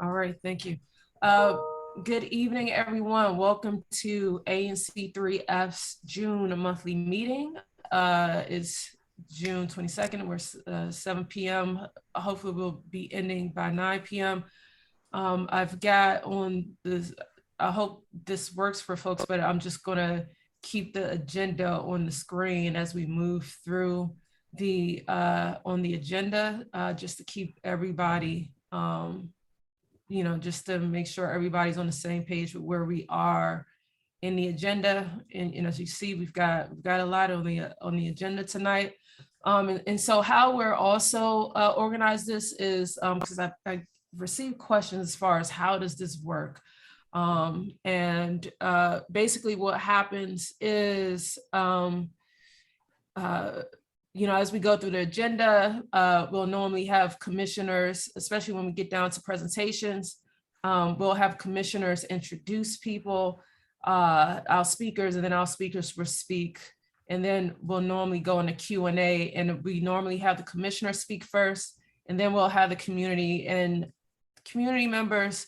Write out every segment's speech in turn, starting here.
All right, thank you. Uh, good evening, everyone. Welcome to ANC3F's June monthly meeting. It's June 22nd. We're 7 p.m. Hopefully we'll be ending by 9 p.m. I've got on this, I hope this works for folks, but I'm just gonna keep the agenda on the screen as we move through the on the agenda, just to keep everybody just to make sure everybody's on the same page with where we are in the agenda. And as you see, we've got a lot on the agenda tonight. And so how we're also organized this is because I received questions as far as how does this work. Basically what happens is as we go through the agenda, we'll normally have commissioners, especially when we get down to presentations, we'll have commissioners introduce people, our speakers, and then our speakers will speak. And then we'll normally go into Q&A, and we normally have the commissioner speak first, and then we'll have the community members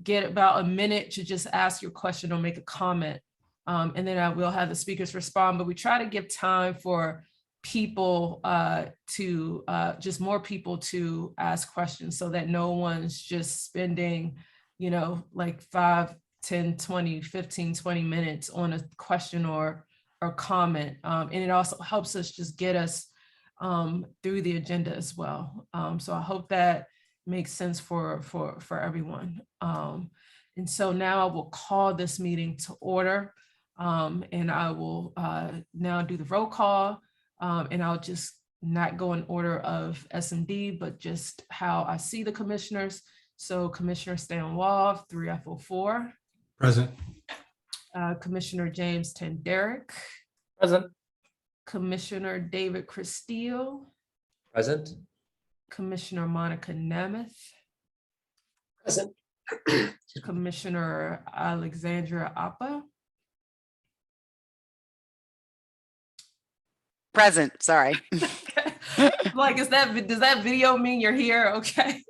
get about a minute to just ask your question or make a comment. And then I will have the speakers respond, but we try to give time for people just more people to ask questions so that no one's just spending, like 5, 10, 20, 15, 20 minutes on a question or comment. And it also helps us just get us through the agenda as well. So I hope that makes sense for everyone. And so now I will call this meeting to order. And I will now do the roll call. And I'll just not go in order of SMD, but just how I see the commissioners. So Commissioner Stan Wall, 3F04. Present. Commissioner James Tenderick. Present. Commissioner David Castillo. Present. Commissioner Monica Nemeth. Present. Commissioner Alexandra Appa. Present, sorry. Like, does that video mean you're here? Okay.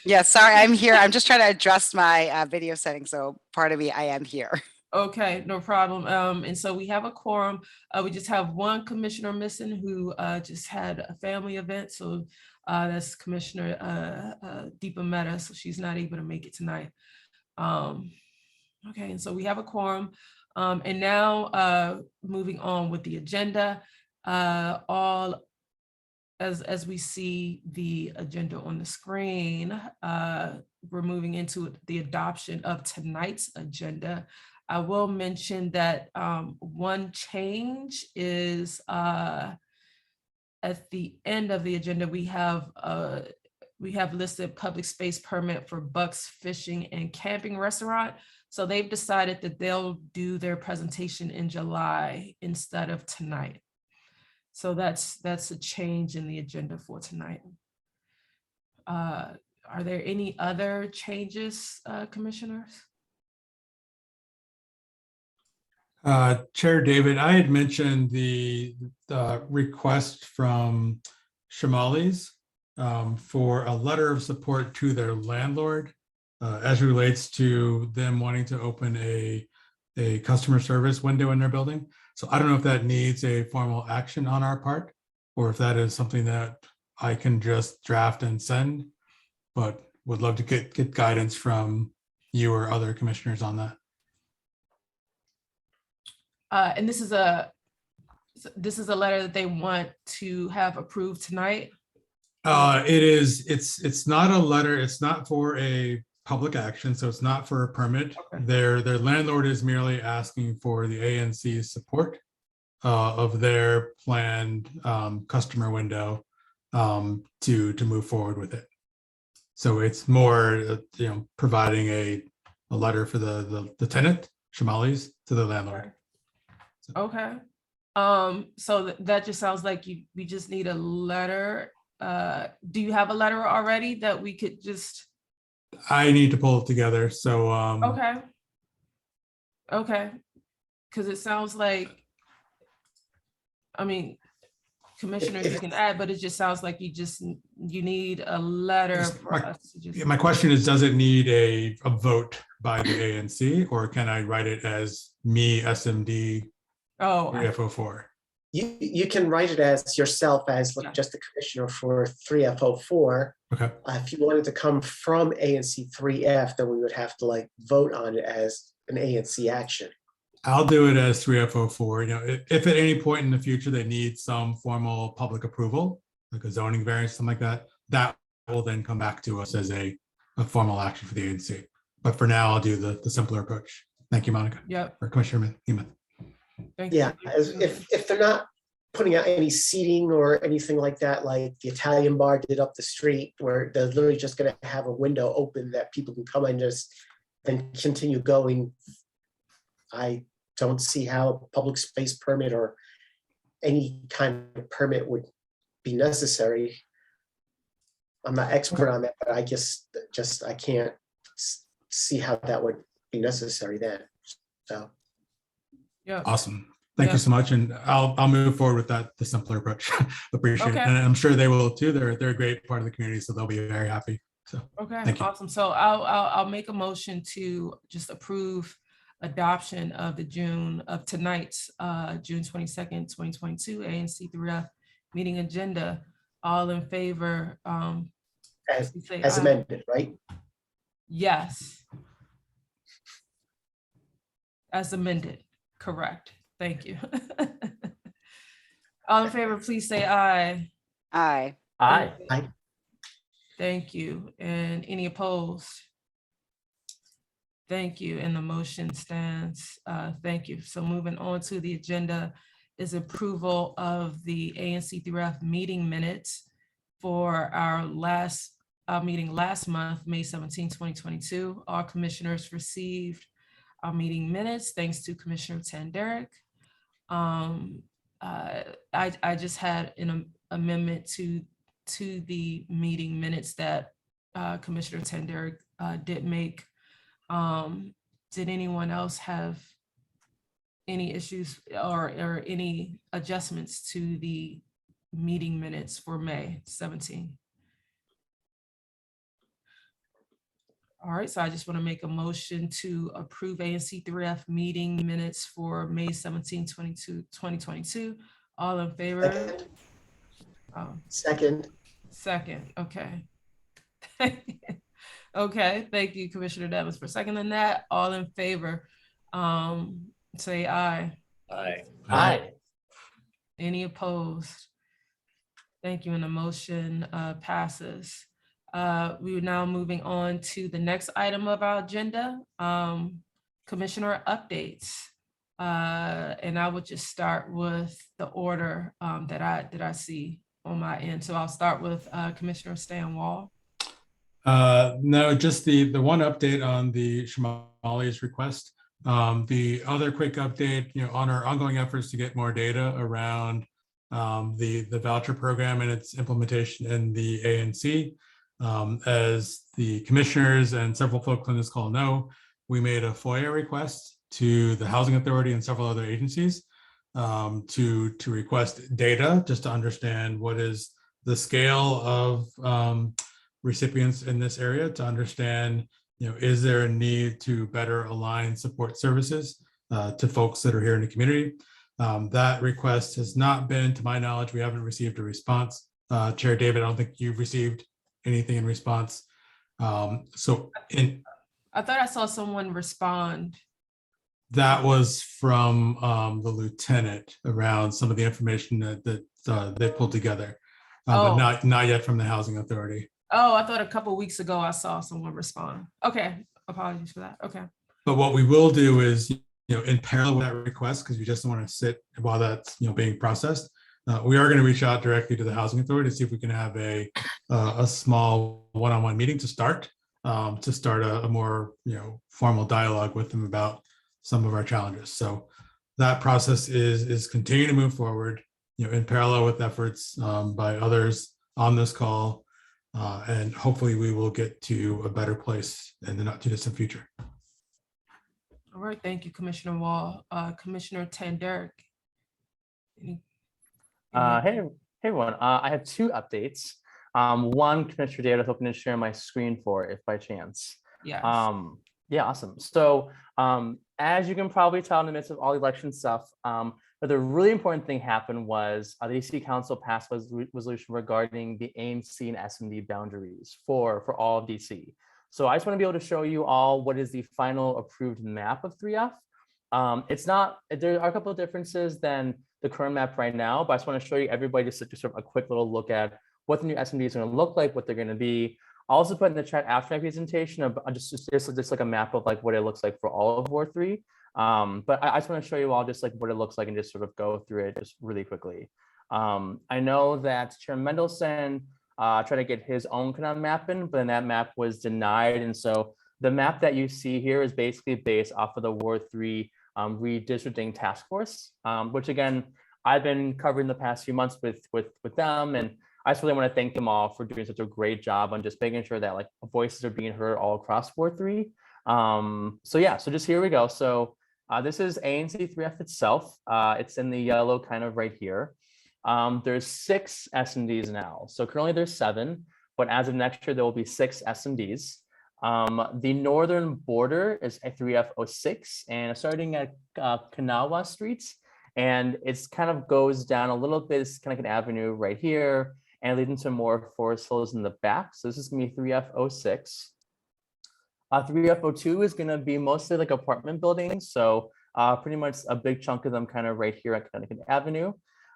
Yeah, sorry, I'm here. I'm just trying to adjust my video settings. So part of me, I am here. Okay, no problem. And so we have a quorum. We just have one commissioner missing who just had a family event. So that's Commissioner Deepa Mehta. So she's not able to make it tonight. Okay, and so we have a quorum. And now moving on with the agenda. All as we see the agenda on the screen, we're moving into the adoption of tonight's agenda. I will mention that one change is at the end of the agenda, we have listed public space permit for Buck's Fishing and Camping Restaurant. So they've decided that they'll do their presentation in July instead of tonight. So that's a change in the agenda for tonight. Are there any other changes, commissioners? Chair David, I had mentioned the request from Shamali's for a letter of support to their landlord as relates to them wanting to open a customer service window in their building. So I don't know if that needs a formal action on our part, or if that is something that I can just draft and send, but would love to get guidance from you or other commissioners on that. And this is a letter that they want to have approved tonight. It's not a letter. It's not for a public action, so it's not for a permit. Okay. Their landlord is merely asking for the ANC's support of their planned customer window to move forward with it. So it's more providing a letter for the tenant, Shamali's, to the landlord. Okay. So that just sounds like we just need a letter. Do you have a letter already that we could just? I need to pull it together. So okay. Because it sounds like, I mean, commissioners, you can add, but it just sounds like you need a letter Yes, for us to just. Yeah, my question is, does it need a vote by the ANC, or can I write it as me, SMD Oh, 3F04? You can write it as yourself as Yeah. just the commissioner for 3F04. Okay, If you wanted to come from ANC3F, then we would have to like vote on it as an ANC action. I'll do it as 3F04. If at any point in the future they need some formal public approval, like a zoning variance, something like that, that will then come back to us as a formal action for the ANC. But for now, I'll do the simpler approach. Thank you, Monica. yep. Or Commissioner Heeman. Thank Yeah, you. if they're not putting out any seating or anything like that, like the Italian bar did up the street, where they're literally just going to have a window open that people can come and just then continue going, I don't see how a public space permit or any kind of permit would be necessary. I'm not expert on that, but I I can't see how that would be necessary then. So. Yeah. Awesome. Thank Yeah. you so much. And I'll move forward with the simpler approach. Appreciate it. Okay. And I'm sure they will too. They're a great part of the community, so they'll be very happy. So Okay, thank you. awesome. So I'll make a motion to just approve adoption of tonight's June 22nd, 2022 ANC3F meeting agenda. All in favor? As say as aye. amended, right? Yes. As amended, correct. Thank you. All in favor, please say aye. Aye. Aye. Thank you. And any opposed? Thank you. And the motion stands. Thank you. So moving on to the agenda is approval of the ANC3F meeting minutes for our meeting last month, May 17, 2022. All commissioners received our meeting minutes, thanks to Commissioner Tanderick. I just had an amendment to the meeting minutes that Commissioner Tanderick did make. Did anyone else have any issues or any adjustments to the meeting minutes for May 17? All right, so I just want to make a motion to approve ANC3F meeting minutes for May 17, 2022. All in favor? Second. Second. Second. Okay. Okay, thank you, Commissioner Devens, for seconding that. All in favor, say aye. Aye. Aye. Any opposed? Thank you, and the motion passes. We are now moving on to the next item of our agenda, commissioner updates. And I would just start with the order that I see on my end. So I'll start with Commissioner Stan Wall. No, just the one update on the Shamali's request. The other quick update, on our ongoing efforts to get more data around the voucher program and its implementation in the ANC. As the commissioners and several folks on this call know, we made a FOIA request to the Housing Authority and several other agencies to request data just to understand what is the scale of recipients in this area, to understand, is there a need to better align support services to folks that are here in the community. That request has not been, to my knowledge, we haven't received a response. Chair David, I don't think you've received anything in response. I thought I saw someone respond. That was from the lieutenant around some of the information that they pulled together, but not yet from the Housing Authority. Oh, I thought a couple of weeks ago I saw someone respond. Okay, apologies for that. Okay. But what we will do is, in parallel with that request, because we just don't want to sit while that's being processed, we are going to reach out directly to the Housing Authority to see if we can have a small one-on-one meeting to start a more formal dialogue with them about some of our challenges. So that process is continuing to move forward, in parallel with efforts by others on this call, and hopefully we will get to a better place in the not too distant future. All right, thank you, Commissioner Wall. Commissioner Tanderick. Hey, Hey everyone, I have two updates. One, Commissioner David, I was hoping to share my screen for if by chance. Yes. Yeah, awesome. So as you can probably tell in the midst of all the election stuff, but the really important thing happened was the DC Council passed a resolution regarding the ANC and SMD boundaries for all of DC. So I just want to be able to show you all what is the final approved map of 3F. It's not, there are a couple of differences than the current map right now, but I just want to show you everybody just sort of a quick little look at what the new SMD is going to look like, what they're going to be. I'll also put in the chat after my presentation of just like a map of like what it looks like for all of Ward 3. But I just want to show you all just like what it looks like and just sort of go through it just really quickly. I know that Chairman Mendelson tried to get his own kind of map in, but then that map was denied. And so the map that you see here is basically based off of the Ward 3 redistricting task force, which again, I've been covering the past few months with them. And I just really want to thank them all for doing such a great job on just making sure that like voices are being heard all across Ward 3. So yeah, so just here we go. So this is ANC3F itself. It's in the yellow kind of right here. There's 6 SMDs now. So currently there's 7, but as of next year, there will be 6 SMDs. The northern border is a 3F06 and starting at Kanawha Streets. And it's kind of goes down a little bit. It's kind of like an avenue right here and leading to more forest hills in the back. So this is gonna be 3F06. 3F02 is gonna be mostly like apartment buildings. So pretty much a big chunk of them kind of right here at Connecticut Avenue.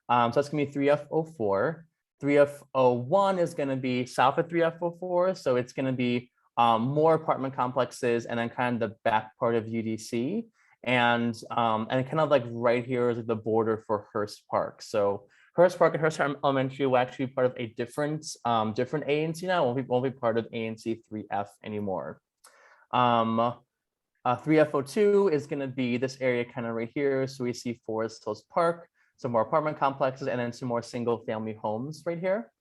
So that's gonna be 3F04. 3F01 is gonna be south of 3F04. So it's gonna be more apartment complexes and then kind of the back part of UDC. And kind of like right here is like the border for Hearst Park. So Hearst Park and Hearst Elementary will actually be part of a different ANC now. Won't be part of ANC3F anymore. 3F02 is going to be this area kind of right here. So we see Forest Hills Park, some more apartment complexes, and then some more single family homes right here.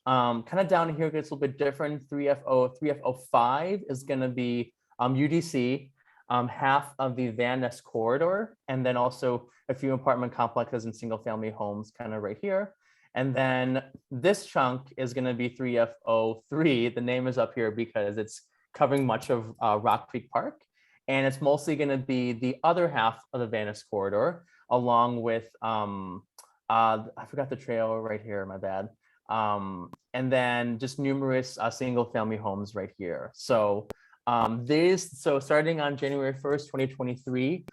Kind of down here gets a little bit different. 3F05 is going to be UDC. Half of the Van Ness corridor, and then also a few apartment complexes and single family homes kind of right here. And then this chunk is going to be 3F03. The name is up here because it's covering much of Rock Creek Park. And it's mostly going to be the other half of the Van Ness corridor, along with, I forgot the trail right here, my bad. And then just numerous single family homes right here. So starting on January 1st, 2023,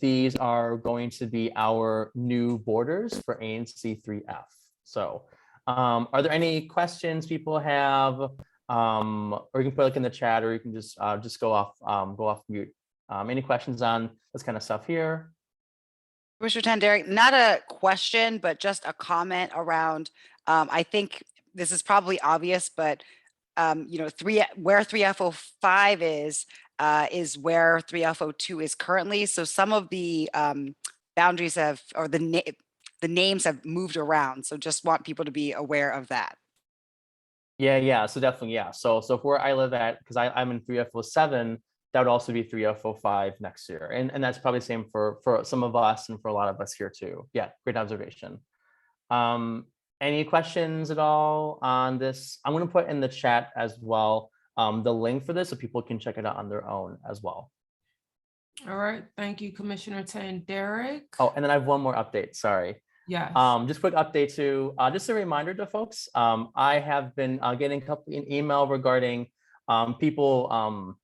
these are going to be our new borders for ANC3F. So are there any questions people have? Or you can put like in the chat, or you can just go off mute. Any questions on this kind of stuff here? Commissioner Tanderic, not a question, but just a comment around, I think this is probably obvious, but you know, where 3F05 is where 3F02 is currently. So some of the boundaries have, or the names have moved around. So just want people to be aware of that. Yeah. So definitely, yeah. So where I live at, because I'm in 3F07, that would also be 3F05 next year. And that's probably the same for some of us and for a lot of us here too. Yeah, great observation. Any questions at all on this? I'm going to put in the chat as well the link for this so people can check it out on their own as well. All right. Thank you, Commissioner Tanderic. Oh, and then I have one more update. Sorry. Yes. Just quick update too. Just a reminder to folks. I have been getting an email regarding people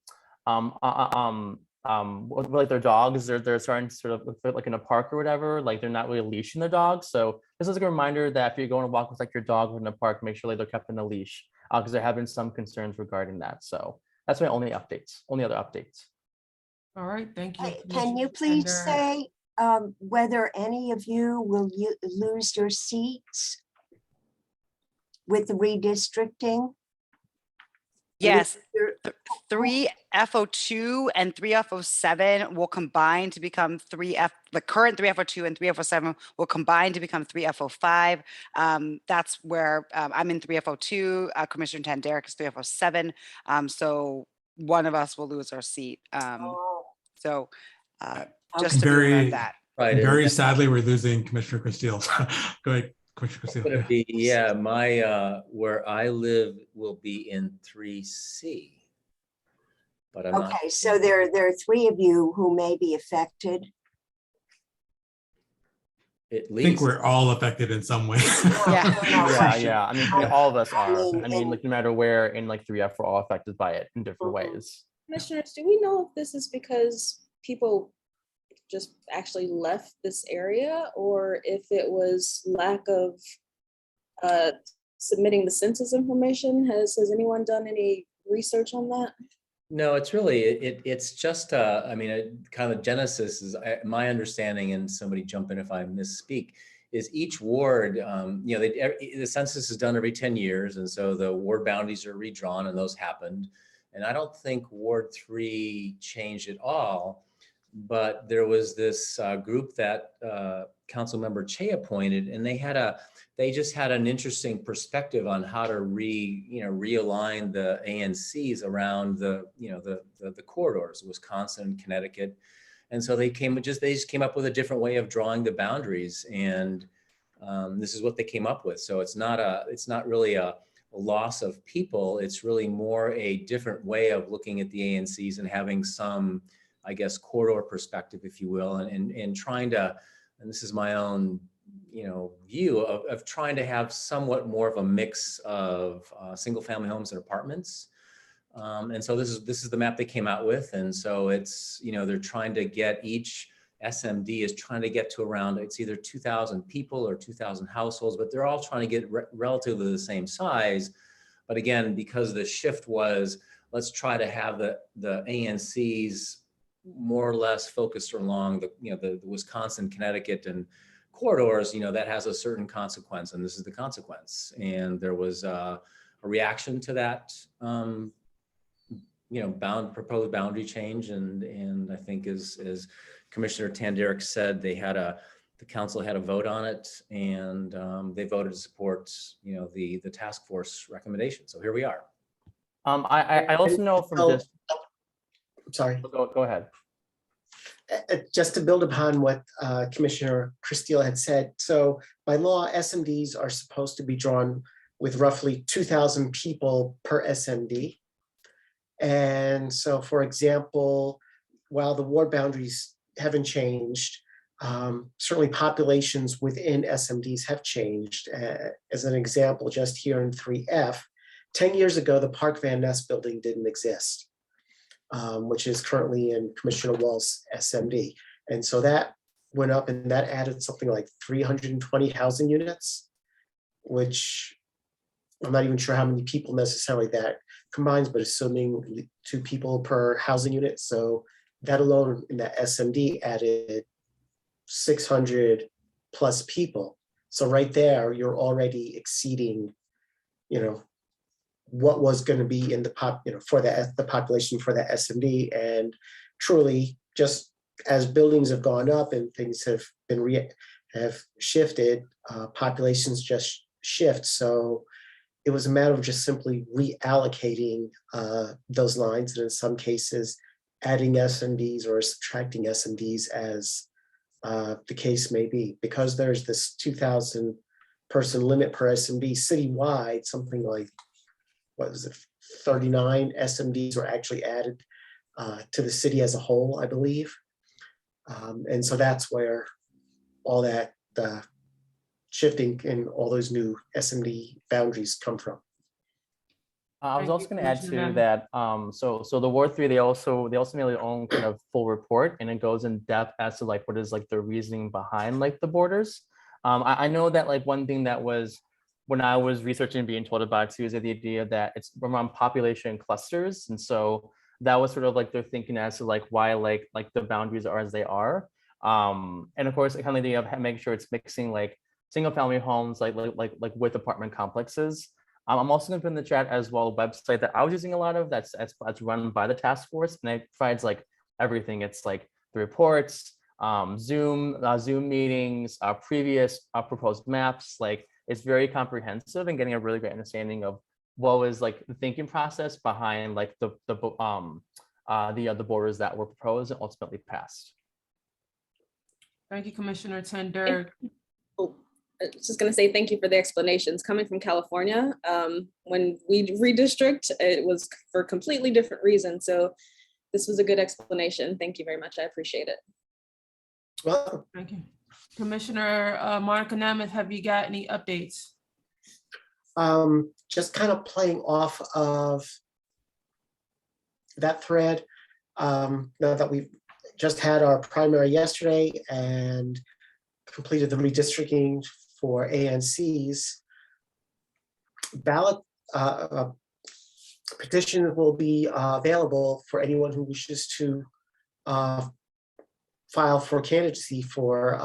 like their dogs, they're starting to sort of like in a park or whatever, like they're not really leashing the dogs. So this is like a reminder that if you're going to walk with like your dog in a park, make sure like they're kept in a leash because there have been some concerns regarding that. So that's my only other updates. All right, thank you. Can you please say whether any of you will lose your seats with the redistricting? Yes, 3F02 and 3F07 will combine to become 3F. The current 3F02 and 3F07 will combine to become 3F05. That's where I'm in 3F02. Commissioner Tanderic is 3F07. So one of us will lose our seat. So just to be aware of that. Right. Very sadly, we're losing Commissioner Castile. Go Commissioner It's Castillo, gonna yeah. be, yeah, my, where I live will be in 3C. But I'm not. Okay, so there are three of you who may be affected. At I think least. we're all affected in some way. Yeah. No, Yeah, right. yeah. I mean, I- all of us I are. mean, I mean, and- like no matter where in like 3F, we're all affected by it in different Mhm. ways. Commissioners, do we know if this is because people just actually left this area or if it was lack of submitting the census information? Has anyone done any research on that? No, it's really, it's just, I mean, kind of genesis is my understanding, and somebody jump in if I misspeak, is each ward, you know, the census is done every 10 years. And so the ward boundaries are redrawn and those happened. And I don't think Ward 3 changed at all, but there was this group that Councilmember Che appointed, and they just had an interesting perspective on how to realign the ANCs around the corridors, Wisconsin, Connecticut. And so they just came up with a different way of drawing the boundaries. And this is what they came up with. So it's not really a loss of people. It's really more a different way of looking at the ANCs and having some, I guess, corridor perspective, if you will, and trying to, and this is my own, view of trying to have somewhat more of a mix of single family homes and apartments. And so this is the map they came out with. And so it's, they're trying to get, each SMD is trying to get to around, it's either 2,000 people or 2,000 households, but they're all trying to get relatively the same size. But again, because the shift was, let's try to have the ANCs more or less focused along the Wisconsin, Connecticut, and corridors, that has a certain consequence, and this is the consequence. And there was a reaction to that, proposed boundary change, and I think as Commissioner Tanderick said, the council had a vote on it, and they voted to support, the task force recommendation. So here we are. I also know from this. I'm sorry. Go ahead. Just to build upon what Commissioner Castillo had said, so by law, SMDs are supposed to be drawn with roughly 2,000 people per SMD. And so, for example, while the ward boundaries haven't changed, certainly populations within SMDs have changed. As an example, just here in 3F, 10 years ago, the Park Van Ness building didn't exist. Which is currently in Commissioner Wall's SMD. And so that went up and that added something like 320 housing units, which I'm not even sure how many people necessarily that combines, but assuming 2 people per housing unit. So that alone in that SMD added 600 plus people. So right there, you're already exceeding, what was going to be in the for the population for that SMD. And truly, just as buildings have gone up and things have shifted, populations just shift. So it was a matter of just simply reallocating those lines, and in some cases, adding SMDs or subtracting SMDs as the case may be. Because there's this 2,000 person limit per SMD citywide, something like, 39 SMDs were actually added to the city as a whole, I believe. And so that's where all that shifting in all those new SMD boundaries come from. I was Thank also you, going to add Commissioner to that. So the Ward 3, they also made their own kind of full report, and it goes in depth as to like what is like the reasoning behind like the borders. I know that like one thing that was, when I was researching being told about too, is the idea that it's around population clusters. And so that was sort of like their thinking as to like why like the boundaries are as they are. And of course, it kind of the idea of making sure it's mixing like single family homes, like with apartment complexes. I'm also going to put in the chat as well a website that I was using a lot of that's run by the task force, and it provides like everything. It's like the reports, Zoom meetings, previous proposed maps. Like it's very comprehensive and getting a really great understanding of what was like the thinking process behind like the borders that were proposed and ultimately passed. Thank you, Commissioner Tender. Oh, was just going to say thank you for the explanations. Coming from California, when we redistrict, it was for completely different reasons. So this was a good explanation. Thank you very much. I appreciate it. Well, Thank you. Commissioner Monica Namath, have you got any updates? just kind of playing off of that thread. Now that we've just had our primary yesterday and completed the redistricting for ANCs, ballot petition will be available for anyone who wishes to file for candidacy for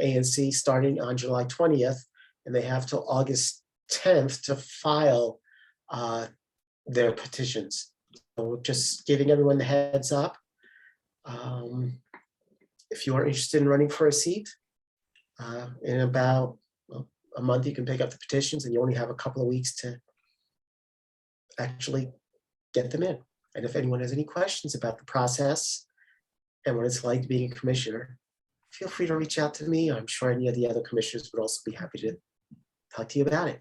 ANC starting on July 20th, and they have till August 10th to file their petitions. So just giving everyone the heads up. If you are interested in running for a seat, in about a month, you can pick up the petitions, and you only have a couple of weeks to actually get them in. And if anyone has any questions about the process and what it's like being a commissioner, feel free to reach out to me. I'm sure any of the other commissioners would also be happy to talk to you about it.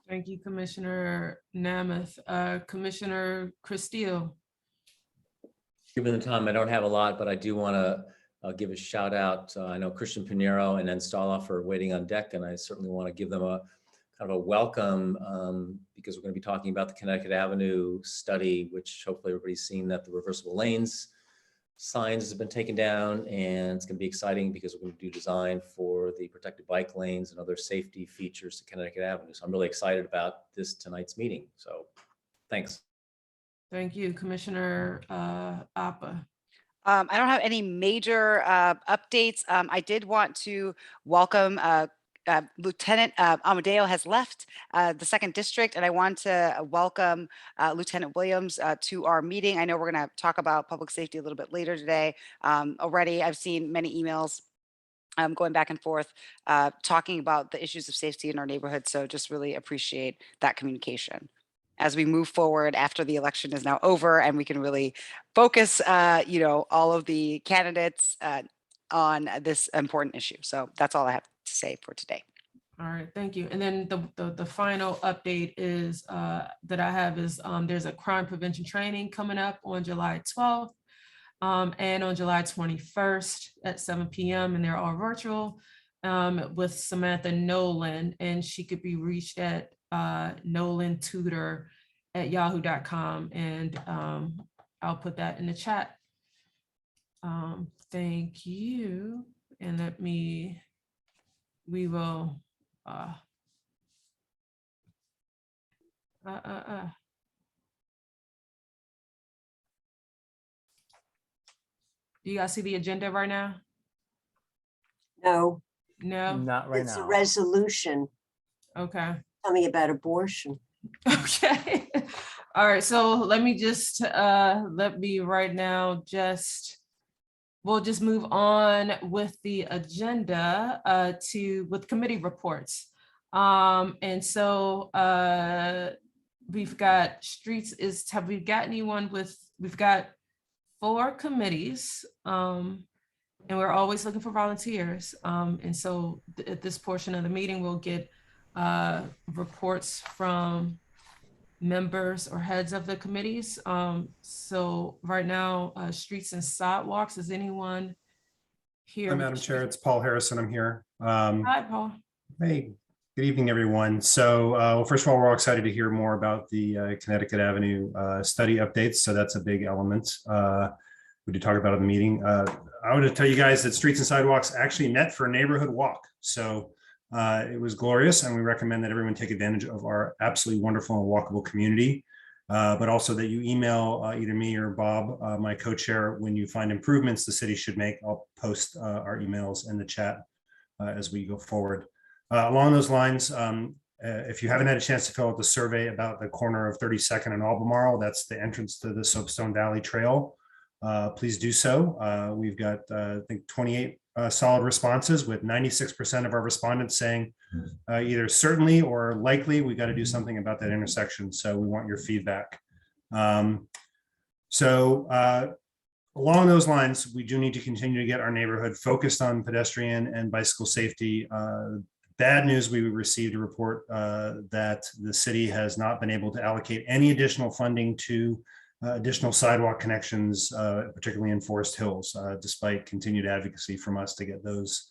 Thank you, Commissioner Namath. Commissioner Castillo. Given the time, I don't have a lot, but I do want to give a shout out. I know Christian Pinheiro and Ed Staloff are waiting on deck, and I certainly want to give them a kind of a welcome because we're going to be talking about the Connecticut Avenue study, which hopefully everybody's seen that the reversible lanes signs have been taken down, and it's going to be exciting because we're going to do design for the protected bike lanes and other safety features to Connecticut Avenue. So I'm really excited about tonight's meeting. So thanks. Thank you, Commissioner Appa. I don't have any major updates. I did want to welcome Lieutenant Amadeo has left the second district, and I want to welcome Lieutenant Williams to our meeting. I know we're going to talk about public safety a little bit later today. Already, I've seen many emails going back and forth talking about the issues of safety in our neighborhood. So just really appreciate that communication as we move forward after the election is now over, and we can really focus, all of the candidates on this important issue. So that's all I have to say for today. All right, thank you. And then the final update is that I have is there's a crime prevention training coming up on July 12th and on July 21st at 7 p.m. and they're all virtual with Samantha Nolan, and she could be reached at nolantutor@yahoo.com, and I'll put that in the chat. Thank you, and we will do you guys see the agenda right now? No, No? Not right it's a now. resolution. Okay. Tell me about abortion. Okay. All right. So let me right now we'll just move on with the agenda with committee reports. And so we've got streets have we got anyone we've got 4 committees and we're always looking for volunteers. And so at this portion of the meeting, we'll get reports from members or heads of the committees. So right now, streets and sidewalks, is anyone here? Hi, Madam Chair, it's Paul Harrison. I'm here. Hi, Paul. Hey, good evening, everyone. So well, first of all, we're all excited to hear more about the Connecticut Avenue study updates. So that's a big element we did talk about in the meeting. I want to tell you guys that Streets and Sidewalks actually met for a neighborhood walk. So it was glorious, and we recommend that everyone take advantage of our absolutely wonderful and walkable community, but also that you email either me or Bob, my co-chair, when you find improvements the city should make. I'll post our emails in the chat as we go forward. Along those lines, if you haven't had a chance to fill out the survey about the corner of 32nd and Albemarle, that's the entrance to the Soapstone Valley Trail. Please do so. We've got, I think, 28 solid responses, with 96% of our respondents saying either certainly or likely we got to do something about that intersection. So we want your feedback. Along those lines, we do need to continue to get our neighborhood focused on pedestrian and bicycle safety. Bad news, we received a report that the city has not been able to allocate any additional funding to additional sidewalk connections, particularly in Forest Hills, despite continued advocacy from us to get those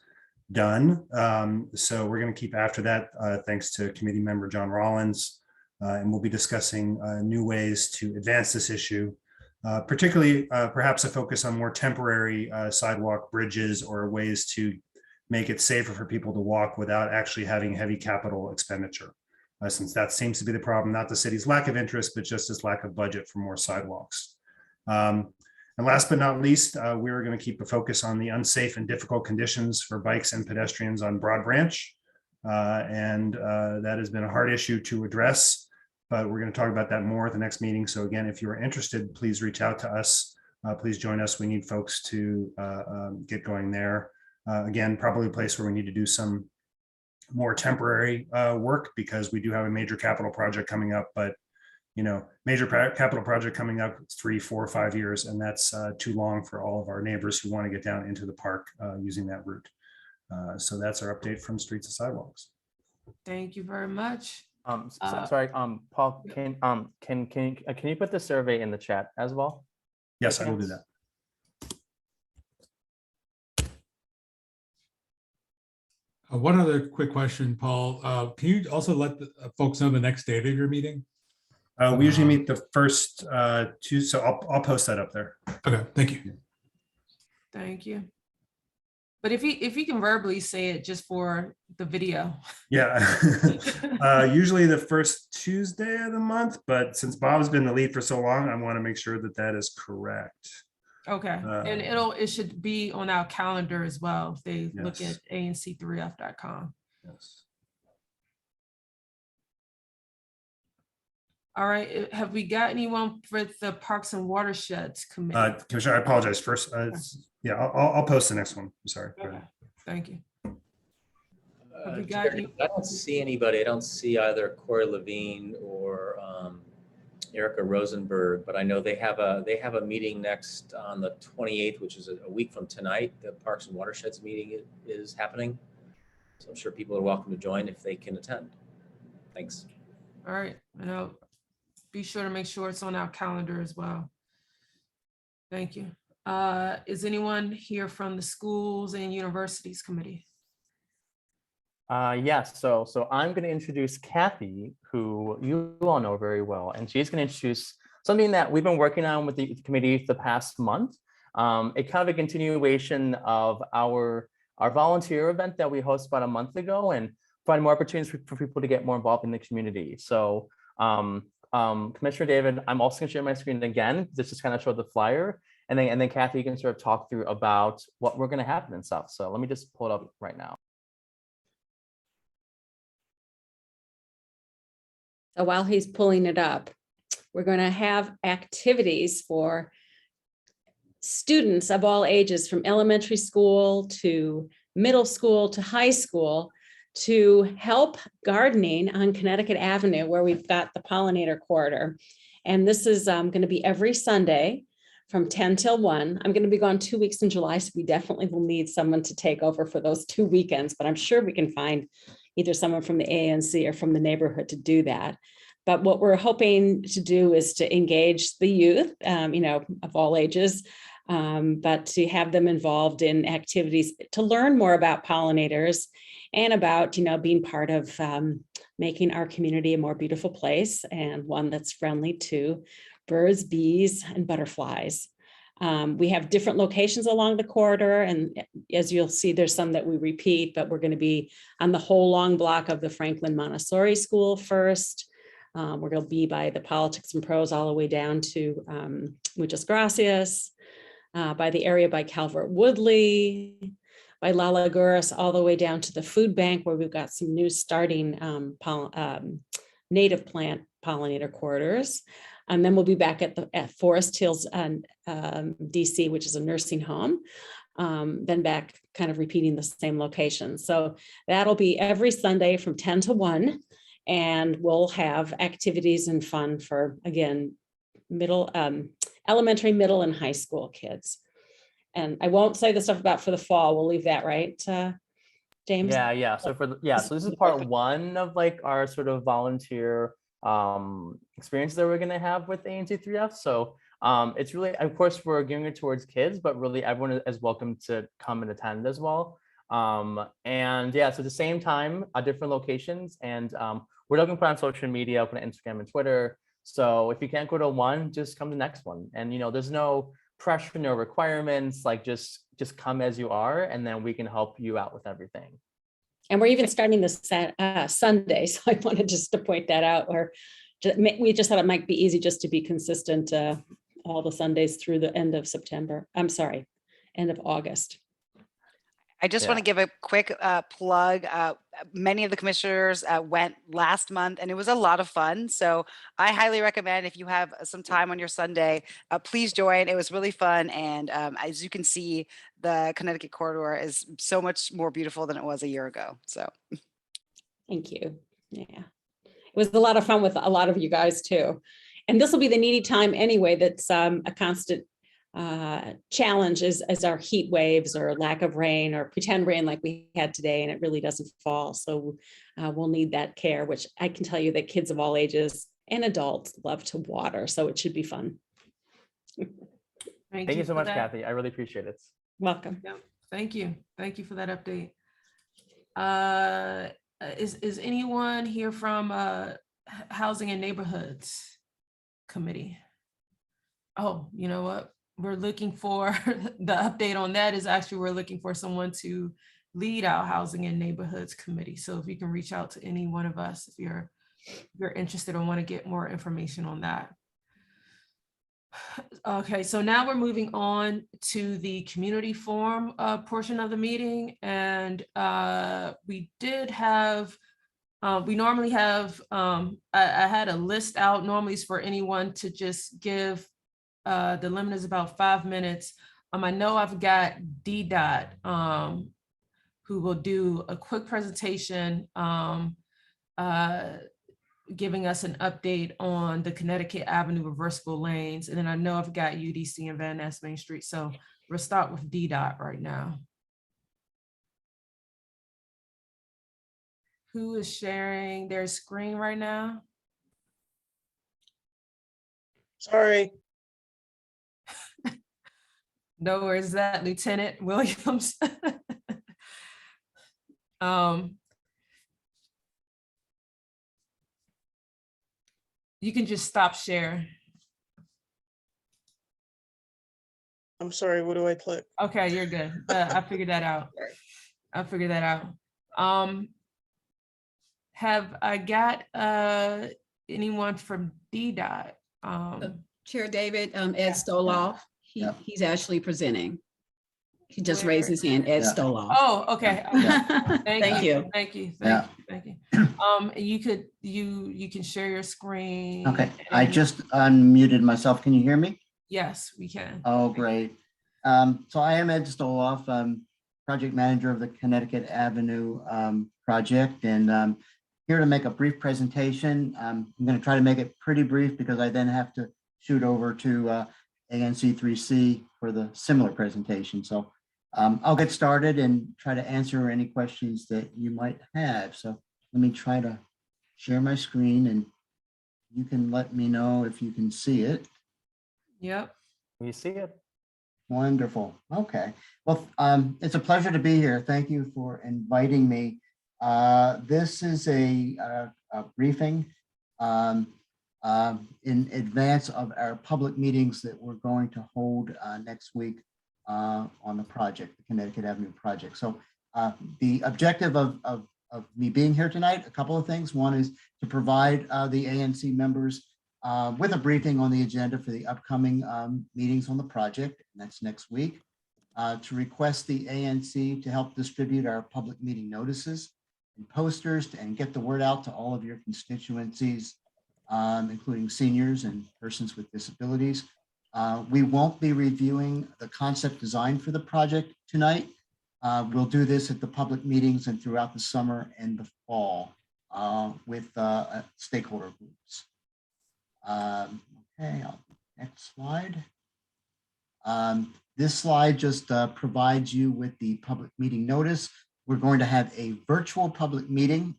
done. So we're going to keep after that, thanks to committee member John Rollins, and we'll be discussing new ways to advance this issue. Particularly perhaps a focus on more temporary sidewalk bridges or ways to make it safer for people to walk without actually having heavy capital expenditure. Since that seems to be the problem, not the city's lack of interest, but just its lack of budget for more sidewalks. And last but not least, we're going to keep a focus on the unsafe and difficult conditions for bikes and pedestrians on Broad Branch. And that has been a hard issue to address. But we're going to talk about that more at the next meeting. So again, if you're interested, please reach out to us. Please join us. We need folks to get going there. Again, probably a place where we need to do some more temporary work because we do have a major capital project coming up. But, you know, major capital project coming up, it's 3, 4, 5 years, and that's too long for all of our neighbors who want to get down into the park using that route. So that's our update from Streets and Sidewalks. Thank you very much. Sorry, Paul, can you put the survey in the chat as well? Yes, I will do that. One other quick question, Paul. Can you also let the folks know the next date of your meeting? We usually meet the first Tuesday, so I'll post that up there. Okay, thank you. Thank you. But if you can verbally say it just for the video. Yeah, usually the first Tuesday of the month, but since Bob's been the lead for so long, I want to make sure that that is correct. Okay, and it should be on our calendar as well. If they look Yes. at ANC3F.com. Yes. All right, have we got anyone for the Parks and Watersheds Committee? Commissioner, I apologize. First, yeah, I'll post the next one. I'm sorry. Go Okay, ahead. thank you. Have we got Jerry, any? I don't see anybody. I don't see either Corey Levine or Erica Rosenberg, but I know they have a meeting next on the 28th, which is a week from tonight. The Parks and Watersheds meeting is happening. So I'm sure people are welcome to join if they can attend. Thanks. All right, and I'll be sure to make sure it's on our calendar as well. Thank you. Is anyone here from the Schools and Universities Committee? Yes, so I'm going to introduce Kathy, who you all know very well, and she's going to introduce something that we've been working on with the committee for the past month. A kind of a continuation of our volunteer event that we hosted about a month ago, and find more opportunities for people to get more involved in the community. So Commissioner David, I'm also going to share my screen again. This just kind of showed the flyer, and then Kathy, you can sort of talk through about what we're going to happen and stuff. So let me just pull it up right now. So while he's pulling it up, we're going to have activities for students of all ages, from elementary school to middle school to high school, to help gardening on Connecticut Avenue, where we've got the pollinator corridor. And this is going to be every Sunday from 10 till 1. I'm going to be gone 2 weeks in July, so we definitely will need someone to take over for those 2 weekends, but I'm sure we can find either someone from the ANC or from the neighborhood to do that. But what we're hoping to do is to engage the youth, of all ages, but to have them involved in activities to learn more about pollinators and about, being part of making our community a more beautiful place and one that's friendly to birds, bees, and butterflies. We have different locations along the corridor, and as you'll see, there's some that we repeat, but we're going to be on the whole long block of the Franklin Montessori School first. We're going to be by the Politics and Prose all the way down to Muchas Gracias, by the area by Calvert Woodley, by La Laguras, all the way down to the food bank, where we've got some new starting native plant pollinator corridors. And then we'll be back at Forest Hills DC, which is a nursing home. Then back kind of repeating the same location. So that'll be every Sunday from 10 to 1. And we'll have activities and fun for, again, elementary, middle, and high school kids. And I won't say the stuff about for the fall. We'll leave that, right, James? Yeah. So so this is part one of like our sort of volunteer experience that we're gonna have with ANC3F. So it's really, of course, we're gearing it towards kids, but really everyone is welcome to come and attend as well. And yeah, so at the same time, at different locations, and we're looking to put on social media, open on Instagram and Twitter. So if you can't go to one, just come to the next one. And there's no pressure, no requirements, like just come as you are, and then we can help you out with everything. And we're even starting this Sunday, so I wanted just to point that out. Or we just thought it might be easy just to be consistent all the Sundays through the end of September. I'm sorry, end of August. I just want to give a quick plug. Many of the commissioners went last month and it was a lot of fun. So I highly recommend, if you have some time on your Sunday, please join. It was really fun. And as you can see, the Connecticut corridor is so much more beautiful than it was a year ago. So thank you. Yeah, it was a lot of fun with a lot of you guys too. And this will be the needy time anyway. That's a constant challenge as our heat waves or lack of rain or pretend rain like we had today, and it really doesn't fall. So we'll need that care, which I can tell you that kids of all ages and adults love to water. So it should be fun. Thank you so much, Kathy. I really appreciate it. Welcome. Yeah, thank you. Thank you for that update. Is anyone here from Housing and Neighborhoods Committee? Oh, you know what? We're looking for the update on that is actually we're looking for someone to lead our Housing and Neighborhoods Committee. So if you can reach out to any one of us, if you're interested or want to get more information on that. Okay, so now we're moving on to the community forum portion of the meeting. And we did have, we normally have, I had a list out, normally is for anyone to just give, the limit is about 5 minutes. I know I've got DDOT, who will do a quick presentation, giving us an update on the Connecticut Avenue reversible lanes. And then I know I've got UDC and Van Ness Main Street. So we'll start with DDOT right now. Who is sharing their screen right now? Sorry. No, where is that, Lieutenant Williams? You can just stop share. I'm sorry, what do I click? Okay, you're good. I figured that out. I figured that out. Have I got anyone from DDOT? Chair David, Ed Stoloff, he's actually presenting. He just raised his hand, Ed Stoloff. Oh, okay. Thank you. Thank you. You can share your screen. Okay, I just unmuted myself. Can you hear me? Yes, we can. Oh, great. So I am Ed Stoloff. I'm project manager of the Connecticut Avenue project, and here to make a brief presentation. I'm going to try to make it pretty brief because I then have to shoot over to ANC3C for the similar presentation. So I'll get started and try to answer any questions that you might have. So let me try to share my screen and you can let me know if you can see it. Yep. You see it. Wonderful. Okay. Well, it's a pleasure to be here. Thank you for inviting me. This is a briefing in advance of our public meetings that we're going to hold next week on the project, the Connecticut Avenue project. So the objective of me being here tonight, a couple of things. One is to provide the ANC members with a briefing on the agenda for the upcoming meetings on the project, and that's next week. To request the ANC to help distribute our public meeting notices and posters and get the word out to all of your constituencies, including seniors and persons with disabilities. We won't be reviewing the concept design for the project tonight. We'll do this at the public meetings and throughout the summer and the fall with stakeholder groups. Okay, next slide. This slide just provides you with the public meeting notice. We're going to have a virtual public meeting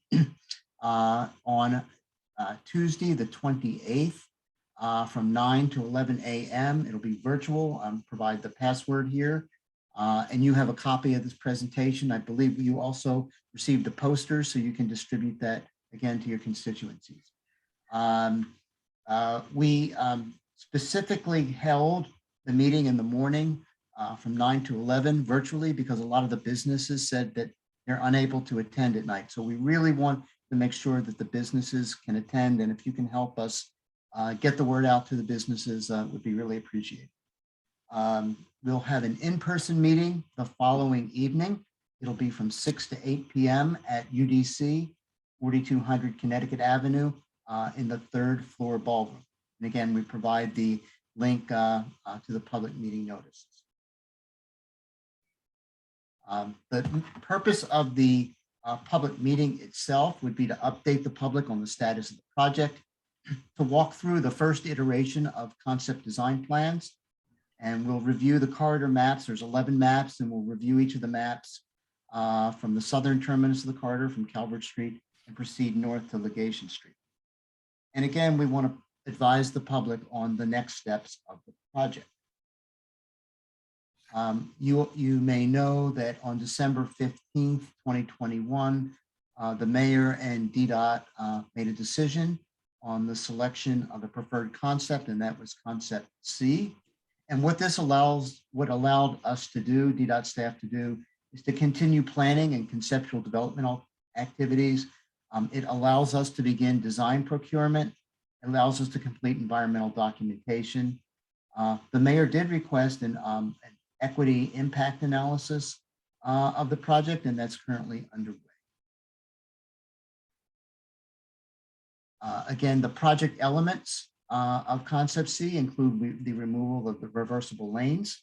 on Tuesday, the 28th, from 9 to 11 a.m. It'll be virtual. Provide the password here. And you have a copy of this presentation. I believe you also received a poster, so you can distribute that again to your constituencies. We specifically held the meeting in the morning from 9 to 11 virtually because a lot of the businesses said that they're unable to attend at night. So we really want to make sure that the businesses can attend. And if you can help us get the word out to the businesses, would be really appreciated. We'll have an in-person meeting the following evening. It'll be from 6 to 8 p.m. at UDC, 4200 Connecticut Avenue in the 3rd floor ballroom. And again, we provide the link to the public meeting notices. The purpose of the public meeting itself would be to update the public on the status of the project, to walk through the first iteration of concept design plans, and we'll review the corridor maps. There's 11 maps, and we'll review each of the maps from the southern terminus of the corridor from Calvert Street and proceed north to Legation Street. And again, we want to advise the public on the next steps of the project. You may know that on December 15th, 2021, the mayor and DDOT made a decision on the selection of a preferred concept, and that was concept C. And what this allowed us to do, DDOT staff to do, is to continue planning and conceptual development activities. It allows us to begin design procurement. It allows us to complete environmental documentation. The mayor did request an equity impact analysis of the project, and that's currently underway. Again, the project elements of Concept C include the removal of the reversible lanes,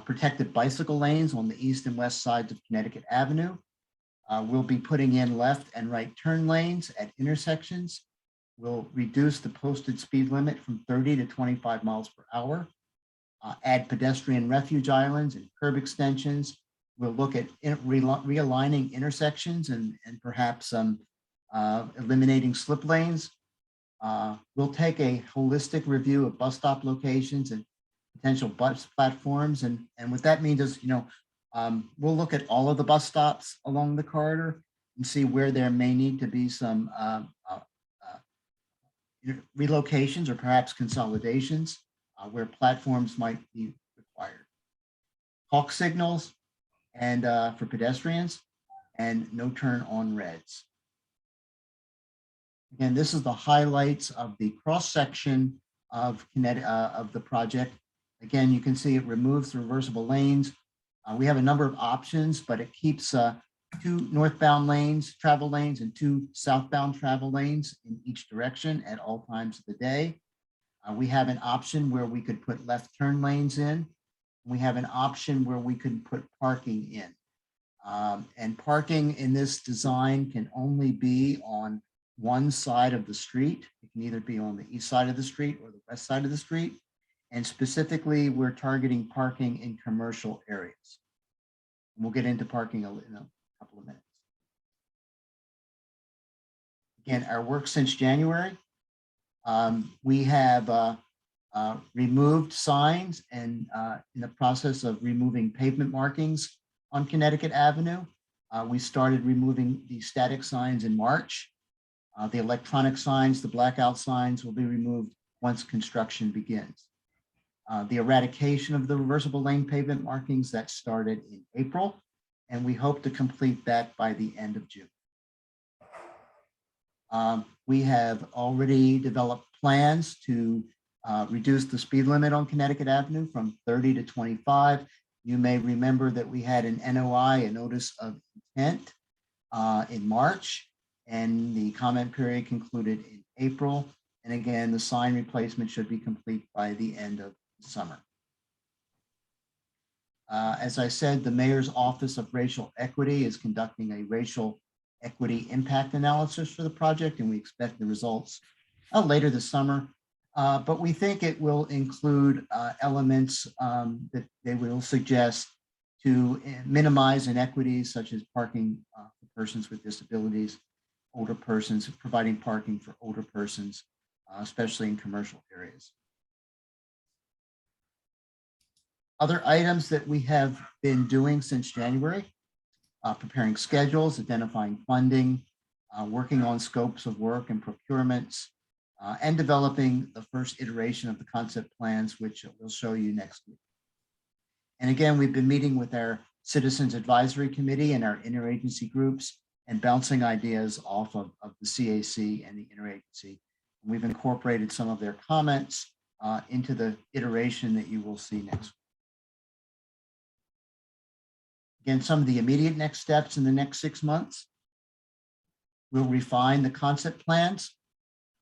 protected bicycle lanes on the east and west sides of Connecticut Avenue. We'll be putting in left and right turn lanes at intersections. We'll reduce the posted speed limit from 30 to 25 miles per hour. Add pedestrian refuge islands and curb extensions. We'll look at realigning intersections and perhaps eliminating slip lanes. We'll take a holistic review of bus stop locations and potential bus platforms. And what that means is, we'll look at all of the bus stops along the corridor and see where there may need to be some relocations or perhaps consolidations where platforms might be required. Hawk signals and for pedestrians and no turn on reds. Again, this is the highlights of the cross section of the project. Again, you can see it removes the reversible lanes. We have a number of options, but it keeps 2 northbound lanes, travel lanes, and 2 southbound travel lanes in each direction at all times of the day. We have an option where we could put left turn lanes in. We have an option where we could put parking in. And parking in this design can only be on one side of the street. It can either be on the east side of the street or the west side of the street. And specifically, we're targeting parking in commercial areas. And we'll get into parking in a couple of minutes. Again, our work since January, we have removed signs and in the process of removing pavement markings on Connecticut Avenue. We started removing the static signs in March. The electronic signs, the blackout signs will be removed once construction begins. The eradication of the reversible lane pavement markings that started in April, and we hope to complete that by the end of June. We have already developed plans to reduce the speed limit on Connecticut Avenue from 30 to 25. You may remember that we had an NOI, a notice of intent, in March, and the comment period concluded in April. And again, the sign replacement should be complete by the end of the summer. As I said, the Mayor's Office of Racial Equity is conducting a racial equity impact analysis for the project, and we expect the results later this summer. But we think it will include elements that they will suggest to minimize inequities such as parking for persons with disabilities, older persons, providing parking for older persons, especially in commercial areas. Other items that we have been doing since January, preparing schedules, identifying funding, working on scopes of work and procurements, and developing the first iteration of the concept plans, which we'll show you next week. And again, we've been meeting with our Citizens Advisory Committee and our interagency groups and bouncing ideas off of the CAC and the interagency. And we've incorporated some of their comments into the iteration that you will see next week. Again, some of the immediate next steps in the next 6 months. We'll refine the concept plans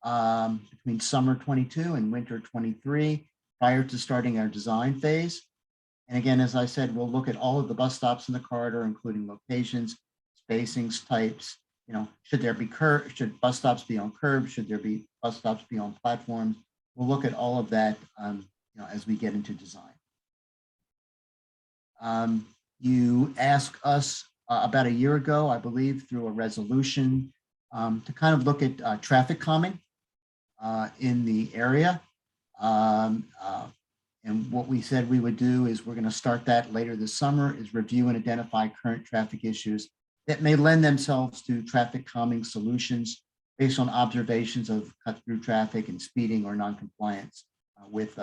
between summer 22 and winter 23 prior to starting our design phase. And again, as I said, we'll look at all of the bus stops in the corridor, including locations, spacings, types, should there be should bus stops be on curbs? Should there be bus stops be on platforms? We'll look at all of that, as we get into design. You asked us about a year ago, I believe, through a resolution to kind of look at traffic calming in the area. And what we said we would do is we're going to start that later this summer, is review and identify current traffic issues that may lend themselves to traffic calming solutions based on observations of cut through traffic and speeding or noncompliance with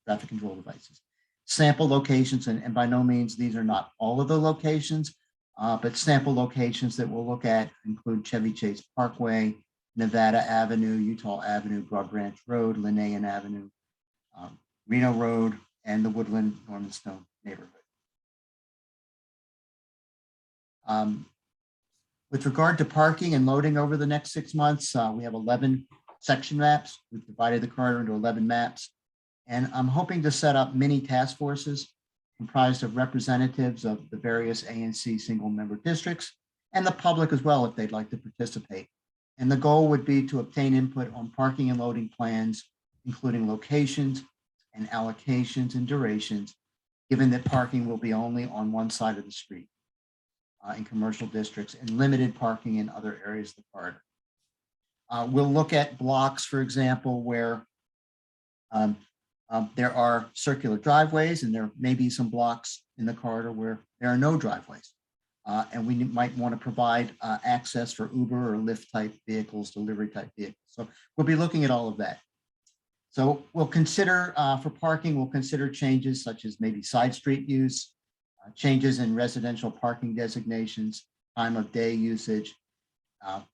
traffic control devices. Sample locations, and by no means these are not all of the locations, but sample locations that we'll look at include Chevy Chase Parkway, Nevada Avenue, Utah Avenue, Broad Branch Road, Linnaean Avenue, Reno Road, and the Woodland Norman Stone neighborhood. With regard to parking and loading over the next 6 months, we have 11 section maps. We've divided the corridor into 11 maps. And I'm hoping to set up mini task forces comprised of representatives of the various ANC single member districts and the public as well, if they'd like to participate. And the goal would be to obtain input on parking and loading plans, including locations and allocations and durations, given that parking will be only on one side of the street in commercial districts and limited parking in other areas of the corridor. We'll look at blocks, for example, where there are circular driveways, and there may be some blocks in the corridor where there are no driveways. And we might want to provide access for Uber or Lyft type vehicles, delivery type vehicles. So we'll be looking at all of that. So we'll consider, for parking, we'll consider changes such as maybe side street use, changes in residential parking designations, time of day usage,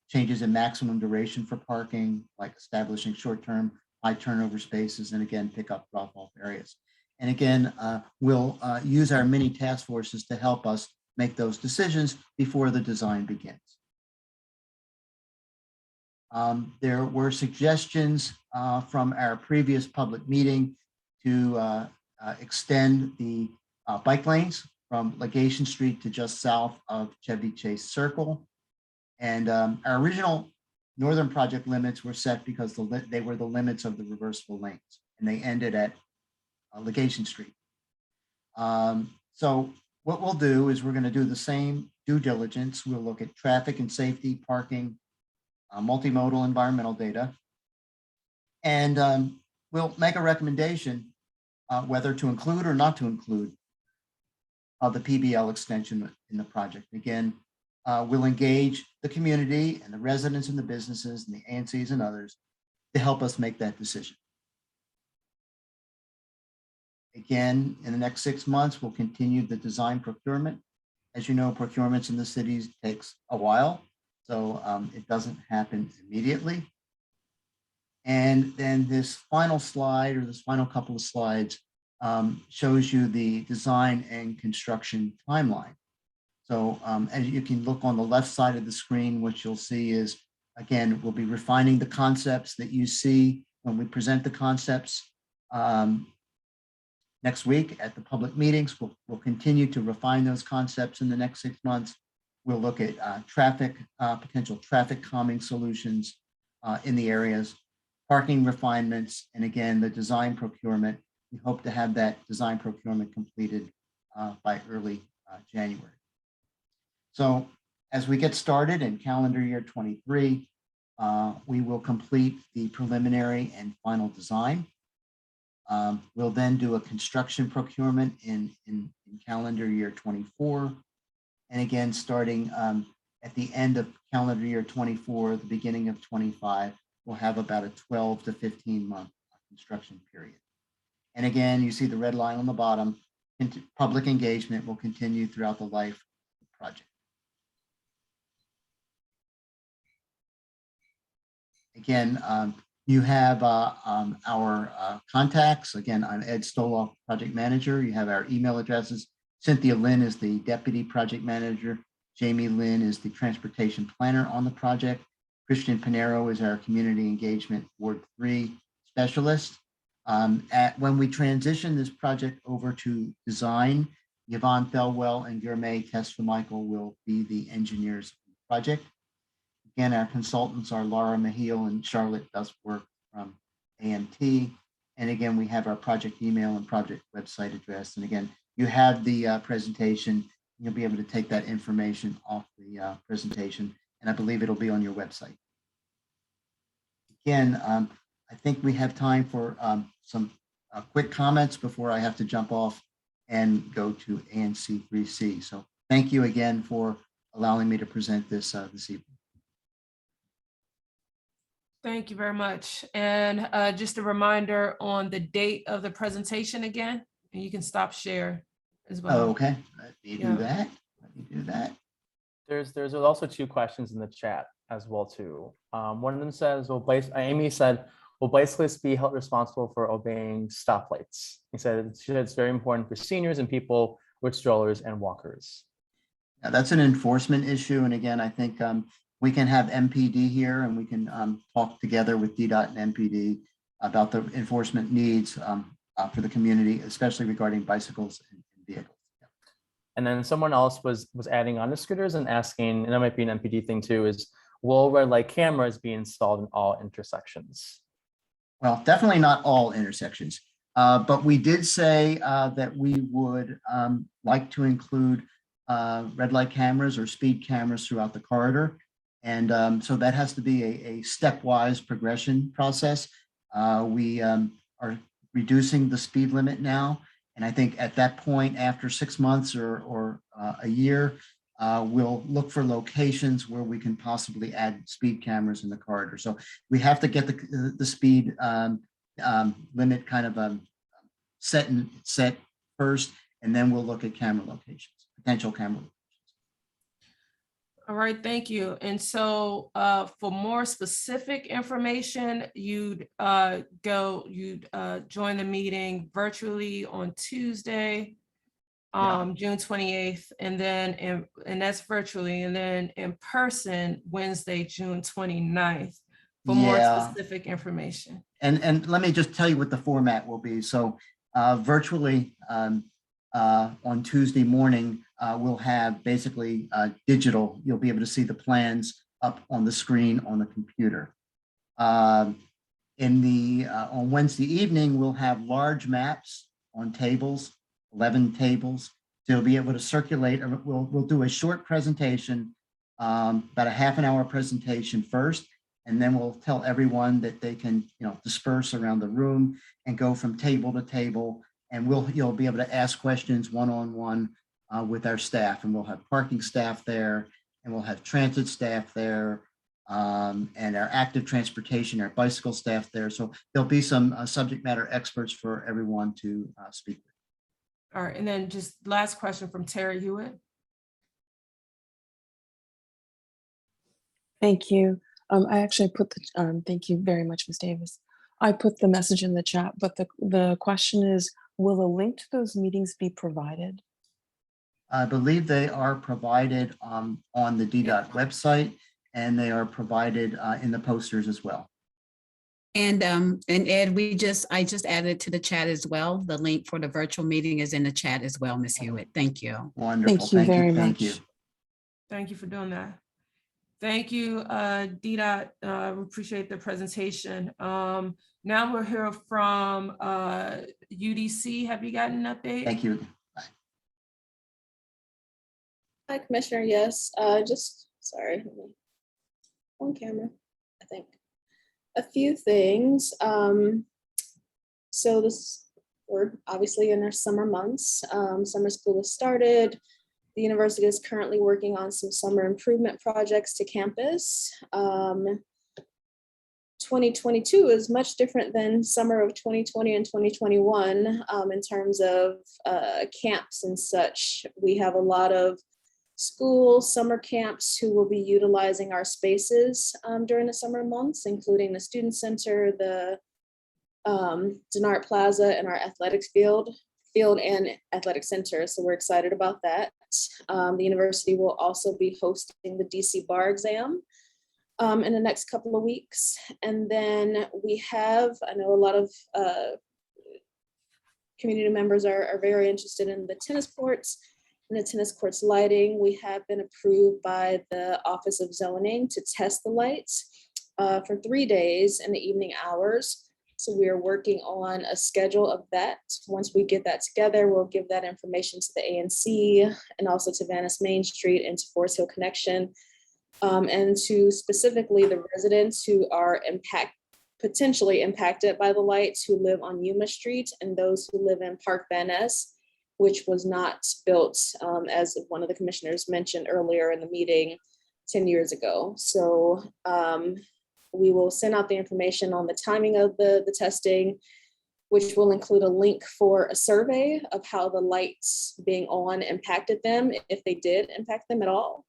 changes in maximum duration for parking, like establishing short-term high turnover spaces, and again, pick up drop-off areas. And again, we'll use our mini task forces to help us make those decisions before the design begins. There were suggestions from our previous public meeting to extend the bike lanes from Legation Street to just south of Chevy Chase Circle. And our original northern project limits were set because they were the limits of the reversible lanes, and they ended at Legation Street. So what we'll do is we're going to do the same due diligence. We'll look at traffic and safety, parking, multimodal environmental data, and we'll make a recommendation whether to include or not to include the PBL extension in the project. Again, we'll engage the community and the residents and the businesses and the ANCs and others to help us make that decision. Again, in the next 6 months, we'll continue the design procurement. As you know, procurements in the cities takes a while, so it doesn't happen immediately. And then this final slide, or this final couple of slides, shows you the design and construction timeline. So as you can look on the left side of the screen, what you'll see is, again, we'll be refining the concepts that you see when we present the concepts next week at the public meetings. We'll continue to refine those concepts in the next 6 months. We'll look at potential traffic calming solutions in the areas, parking refinements, and again, the design procurement. We hope to have that design procurement completed by early January. So as we get started in calendar year 23, we will complete the preliminary and final design. We'll then do a construction procurement in calendar year 24. And again, starting at the end of calendar year 24, the beginning of 25, we'll have about a 12 to 15 month construction period. And again, you see the red line on the bottom, public engagement will continue throughout the life of the project. Again, you have our contacts. Again, I'm Ed Stoloff, project manager. You have our email addresses. Cynthia Lynn is the deputy project manager. Jamie Lynn is the transportation planner on the project. Christian Pinero is our community engagement Ward 3 specialist. When we transition this project over to design, Yvonne Thelwell and Germay Testamichael will be the engineers of the project. Again, our consultants are Laura Mahil and Charlotte Dustwork from AMT. And again, we have our project email and project website address. And again, you have the presentation. You'll be able to take that information off the presentation. And I believe it'll be on your website. Again, I think we have time for some quick comments before I have to jump off and go to ANC3C. So thank you again for allowing me to present this this evening. Thank you very much. And just a reminder on the date of the presentation again, and you can stop share as well. Okay, let me do that. Let me do that. There's also two questions in the chat as well too. One of them says, well, Amy said, will bicyclists be held responsible for obeying stoplights? She said it's very important for seniors and people with strollers and walkers. Yeah, that's an enforcement issue. And again, I think we can have MPD here and we can talk together with DDOT and MPD about the enforcement needs for the community, especially regarding bicycles and vehicles. Yeah. And then someone else was adding on to scooters and asking, and that might be an MPD thing too, is will red light cameras be installed in all intersections? Well, definitely not all intersections, but we did say that we would like to include red light cameras or speed cameras throughout the corridor. And so that has to be a stepwise progression process. We are reducing the speed limit now. And I think at that point, after 6 months or a year, we'll look for locations where we can possibly add speed cameras in the corridor. So we have to get the speed limit kind of set first, and then we'll look at camera locations, potential camera locations. All right, thank you. And so for more specific information, you'd join the meeting virtually on Tuesday, June 28th, and then and that's virtually, and then in person Wednesday, June 29th for more specific information. And let me just tell you what the format will be. So virtually on Tuesday morning, we'll have basically digital. You'll be able to see the plans up on the screen on the computer. On Wednesday evening, we'll have large maps on tables, 11 tables. So you'll be able to circulate. We'll do a short presentation, about a half an hour presentation first, and then we'll tell everyone that they can, disperse around the room and go from table to table. And you'll be able to ask questions one-on-one with our staff, and we'll have parking staff there, and we'll have transit staff there, and our active transportation, our bicycle staff there. So there'll be some subject matter experts for everyone to speak with. All right, and then just last question from Terry Hewitt. Thank you. I actually put the, thank you very much, Ms. Davis. I put the message in the chat, but the question is, will a link to those meetings be provided? I believe they are provided on the DDOT website, and they are provided in the posters as well. And Ed, I just added to the chat as well. The link for the virtual meeting is in the chat as well, Ms. Hewitt. Thank you. Wonderful. Thank you very much. Thank you. Thank you for doing that. Thank you, DDOT. We appreciate the presentation. Now we'll hear from UDC. Have you gotten an update? Thank you. Hi, Commissioner. Yes, sorry, on camera, I think. A few things. So we're obviously in our summer months. Summer school has started. The university is currently working on some summer improvement projects to campus. 2022 is much different than summer of 2020 and 2021 in terms of camps and such. We have a lot of school summer camps who will be utilizing our spaces during the summer months, including the student center, the Denart Plaza, and our athletics field and athletic center. So we're excited about that. The university will also be hosting the DC bar exam in the next couple of weeks. And then we have, I know a lot of community members are very interested in the tennis courts and the tennis courts lighting. We have been approved by the Office of Zoning to test the lights for 3 days in the evening hours. So we are working on a schedule of that. Once we get that together, we'll give that information to the ANC and also to Venice Main Street and to Forest Hill Connection, and to specifically the residents who are potentially impacted by the lights, who live on Yuma Street, and those who live in Park Van Ness, which was not built, as one of the commissioners mentioned earlier in the meeting, 10 years ago. So we will send out the information on the timing of the testing, which will include a link for a survey of how the lights being on impacted them, if they did impact them at all.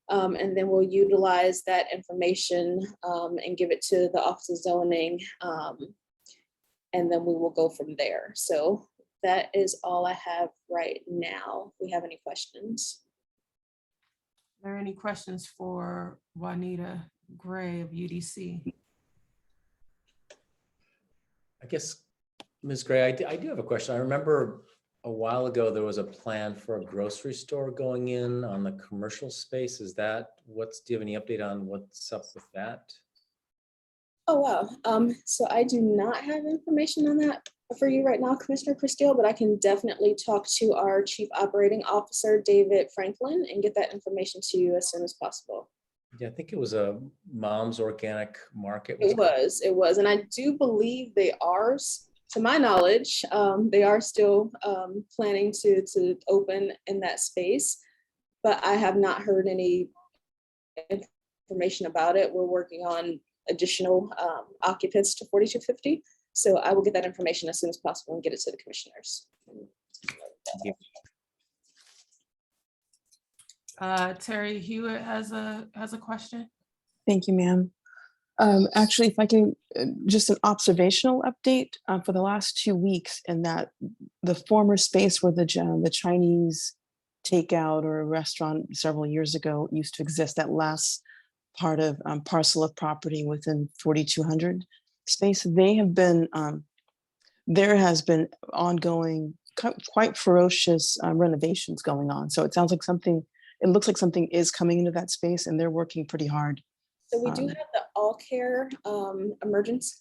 And then we'll utilize that information and give it to the Office of Zoning. And then we will go from there. So that is all I have right now. If we have any questions. Are there any questions for Juanita Gray of UDC? I guess, Ms. Gray, I do have a question. I remember a while ago, there was a plan for a grocery store going in on the commercial space. Is that do you have any update on what's up with that? Oh, wow. So I do not have information on that for you right now, Commissioner Christelle, but I can definitely talk to our Chief Operating Officer, David Franklin, and get that information to you as soon as possible. Yeah, I think it was a Mom's Organic Market. It was. And I do believe they are, to my knowledge, they are still planning to open in that space, but I have not heard any information about it. We're working on additional occupants to 4250. So I will get that information as soon as possible and get it to the commissioners. Thank you. Terry Hewitt has a question. Thank you, ma'am. Actually, if I can, just an observational update for the last 2 weeks, and that the former space where the Chinese takeout or restaurant several years ago used to exist, that last part of parcel of property within 4200 space, they have been, there has been ongoing, quite ferocious renovations going on. So it sounds like it looks like something is coming into that space, and they're working pretty hard. So we do have the all care emergency.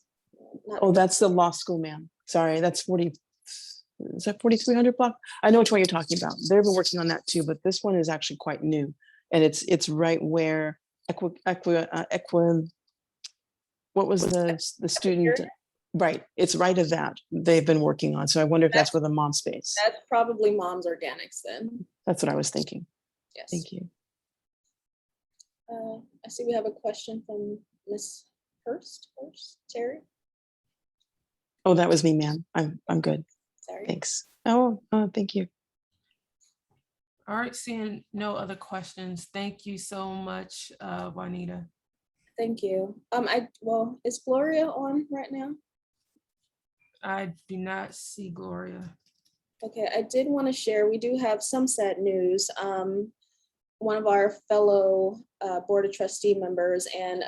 Oh, that's the law school, ma'am. Sorry, that's 4300 block? I know which one you're talking about. They've been working on that too, but this one is actually quite new. And it's right where what was the student? Right, it's right of that they've been working on. So I wonder if that's where the mom space. That's probably Mom's Organics then. That's what I was thinking. Yes. Thank you. I see we have a question from Ms. Hurst, Terry. Oh, that was me, ma'am. I'm good. Sorry. Thanks. Oh, thank you. All right, seeing no other questions. Thank you so much, Juanita. Thank you. Well, is Gloria on right now? I do not see Gloria. Okay, I did want to share, we do have some sad news. One of our fellow Board of Trustee members and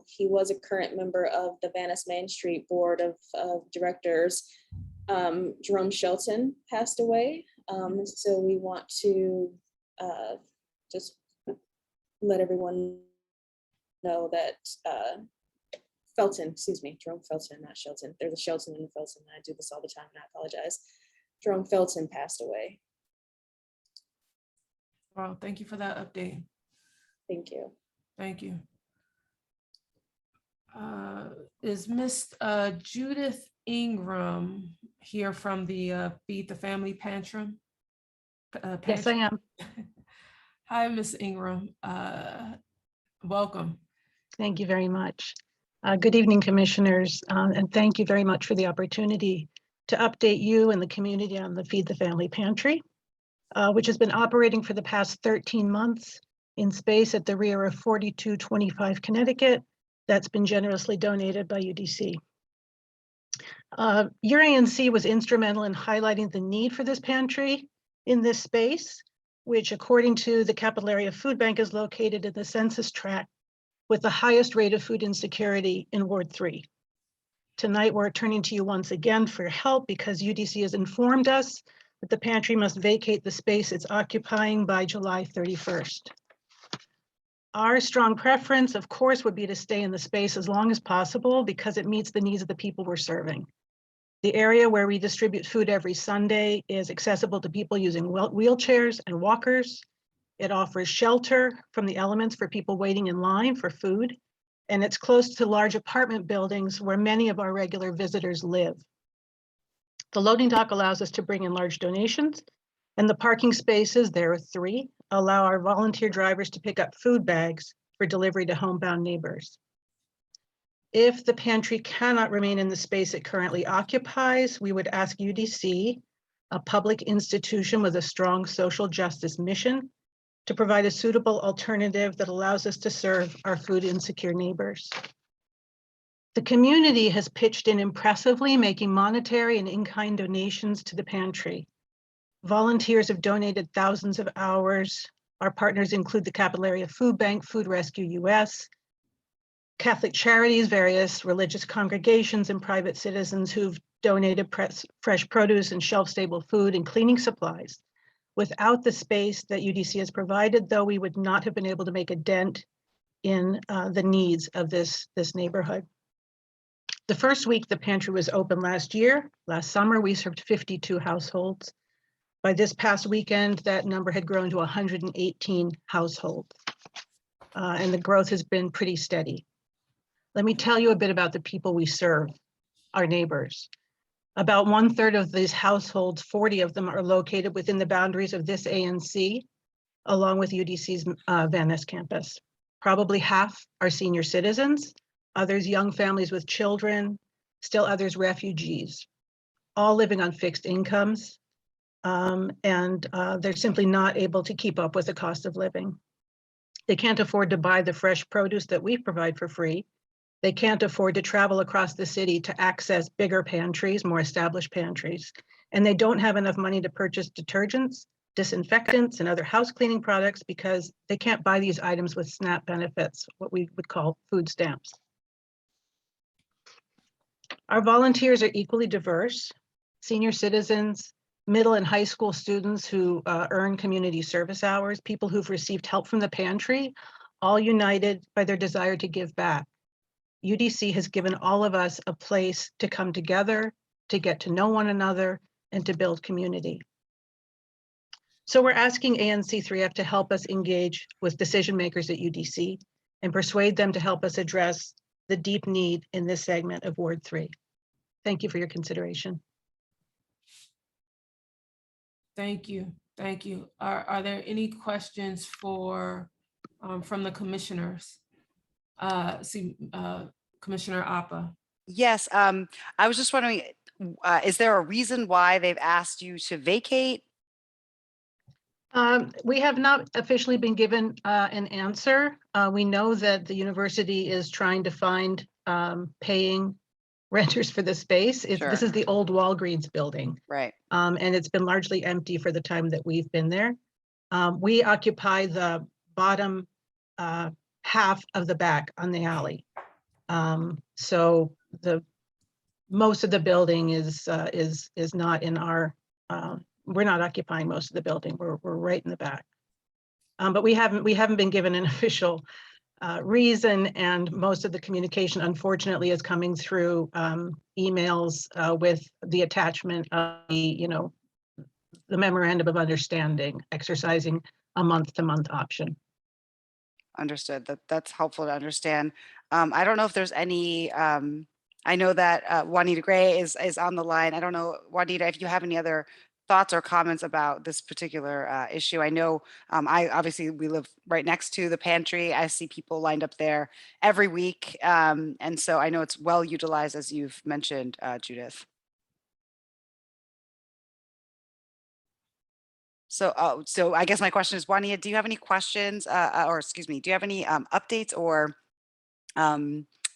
he was a current member of the Venice Main Street Board of Directors, Jerome Shelton, passed away. So we want to just let everyone know that Jerome Felton, not Shelton. There's a Shelton and a Felton. I do this all the time and I apologize. Jerome Felton passed away. Well, thank you for that update. Thank you. Thank you. Is Miss Judith Ingram here from the Feed the Family Pantry? Yes, I am. Hi, Miss Ingram. Welcome. Thank you very much. Good evening, commissioners, and thank you very much for the opportunity to update you and the community on the Feed the Family Pantry, which has been operating for the past 13 months in space at the rear of 4225 Connecticut. That's been generously donated by UDC. Your ANC was instrumental in highlighting the need for this pantry in this space, which according to the Capital Area Food Bank is located in the census tract with the highest rate of food insecurity in Ward 3. Tonight, we're turning to you once again for help because UDC has informed us that the pantry must vacate the space it's occupying by July 31st. Our strong preference, of course, would be to stay in the space as long as possible because it meets the needs of the people we're serving. The area where we distribute food every Sunday is accessible to people using wheelchairs and walkers. It offers shelter from the elements for people waiting in line for food, and it's close to large apartment buildings where many of our regular visitors live. The loading dock allows us to bring in large donations, and the parking spaces, there are 3, allow our volunteer drivers to pick up food bags for delivery to homebound neighbors. If the pantry cannot remain in the space it currently occupies, we would ask UDC, a public institution with a strong social justice mission, to provide a suitable alternative that allows us to serve our food insecure neighbors. The community has pitched in impressively, making monetary and in-kind donations to the pantry. Volunteers have donated thousands of hours. Our partners include the Capital Area Food Bank, Food Rescue US, Catholic Charities, various religious congregations, and private citizens who've donated fresh produce and shelf-stable food and cleaning supplies. Without the space that UDC has provided, though, we would not have been able to make a dent in the needs of this neighborhood. The first week the pantry was open last summer, we served 52 households. By this past weekend, that number had grown to 118 households, and the growth has been pretty steady. Let me tell you a bit about the people we serve, our neighbors. About 1/3 of these households, 40 of them, are located within the boundaries of this ANC, along with UDC's Van Ness campus. Probably half are senior citizens, others young families with children, still others refugees, all living on fixed incomes, and they're simply not able to keep up with the cost of living. They can't afford to buy the fresh produce that we provide for free. They can't afford to travel across the city to access bigger pantries, more established pantries, and they don't have enough money to purchase detergents, disinfectants, and other house cleaning products because they can't buy these items with SNAP benefits, what we would call food stamps. Our volunteers are equally diverse: senior citizens, middle and high school students who earn community service hours, people who've received help from the pantry, all united by their desire to give back. UDC has given all of us a place to come together, to get to know one another, and to build community. So we're asking ANC3F to help us engage with decision makers at UDC and persuade them to help us address the deep need in this segment of Ward 3. Thank you for your consideration. Thank you. Thank you. Are there any questions for from the commissioners? Commissioner Appa. Yes, I was just wondering, is there a reason why they've asked you to vacate? We have not officially been given an answer. We know that the university is trying to find paying renters for the space. This is the old Walgreens building. Right. And it's been largely empty for the time that we've been there. We occupy the bottom half of the back on the alley. So most of the building is not in our, we're not occupying most of the building. We're right in the back. But we haven't been given an official reason, and most of the communication, unfortunately, is coming through emails with the attachment of the memorandum of understanding, exercising a month-to-month option. Understood. That's helpful to understand. I don't know if there's any, I know that Juanita Gray is on the line. I don't know, Juanita, if you have any other thoughts or comments about this particular issue. I know we live right next to the pantry. I see people lined up there every week. And so I know it's well utilized, as you've mentioned, Judith. So I guess my question is, Juanita, do you have any questions or excuse me, do you have any updates or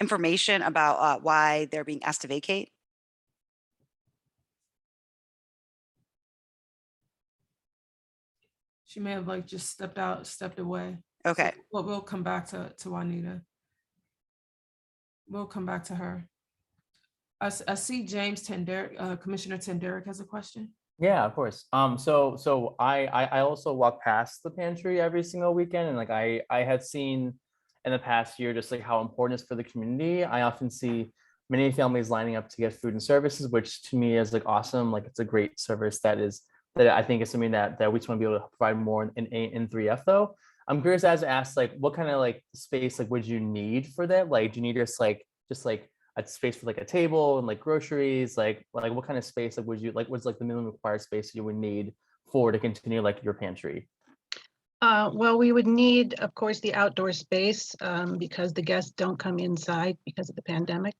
information about why they're being asked to vacate? She may have just stepped away. Okay. So we'll come back to Juanita. We'll come back to her. I see James Tenderick, Commissioner Tenderick has a question. Yeah, of course. So I also walk past the pantry every single weekend, and I had seen in the past year just how important it is for the community. I often see many families lining up to get food and services, which to me is awesome. It's a great service that I think is something that we just want to be able to provide more in 3F though. I'm curious as to ask what kind of space would you need for that? Do you need just a space for a table and groceries? What kind of space would you what's the minimum required space you would need to continue your pantry? Well, we would need, of course, the outdoor space because the guests don't come inside because of the pandemic.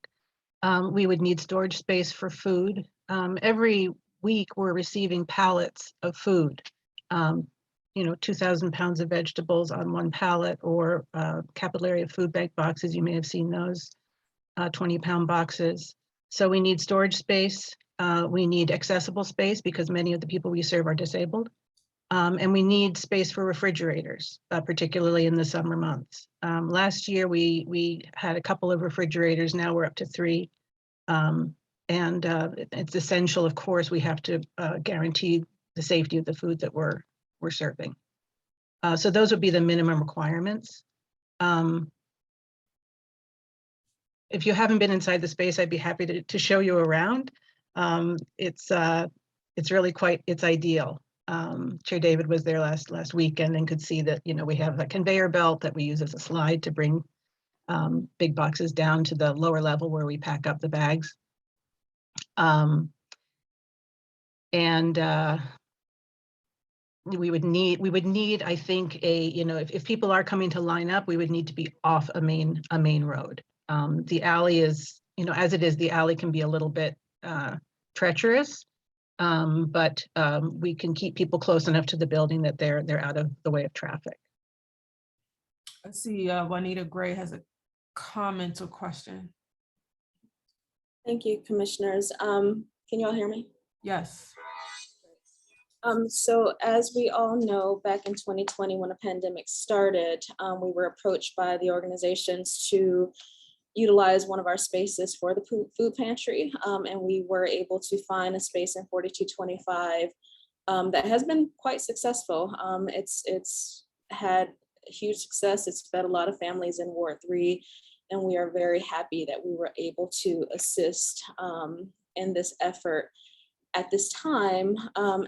We would need storage space for food. Every week we're receiving pallets of food. 2,000 pounds of vegetables on one pallet, or capillary of food bank boxes. You may have seen those 20-pound boxes. So we need storage space. We need accessible space because many of the people we serve are disabled. And we need space for refrigerators, particularly in the summer months. Last year, we had a couple of refrigerators. Now we're up to 3. And it's essential, of course, we have to guarantee the safety of the food that we're serving. So those would be the minimum requirements. If you haven't been inside the space, I'd be happy to show you around. It's really it's ideal. Chair David was there last weekend and could see that, we have a conveyor belt that we use as a slide to bring big boxes down to the lower level where we pack up the bags. We would need, I think, if people are coming to line up, we would need to be off a main road. The alley is, as it is, the alley can be a little bit treacherous. But we can keep people close enough to the building that they're out of the way of traffic. I see Juanita Gray has a comment or question. Thank you, commissioners. Can you all hear me? Yes. So as we all know, back in 2020, when the pandemic started, we were approached by the organizations to utilize one of our spaces for the food pantry. And we were able to find a space in 4225 that has been quite successful. It's had huge success. It's fed a lot of families in Ward 3. And we are very happy that we were able to assist in this effort at this time,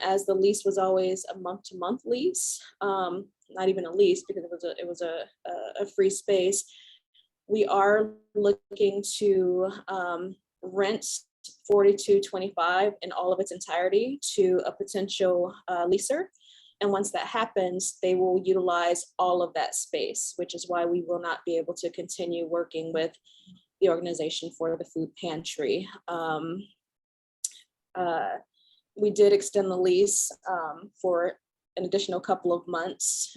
as the lease was always a month-to-month lease, not even a lease because it was a free space. We are looking to rent 4225 in all of its entirety to a potential leaser. And once that happens, they will utilize all of that space, which is why we will not be able to continue working with the organization for the food pantry. We did extend the lease for an additional couple of months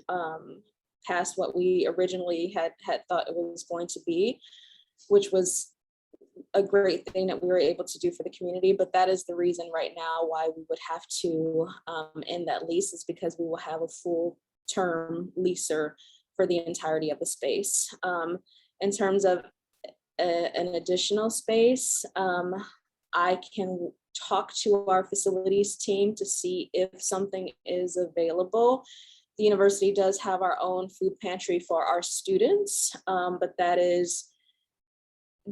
past what we originally had thought it was going to be, which was a great thing that we were able to do for the community. But that is the reason right now why we would have to end that lease, is because we will have a full term leaser for the entirety of the space. In terms of an additional space, I can talk to our facilities team to see if something is available. The university does have our own food pantry for our students, but that is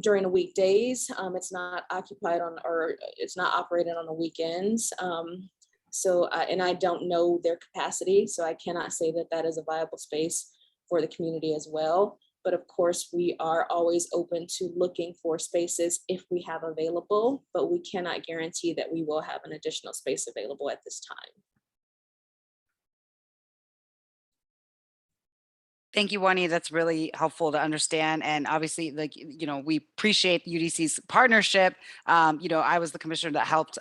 during the weekdays. It's not occupied on, or it's not operated on the weekends. And I don't know their capacity, so I cannot say that that is a viable space for the community as well. But of course, we are always open to looking for spaces if we have available, but we cannot guarantee that we will have an additional space available at this time. Thank you, Juanita. That's really helpful to understand. And obviously, like, you know, we appreciate UDC's partnership. You know, I was the commissioner that helped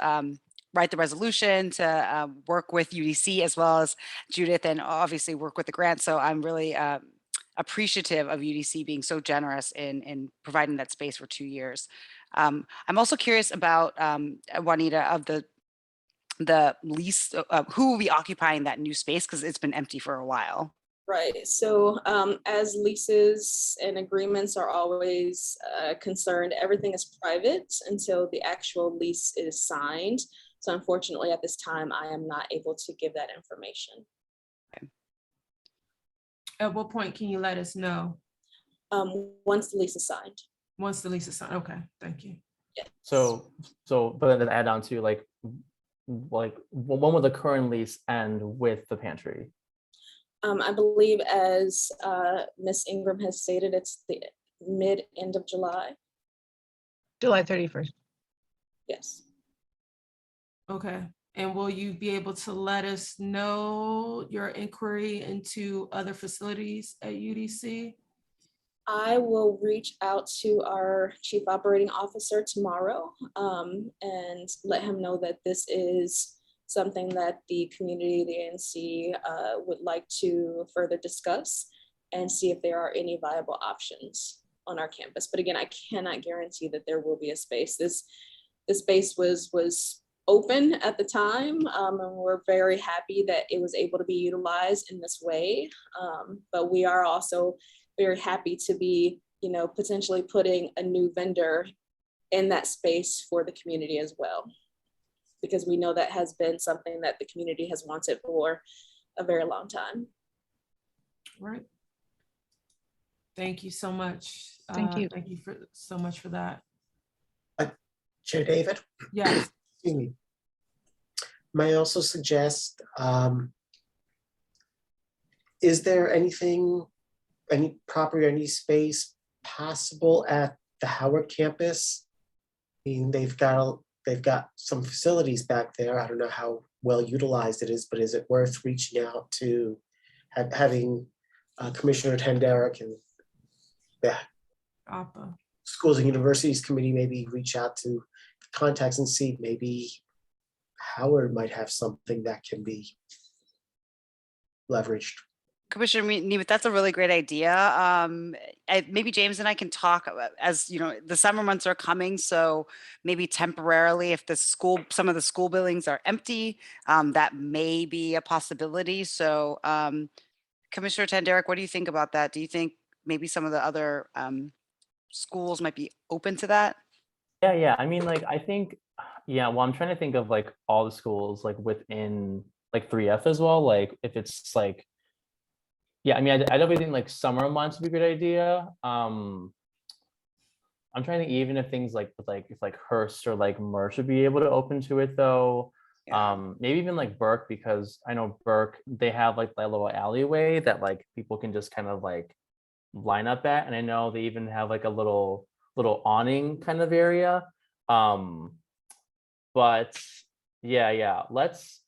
write the resolution to work with UDC, as well as Judith, and obviously work with the grant. So I'm really appreciative of UDC being so generous in providing that space for 2 years. I'm also curious about, Juanita, of the lease, who will be occupying that new space, because it's been empty for a while. Right. So as leases and agreements are always concerned, everything is private until the actual lease is signed. So unfortunately, at this time, I am not able to give that information. At what point can you let us know? Once the lease is signed. Once the lease is signed. Okay, thank you. Yes. So, but then add on to like when will the current lease end with the pantry? I believe, as Ms. Ingram has stated, it's the end of July. July 31st. Yes. Okay, and will you be able to let us know your inquiry into other facilities at UDC? I will reach out to our chief operating officer tomorrow and let him know that this is something that the community, the ANC, would like to further discuss and see if there are any viable options on our campus. But again, I cannot guarantee that there will be a space. This space was open at the time, and we're very happy that it was able to be utilized in this way. But we are also very happy to be, you know, potentially putting a new vendor in that space for the community as well, because we know that has been something that the community has wanted for a very long time. Right. Thank you so much. Thank you. Thank you so much for that. Chair David? Yes. Excuse me. May I also suggest, is there anything, any property, any space possible at the Howard campus? I mean, they've got some facilities back there. I don't know how well utilized it is, but is it worth reaching out to having Commissioner Tenderick and the Schools and Universities Committee maybe reach out to contacts and see maybe Howard might have something that can be leveraged. Commissioner Nemeth, that's a really great idea. Maybe James and I can talk about, as you know, the summer months are coming, so maybe temporarily, if some of the school buildings are empty, that may be a possibility. So, Commissioner Tenderick, what do you think about that? Do you think maybe some of the other schools might be open to that? Yeah. I mean, like, I think, yeah. Well, I'm trying to think of like all the schools like within like 3F as well. Like, if it's like. Yeah, I mean, I definitely think like summer months would be a good idea. I'm trying to think even if things like if like Hearst or like Merce would be able to open to it though. Yeah. Maybe even like Burke, because I know Burke, they have like that little alleyway that like people can just kind of like line up at, and I know they even have like a little awning kind of area. But Alex,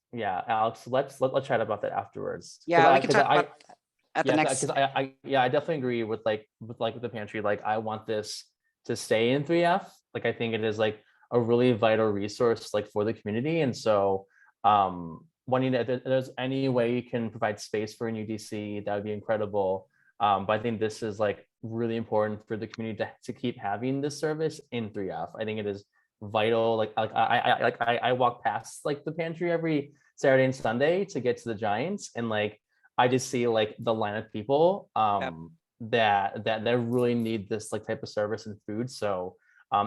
let's chat about that afterwards. Yeah, we can talk about that at the next. Because I definitely agree with the pantry. Like, I want this to stay in 3F. Like, I think it is like a really vital resource like for the community. And so Juanita, if there's any way you can provide space for an UDC, that would be incredible. But I think this is like really important for the community to keep having this service in 3F. I think it is vital. Like I walk past like the pantry every Saturday and Sunday to get to the Giants, and like I just see like the line of people that really need this like type of service and food. So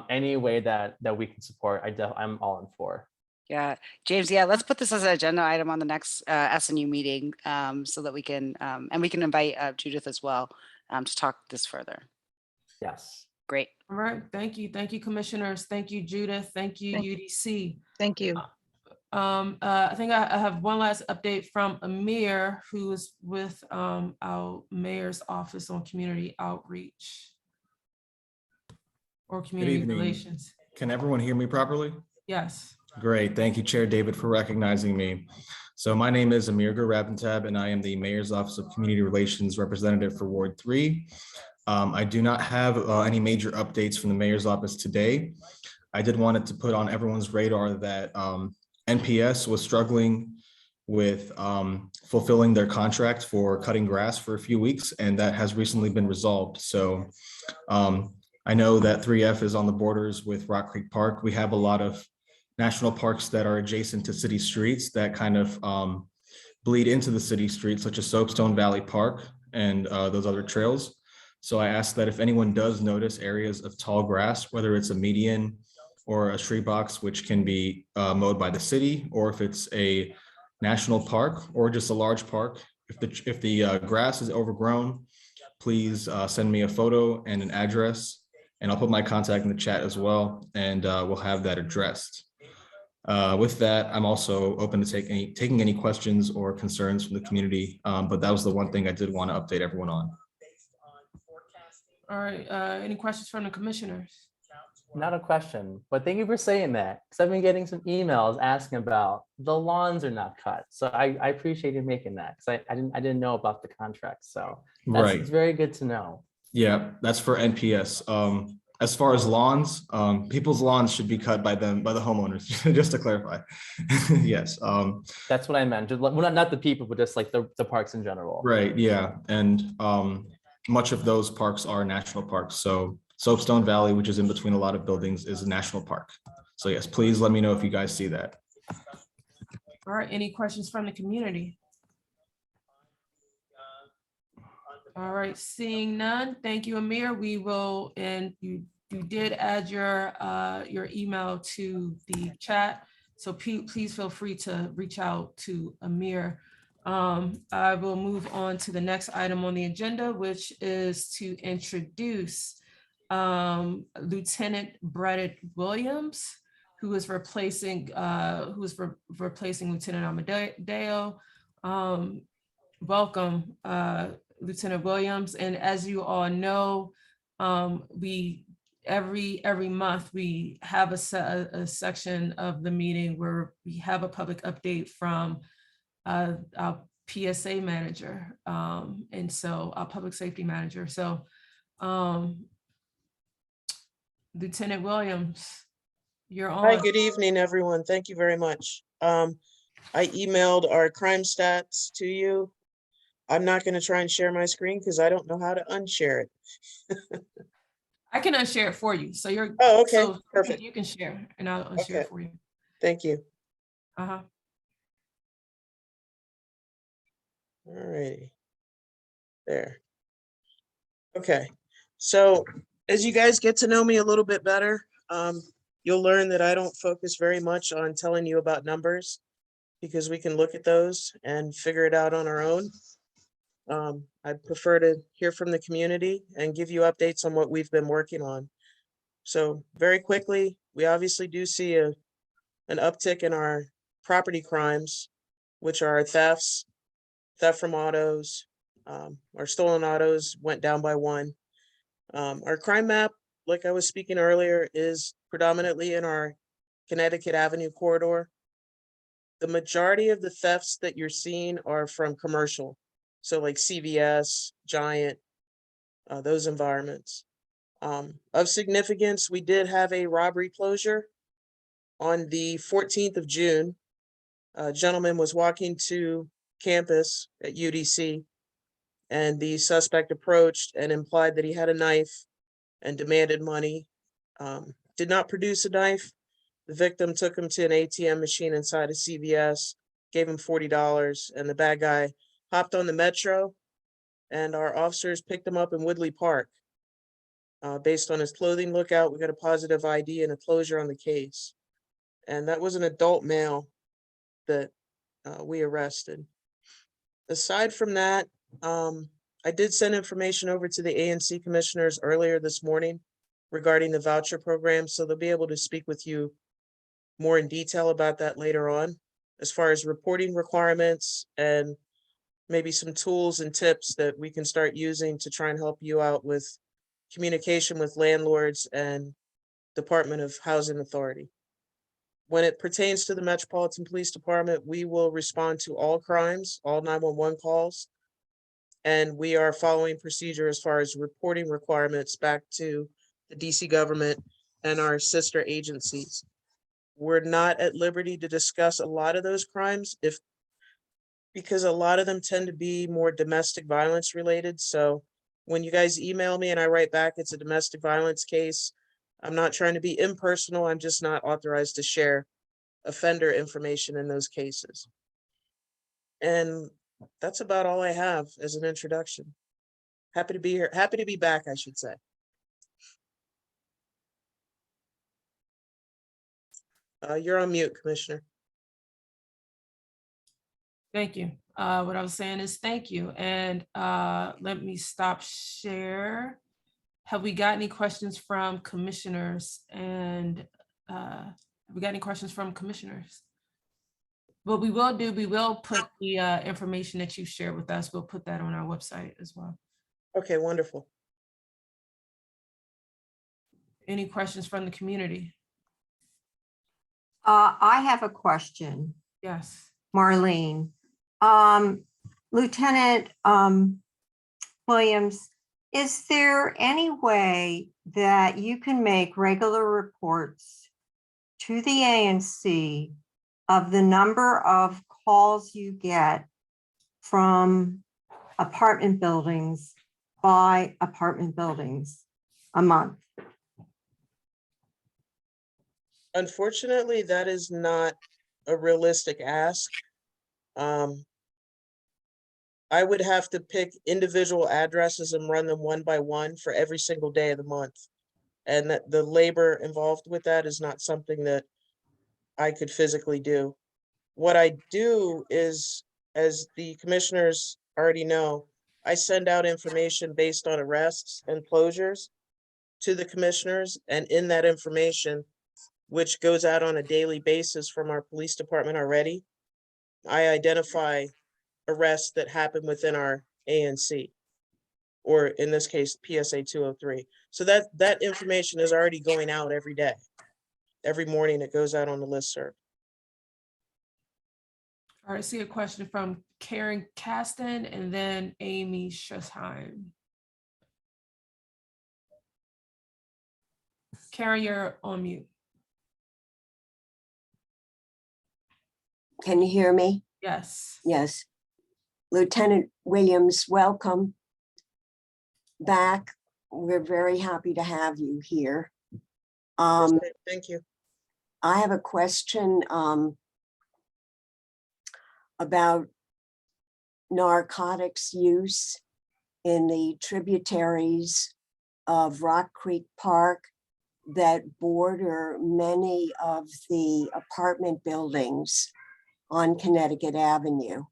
any way that we can support, I'm all in for. Yeah, James, yeah, let's put this as an agenda item on the next SNU meeting so that we can, and we can invite Judith as well to talk this further. Yes. Great. All right, thank you. Thank you, commissioners. Thank you, Judith. Thank you, Thank- UDC. Thank you. I think I have one last update from Amir, who is with our mayor's office on community outreach or community evening. relations. Can everyone hear me properly? Yes. Great. Thank you, Chair David, for recognizing me. So my name is Amir Gurabantab, and I am the Mayor's Office of Community Relations Representative for Ward 3. I do not have any major updates from the Mayor's Office today. I did wanted to put on everyone's radar that NPS was struggling with fulfilling their contract for cutting grass for a few weeks, and that has recently been resolved. So I know that 3F is on the borders with Rock Creek Park. We have a lot of national parks that are adjacent to city streets that kind of bleed into the city streets, such as Soapstone Valley Park and those other trails. So I ask that if anyone does notice areas of tall grass, whether it's a median or a tree box, which can be mowed by the city, or if it's a national park or just a large park, if the grass is overgrown, please send me a photo and an address, and I'll put my contact in the chat as well, and we'll have that addressed. With that, I'm also open to taking any questions or concerns from the community, but that was the one thing I did want to update everyone on. All right, any questions from the commissioners? Not a question, but thank you for saying that, because I've been getting some emails asking about the lawns are not cut. So I appreciate you making that, because I didn't know about the contract. So that's It's very good to know. Yeah, that's for NPS. As far as lawns, people's lawns should be cut by the homeowners, just to clarify. Yes. That's what I meant. Well, not the people, but just like the parks in general. Right, yeah. And much of those parks are national parks. So Soapstone Valley, which is in between a lot of buildings, is a national park. So yes, please let me know if you guys see that. All right, any questions from the community? All right, seeing none, thank you, Amir. We will, and you did add your email to the chat, so please feel free to reach out to Amir. I will move on to the next item on the agenda, which is to introduce Lieutenant Brett Williams, who is replacing Lieutenant Amadeo. Welcome, Lieutenant Williams. And as you all know, we every month we have a section of the meeting where we have a public update from our PSA manager, and so our public safety manager. So Lieutenant Williams, you're on. Hi, good evening, everyone. Thank you very much. I emailed our crime stats to you. I'm not going to try and share my screen because I don't know how to unshare it. I can unshare it for you. So you're okay, so perfect. You can share and I'll unshare it for you. Thank you. Uh-huh. All righty. There. Okay. So as you guys get to know me a little bit better, you'll learn that I don't focus very much on telling you about numbers because we can look at those and figure it out on our own. I prefer to hear from the community and give you updates on what we've been working on. So very quickly, we obviously do see an uptick in our property crimes, which are thefts, theft from autos. Our stolen autos went down by 1. Our crime map, like I was speaking earlier, is predominantly in our Connecticut Avenue corridor. The majority of the thefts that you're seeing are from commercial. So like CVS, Giant, those environments. Of significance, we did have a robbery closure on the 14th of June. A gentleman was walking to campus at UDC, and the suspect approached and implied that he had a knife and demanded money. Did not produce a knife. The victim took him to an ATM machine inside a CVS, gave him $40, and the bad guy hopped on the metro, and our officers picked him up in Woodley Park. Based on his clothing lookout, we got a positive ID and a closure on the case. And that was an adult male that we arrested. Aside from that, I did send information over to the ANC commissioners earlier this morning regarding the voucher program, so they'll be able to speak with you more in detail about that later on, as far as reporting requirements and maybe some tools and tips that we can start using to try and help you out with communication with landlords and Department of Housing Authority. When it pertains to the Metropolitan Police Department, we will respond to all crimes, all 911 calls. And we are following procedure as far as reporting requirements back to the DC government and our sister agencies. We're not at liberty to discuss a lot of those crimes because a lot of them tend to be more domestic violence related. So when you guys email me and I write back, it's a domestic violence case, I'm not trying to be impersonal. I'm just not authorized to share offender information in those cases. And that's about all I have as an introduction. Happy to be here. Happy to be back, I should say. You're on mute, Commissioner. Thank you. What I was saying is thank you. And let me stop share. Have we got any questions from commissioners? And have we got any questions from commissioners? What we will do, we will put the information that you shared with us. We'll put that on our website as well. Okay, wonderful. Any questions from the community? I have a question, Yes. Marlene. Lieutenant Williams, is there any way that you can make regular reports to the ANC of the number of calls you get from apartment buildings by apartment buildings a month? Unfortunately, that is not a realistic ask. I would have to pick individual addresses and run them one by one for every single day of the month. And that the labor involved with that is not something that I could physically do. What I do is, as the commissioners already know, I send out information based on arrests and closures to the commissioners. And in that information, which goes out on a daily basis from our police department already, I identify arrests that happen within our ANC, or in this case, PSA 203. So that information is already going out every day. Every morning it goes out on the listserv. All right, I see a question from Karen Caston and then Amy Schusheim. Karen, you're on mute. Can you hear me? Yes. Yes. Lieutenant Williams, welcome back. We're very happy to have you here. Thank you. I have a question about narcotics use in the tributaries of Rock Creek Park that border many of the apartment buildings on Connecticut Avenue.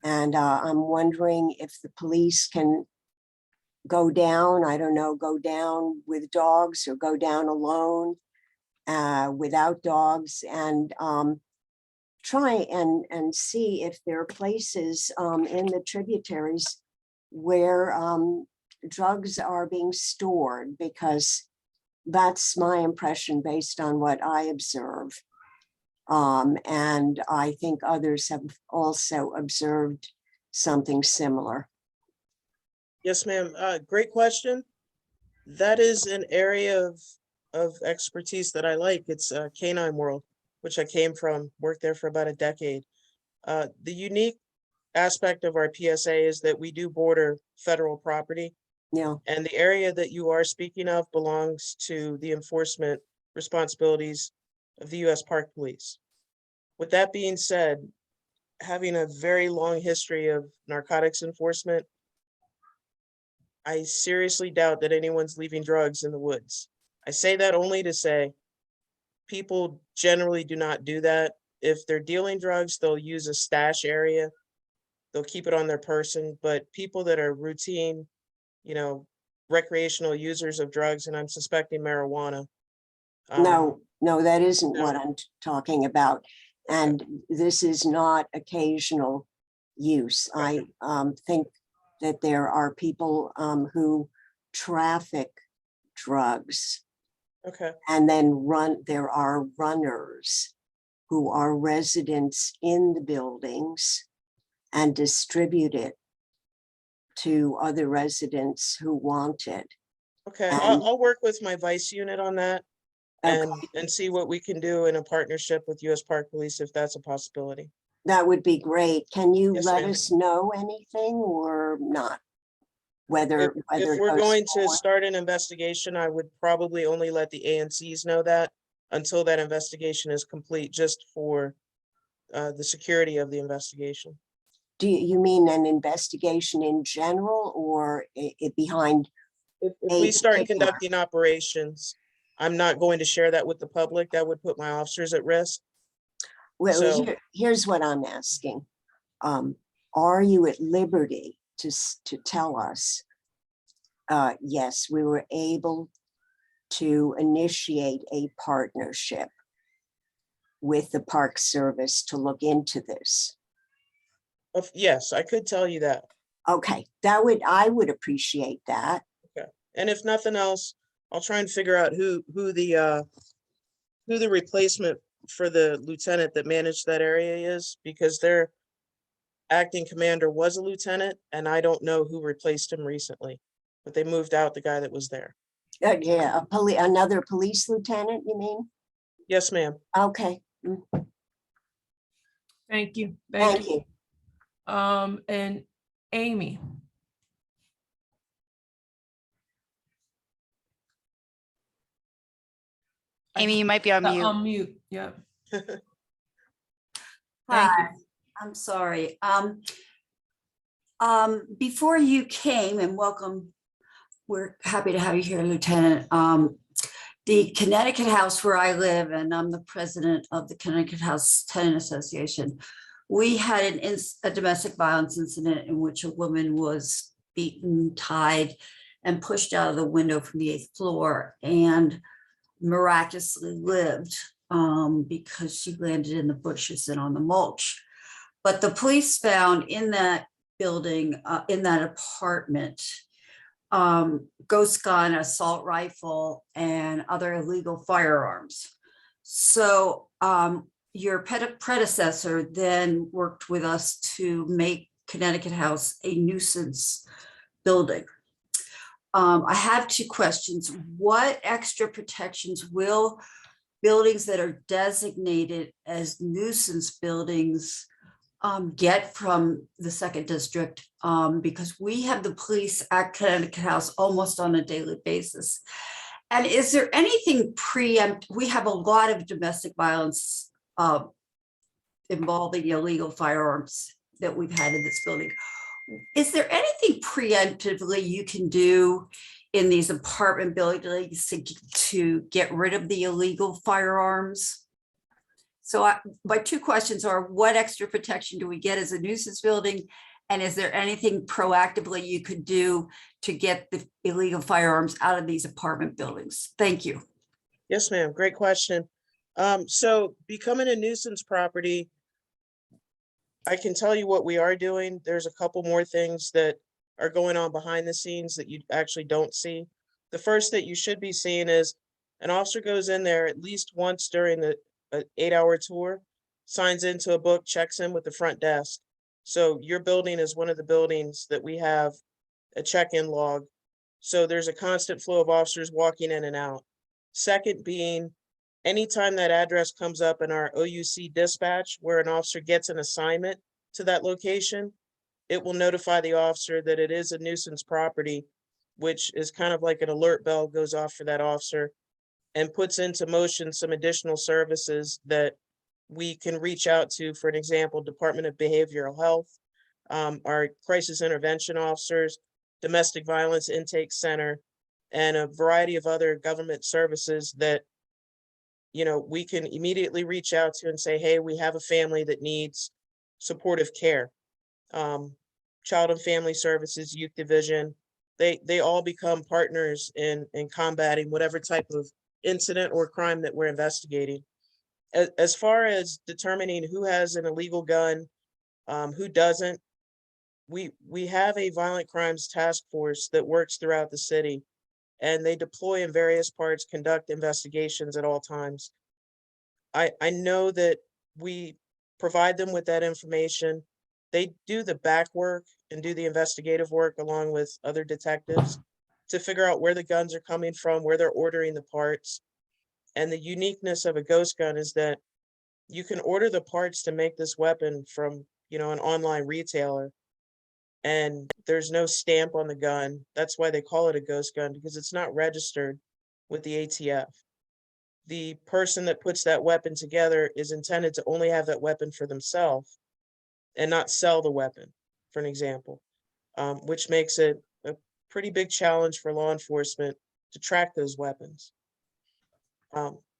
And I'm wondering if the police can go down, I don't know, go down with dogs or go down alone without dogs, and try and see if there are places in the tributaries where drugs are being stored, because that's my impression based on what I observe. And I think others have also observed something similar. Yes, ma'am. Great question. That is an area of expertise that I like. It's canine world, which I came from, worked there for about a decade. The unique aspect of our PSA is that we do border federal property. Yeah. And the area that you are speaking of belongs to the enforcement responsibilities of the U.S. Park Police. With that being said, having a very long history of narcotics enforcement, I seriously doubt that anyone's leaving drugs in the woods. I say that only to say people generally do not do that. If they're dealing drugs, they'll use a stash area. They'll keep it on their person, but people that are routine, recreational users of drugs, and I'm suspecting marijuana. No, no, that isn't no. what I'm talking about. And this is not occasional use. I think that there are people who traffic drugs. Okay. And then there are runners who are residents in the buildings and distribute it to other residents who want it. Okay, And- I'll work with my vice unit on that and see what we can do in a partnership with US Park Police if that's a possibility. That would be great. Can you Yes, let ma'am. us know anything or not? Whether If it we're goes going to forward? start an investigation, I would probably only let the ANCs know that until that investigation is complete, just for the security of the investigation. Do you mean an investigation in general or it behind? If a we start particular- conducting operations, I'm not going to share that with the public. That would put my officers at risk. Well, So- here's what I'm asking. Are you at liberty to tell us, yes, we were able to initiate a partnership with the Park Service to look into this? Yes, I could tell you that. Okay, I would appreciate that. Okay. And if nothing else, I'll try and figure out who the replacement for the lieutenant that managed that area is, because their acting commander was a lieutenant and I don't know who replaced him recently, but they moved out the guy that was there. Yeah, another police lieutenant, you mean? Yes, ma'am. Okay. Thank you. Thank you. And Amy. Amy, you might be on mute. Unmute, yeah. Thank you. Hi, I'm sorry. Before you came, and welcome, we're happy to have you here, Lieutenant. The Connecticut House where I live, and I'm the president of the Connecticut House Tenant Association, we had a domestic violence incident in which a woman was beaten, tied, and pushed out of the window from the 8th floor and miraculously lived because she landed in the bushes and on the mulch. But the police found in that building, in that apartment, ghost gun, assault rifle, and other illegal firearms. So your predecessor then worked with us to make Connecticut House a nuisance building. I have two questions. What extra protections will buildings that are designated as nuisance buildings get from the 2nd District? Because we have the police at Connecticut House almost on a daily basis. And is there anything we have a lot of domestic violence involving illegal firearms that we've had in this building. Is there anything preemptively you can do in these apartment buildings to get rid of the illegal firearms? So my two questions are, what extra protection do we get as a nuisance building? And is there anything proactively you could do to get the illegal firearms out of these apartment buildings? Thank you. Yes, ma'am. Great question. So becoming a nuisance property, I can tell you what we are doing. There's a couple more things that are going on behind the scenes that you actually don't see. The first that you should be seeing is an officer goes in there at least once during the 8-hour tour, signs into a book, checks in with the front desk. So your building is one of the buildings that we have a check-in log. So there's a constant flow of officers walking in and out. Second being, anytime that address comes up in our OUC dispatch where an officer gets an assignment to that location, it will notify the officer that it is a nuisance property, which is kind of like an alert bell goes off for that officer and puts into motion some additional services that we can reach out to. For an example, Department of Behavioral Health, our crisis intervention officers, domestic violence intake center, and a variety of other government services that, we can immediately reach out to and say, hey, we have a family that needs supportive care. Child and Family Services, Youth Division, they all become partners in combating whatever type of incident or crime that we're investigating. As far as determining who has an illegal gun, who doesn't, we have a violent crimes task force that works throughout the city, and they deploy in various parts, conduct investigations at all times. I know that we provide them with that information. They do the back work and do the investigative work along with other detectives to figure out where the guns are coming from, where they're ordering the parts. And the uniqueness of a ghost gun is that you can order the parts to make this weapon from, an online retailer, and there's no stamp on the gun. That's why they call it a ghost gun, because it's not registered with the ATF. The person that puts that weapon together is intended to only have that weapon for themselves and not sell the weapon, for an example, which makes it a pretty big challenge for law enforcement to track those weapons.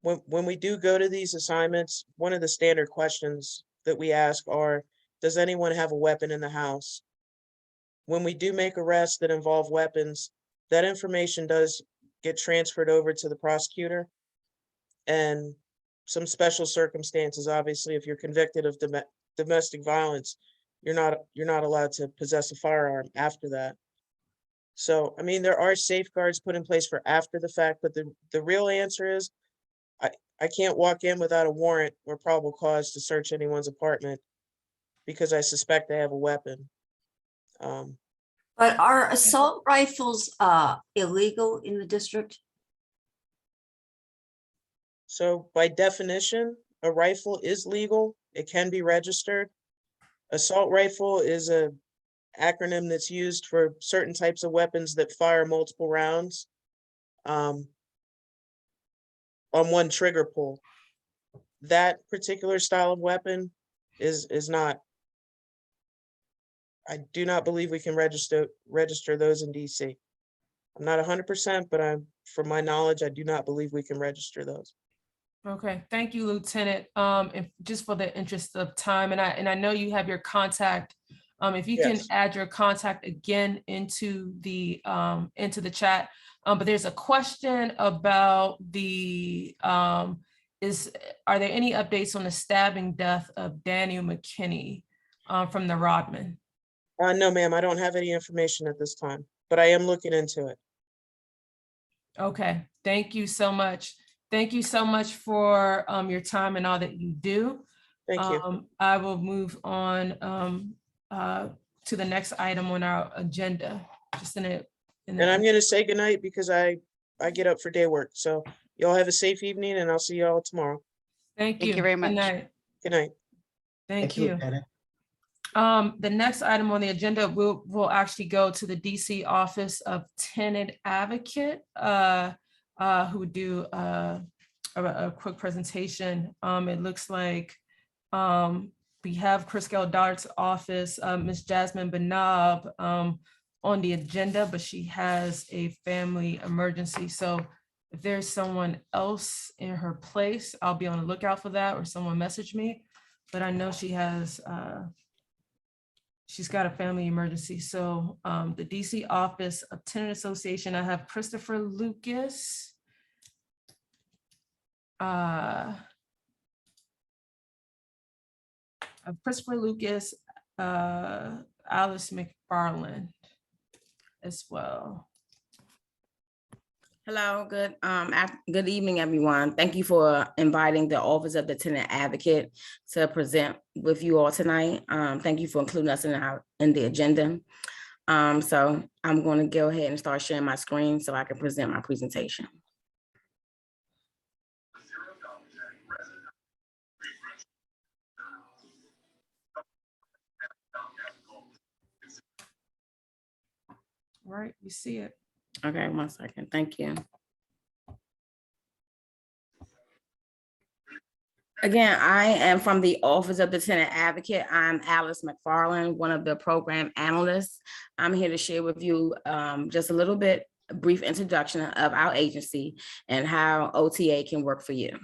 When we do go to these assignments, one of the standard questions that we ask are, does anyone have a weapon in the house? When we do make arrests that involve weapons, that information does get transferred over to the prosecutor. And some special circumstances, obviously, if you're convicted of domestic violence, you're not allowed to possess a firearm after that. So, I mean, there are safeguards put in place for after the fact, but the real answer is I can't walk in without a warrant or probable cause to search anyone's apartment because I suspect they have a weapon. But are assault rifles illegal in the district? So by definition, a rifle is legal. It can be registered. Assault rifle is a acronym that's used for certain types of weapons that fire multiple rounds on one trigger pull. That particular style of weapon is not. I do not believe we can register those in DC. I'm not 100%, but from my knowledge, I do not believe we can register those. Okay, thank you, Lieutenant. And just for the interest of time, and I know you have your contact. If you can add your contact again into the chat. But there's a question about the are there any updates on the stabbing death of Daniel McKinney from the Rodman? No, ma'am, I don't have any information at this time, but I am looking into it. Okay, thank you so much. Thank you so much for your time and all that you do. Thank you. I will move on to the next item on our agenda. And I'm going to say goodnight because I get up for day work. So y'all have a safe evening and I'll see y'all tomorrow. Thank you. Thank you very much. Good night. Good night. Thank you. The next item on the agenda will actually go to the DC Office of Tenant Advocate, who would do a quick presentation. It looks like we have Chris Geldart's office, Ms. Jasmine Benab on the agenda, but she has a family emergency. So if there's someone else in her place, I'll be on the lookout for that, or someone message me. But I know she has she's got a family emergency. So the DC Office of Tenant Association, I have Christopher Lucas. Alice McFarland as well. Hello, good evening, everyone. Thank you for inviting the Office of the Tenant Advocate to present with you all tonight. Thank you for including us in the agenda. So I'm going to go ahead and start sharing my screen so I can present my presentation. All right, you see it. Okay, 1 second. Thank you. Again, I am from the Office of the Tenant Advocate. I'm Alice McFarland, one of the program analysts. I'm here to share with you just a little bit, a brief introduction of our agency and how OTA can work for you.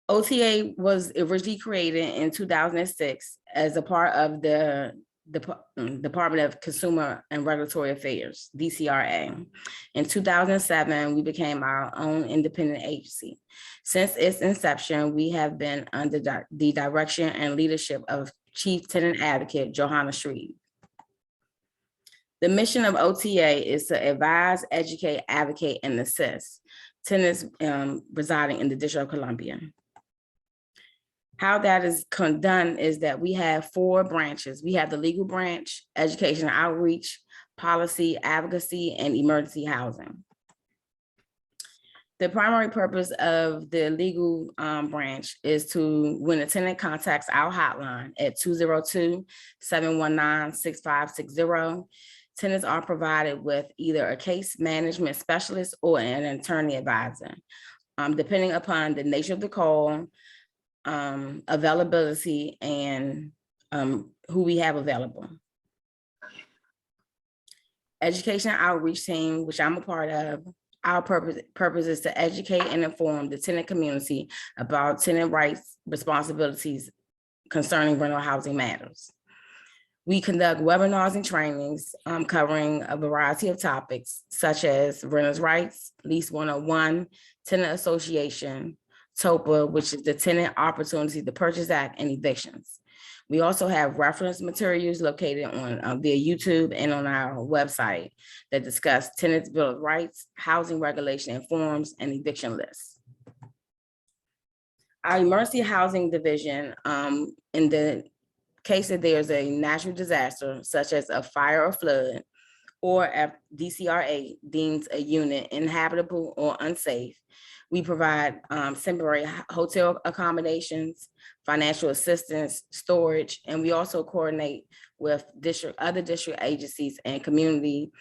OTA was originally created in 2006 as a part of the Department of Consumer and Regulatory Affairs, DCRA. In 2007, we became our own independent agency. Since its inception, we have been under the direction and leadership of Chief Tenant Advocate Johanna Shreve. The mission of OTA is to advise, educate, advocate, and assist tenants residing in the District of Columbia. How that is done is that we have 4 branches. We have the legal branch, education and outreach, policy, advocacy, and emergency housing. The primary purpose of the legal branch is to, when a tenant contacts our hotline at 202-719-6560, tenants are provided with either a case management specialist or an attorney advisor, depending upon the nature of the call, availability, and who we have available. Education outreach team, which I'm a part of, our purpose is to educate and inform the tenant community about tenant rights, responsibilities concerning rental housing matters. We conduct webinars and trainings covering a variety of topics such as renters' rights, Lease 101, tenant association, TOPA, which is the Tenant Opportunity to Purchase Act, and evictions. We also have reference materials located on via YouTube and on our website that discuss tenants' bill of rights, housing regulation and forms, and eviction lists. Our emergency housing division, in the case that there's a natural disaster, such as a fire or flood, or if DCRA deems a unit inhabitable or unsafe, we provide temporary hotel accommodations, financial assistance, storage, and we also coordinate with other district agencies and community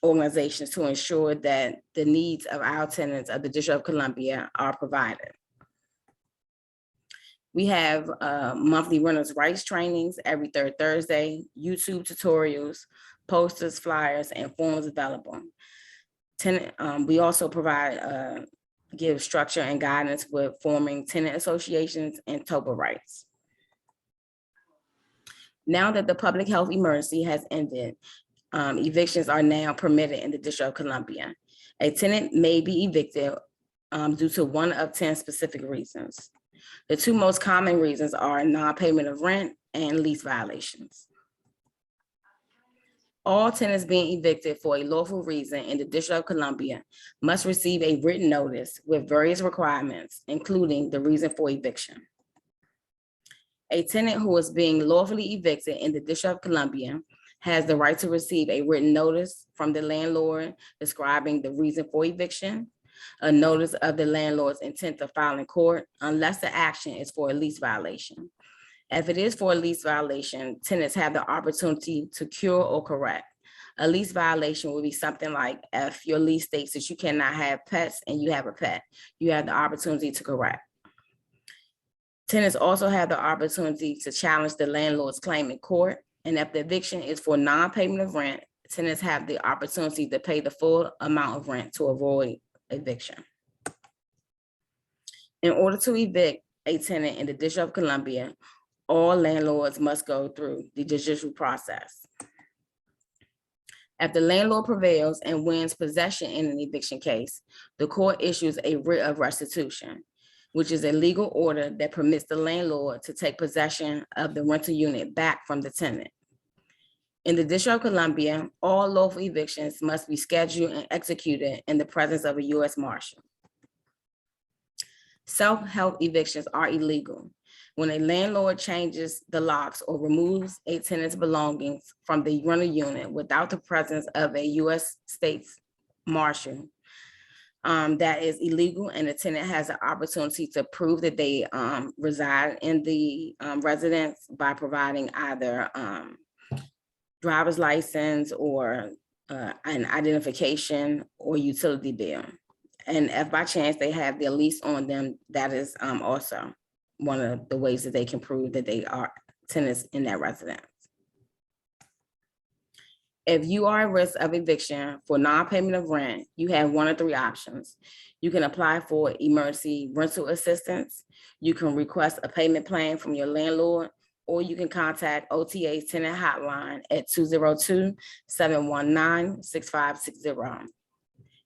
organizations to ensure that the needs of our tenants of the District of Columbia are provided. We have monthly renters' rights trainings every 3rd Thursday, YouTube tutorials, posters, flyers, and forms available. We also provide, give structure and guidance with forming tenant associations and TOPA rights. Now that the public health emergency has ended, evictions are now permitted in the District of Columbia. A tenant may be evicted due to one of 10 specific reasons. The 2 most common reasons are non-payment of rent and lease violations. All tenants being evicted for a lawful reason in the District of Columbia must receive a written notice with various requirements, including the reason for eviction. A tenant who is being lawfully evicted in the District of Columbia has the right to receive a written notice from the landlord describing the reason for eviction, a notice of the landlord's intent to file in court, unless the action is for a lease violation. If it is for a lease violation, tenants have the opportunity to cure or correct. A lease violation would be something like if your lease states that you cannot have pets and you have a pet, you have the opportunity to correct. Tenants also have the opportunity to challenge the landlord's claim in court. And if the eviction is for non-payment of rent, tenants have the opportunity to pay the full amount of rent to avoid eviction. In order to evict a tenant in the District of Columbia, all landlords must go through the judicial process. If the landlord prevails and wins possession in an eviction case, the court issues a writ of restitution, which is a legal order that permits the landlord to take possession of the rental unit back from the tenant. In the District of Columbia, all lawful evictions must be scheduled and executed in the presence of a U.S. Marshal. Self-help evictions are illegal. When a landlord changes the locks or removes a tenant's belongings from the rental unit without the presence of a U.S. State's Marshal, that is illegal, and the tenant has an opportunity to prove that they reside in the residence by providing either driver's license or an identification or utility bill. And if by chance they have their lease on them, that is also one of the ways that they can prove that they are tenants in that residence. If you are at risk of eviction for non-payment of rent, you have one of three options. You can apply for emergency rental assistance. You can request a payment plan from your landlord, or you can contact OTA's tenant hotline at 202-719-6560.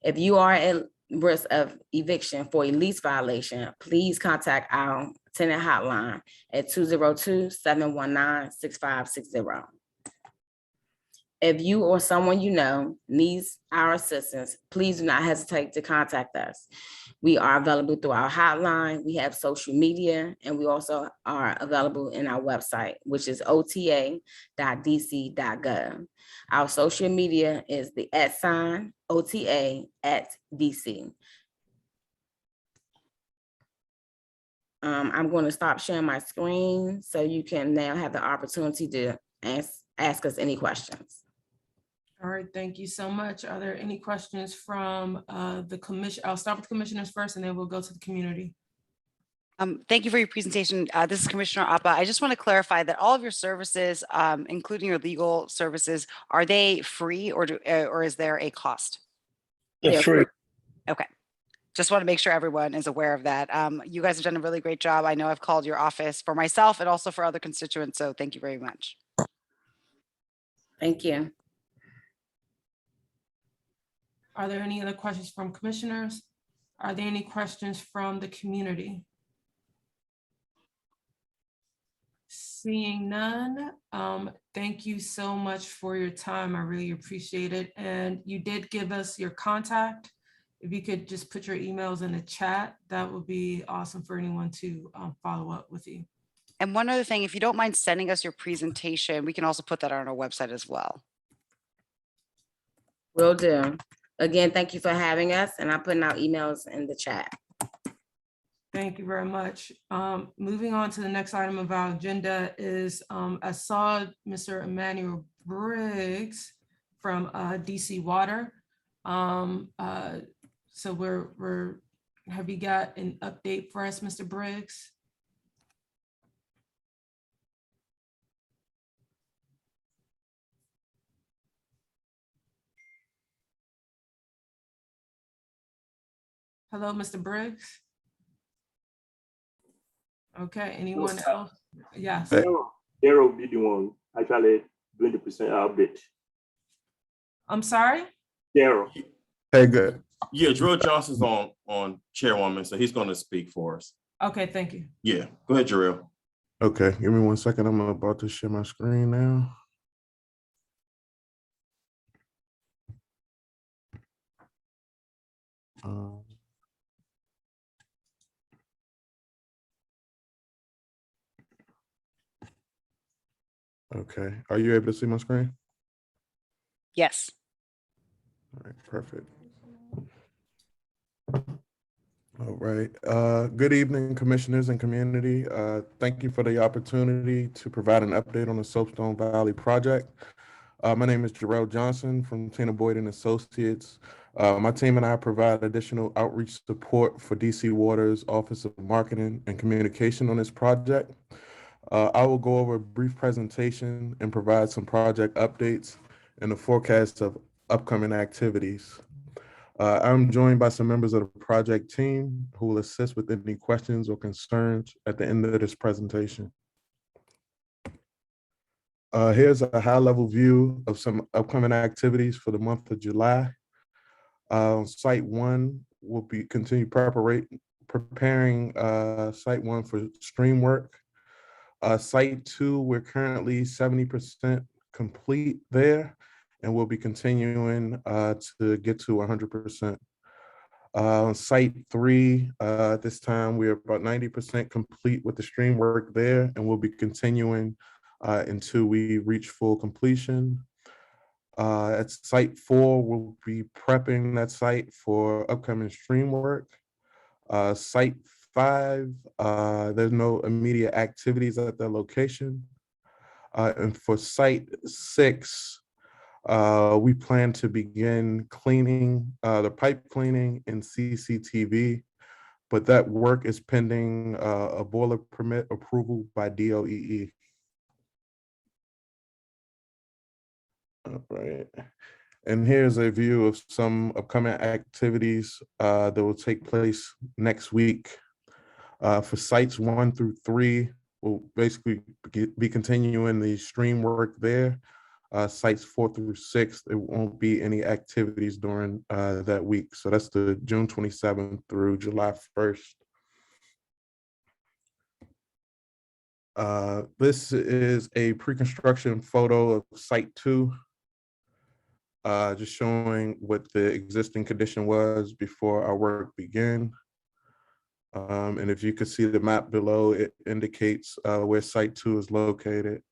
If you are at risk of eviction for a lease violation, please contact our tenant hotline at 202-719-6560. If you or someone you know needs our assistance, please do not hesitate to contact us. We are available through our hotline, we have social media, and we also are available in our website, which is ota.dc.gov. Our social media is the @OTA@DC. I'm going to stop sharing my screen so you can now have the opportunity to ask us any questions. All right, thank you so much. Are there any questions from the commission? I'll start with commissioners first, and then we'll go to the community. Thank you for your presentation. This is Commissioner Appa. I just want to clarify that all of your services, including your legal services, are they free or is there a cost? They're free. Okay. Just want to make sure everyone is aware of that. You guys have done a really great job. I know I've called your office for myself and also for other constituents, so thank you very much. Thank you. Are there any other questions from commissioners? Are there any questions from the community? Seeing none, thank you so much for your time. I really appreciate it. And you did give us your contact. If you could just put your emails in the chat, that would be awesome for anyone to follow up with you. And one other thing, if you don't mind sending us your presentation, we can also put that on our website as well. Will do. Again, thank you for having us, and I'm putting out emails in the chat. Thank you very much. Moving on to the next item of our agenda is I saw Mr. Emmanuel Briggs from DC Water. So have you got an update for us, Mr. Briggs? Hello, Mr. Briggs. Okay, anyone else? Yes. Daryl will be the one actually doing the percent update. I'm sorry? Daryl. Hey, good. Yeah, Jarrell Johnson's on chairwoman, so he's going to speak for us. Okay, thank you. Yeah, go ahead, Jarrell. Okay, give me 1 second. I'm about to share my screen now. Okay, are you able to see my screen? Yes. All right, perfect. All right. Good evening, commissioners and community. Thank you for the opportunity to provide an update on the Soapstone Valley project. My name is Jarrell Johnson from Tina Boyd and Associates. My team and I provide additional outreach support for DC Water's Office of Marketing and Communication on this project. I will go over a brief presentation and provide some project updates and the forecast of upcoming activities. I'm joined by some members of the project team who will assist with any questions or concerns at the end of this presentation. Here's a high-level view of some upcoming activities for the month of July. Site 1 will be preparing Site 1 for stream work. Site 2, we're currently 70% complete there, and we'll be continuing to get to 100%. Site 3, at this time, we're about 90% complete with the stream work there, and we'll be continuing until we reach full completion. At Site 4, we'll be prepping that site for upcoming stream work. Site 5, there's no immediate activities at the location. And for Site 6, we plan to begin cleaning, the pipe cleaning and CCTV, but that work is pending a boiler permit approval by DOEE. All right. And here's a view of some upcoming activities that will take place next week. For sites 1 through 3, we'll basically be continuing the stream work there. Sites 4 through 6, there won't be any activities during that week. So that's the June 27th through July 1st. This is a pre-construction photo of site 2. Just showing what the existing condition was before our work began. And if you could see the map below, it indicates where site 2 is located.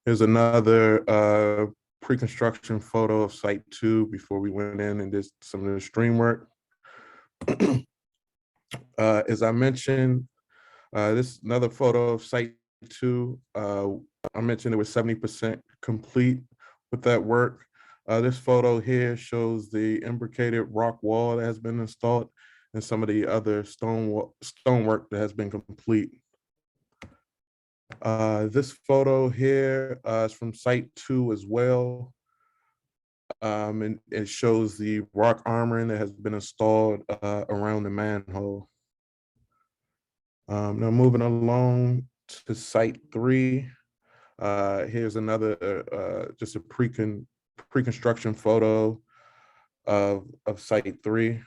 Here's another pre-construction photo of site 2 before we went in and did some of the stream work. As I mentioned, this is another photo of site 2. I mentioned it was 70% complete with that work. This photo here shows the imbricated rock wall that has been installed and some of the other stonework that has been complete. This photo here is from site 2 as well. And it shows the rock armoring that has been installed around the manhole. Now moving along to site 3. Here's another just a pre-construction photo of site 3.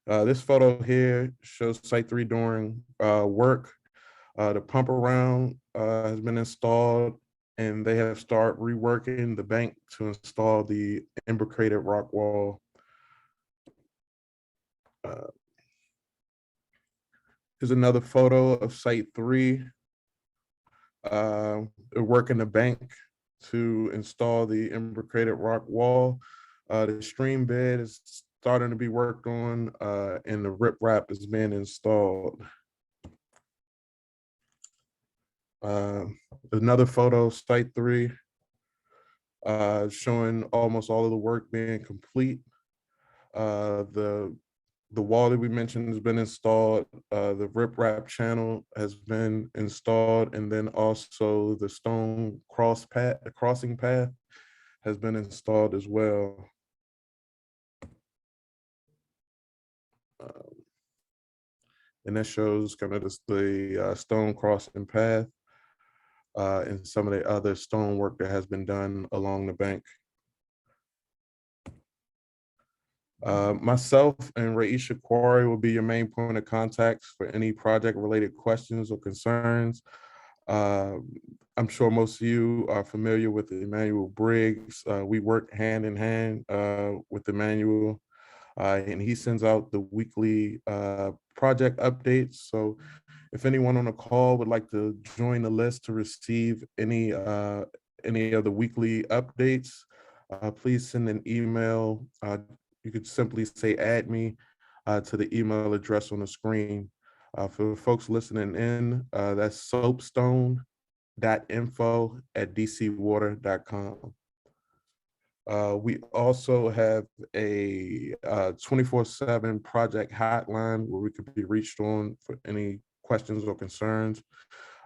This photo here shows site 3 during work. The pump around has been installed, and they have started reworking the bank to install the imbricated rock wall. Here's another photo of site 3. They're working the bank to install the imbricated rock wall. The stream bed is starting to be worked on, and the riprap is being installed. Another photo, site 3, showing almost all of the work being complete. The wall that we mentioned has been installed. The riprap channel has been installed, and then also the stone crossing path has been installed as well. And that shows kind of the stone crossing path and some of the other stonework that has been done along the bank. Myself and Raisha Quarry will be your main point of contacts for any project-related questions or concerns. I'm sure most of you are familiar with Emmanuel Briggs. We work hand in hand with Emmanuel, and he sends out the weekly project updates. So if anyone on the call would like to join the list to receive any of the weekly updates, please send an email. You could simply say add me to the email address on the screen. For folks listening in, that's soapstone.info@dcwater.com. We also have a 24/7 project hotline where we could be reached on for any questions or concerns.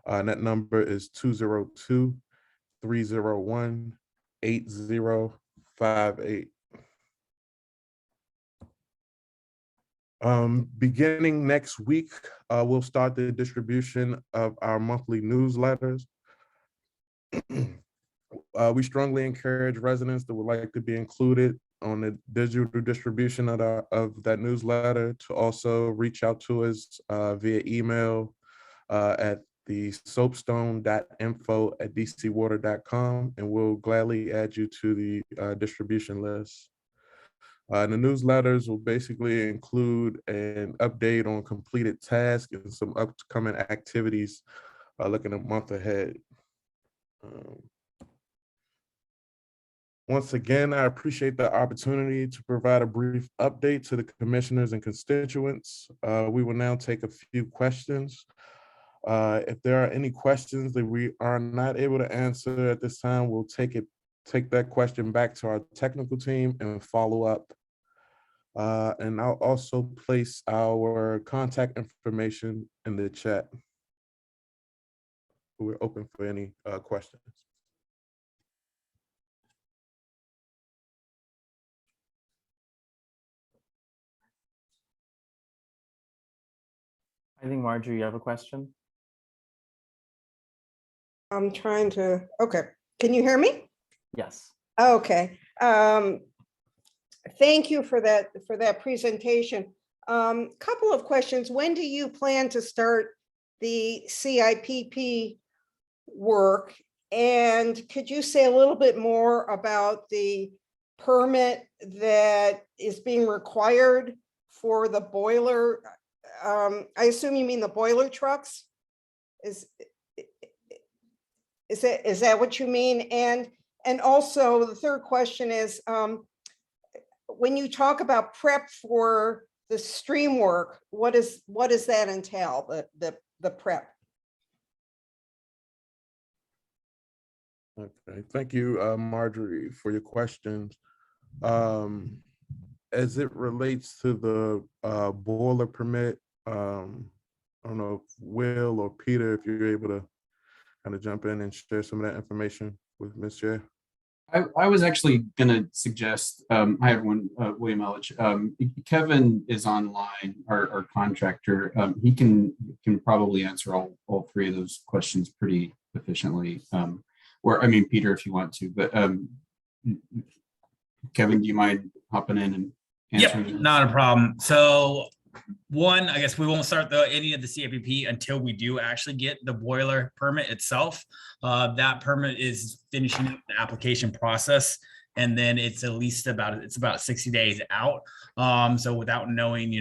And that number is 202-301-8058. Beginning next week, we'll start the distribution of our monthly newsletters. We strongly encourage residents that would like to be included on the digital distribution of that newsletter to also reach out to us via email at the soapstone.info@dcwater.com, and we'll gladly add you to the distribution list. The newsletters will basically include an update on completed tasks and some upcoming activities looking a month ahead. Once again, I appreciate the opportunity to provide a brief update to the commissioners and constituents. We will now take a few questions. If there are any questions that we are not able to answer at this time, we'll take that question back to our technical team and follow up. And I'll also place our contact information in the chat. we're open for any questions. I think Marjorie, you have a question? I'm trying to, okay. Can you hear me? Yes. Okay. Thank you for that presentation. Couple of questions. When do you plan to start the CIPP work? And could you say a little bit more about the permit that is being required for the boiler? I assume you mean the boiler trucks? Is that what you mean? And also the third question is, when you talk about prep for the stream work, what does that entail, the prep? Okay, thank you, Marjorie, for your questions. As it relates to the boiler permit, I don't know if Will or Peter, if you're able to kind of jump in and share some of that information with Ms. Shea. I was actually going to suggest, hi everyone, William Elledge. Kevin is online, our contractor. He can probably answer all three of those questions pretty efficiently. Or I mean, Peter, if you want to, but Kevin, do you mind hopping in and answering? Yep, not a problem. So one, I guess we won't start any of the CIPP until we do actually get the boiler permit itself. That permit is finishing up the application process, and then it's at least about 60 days out. So without knowing,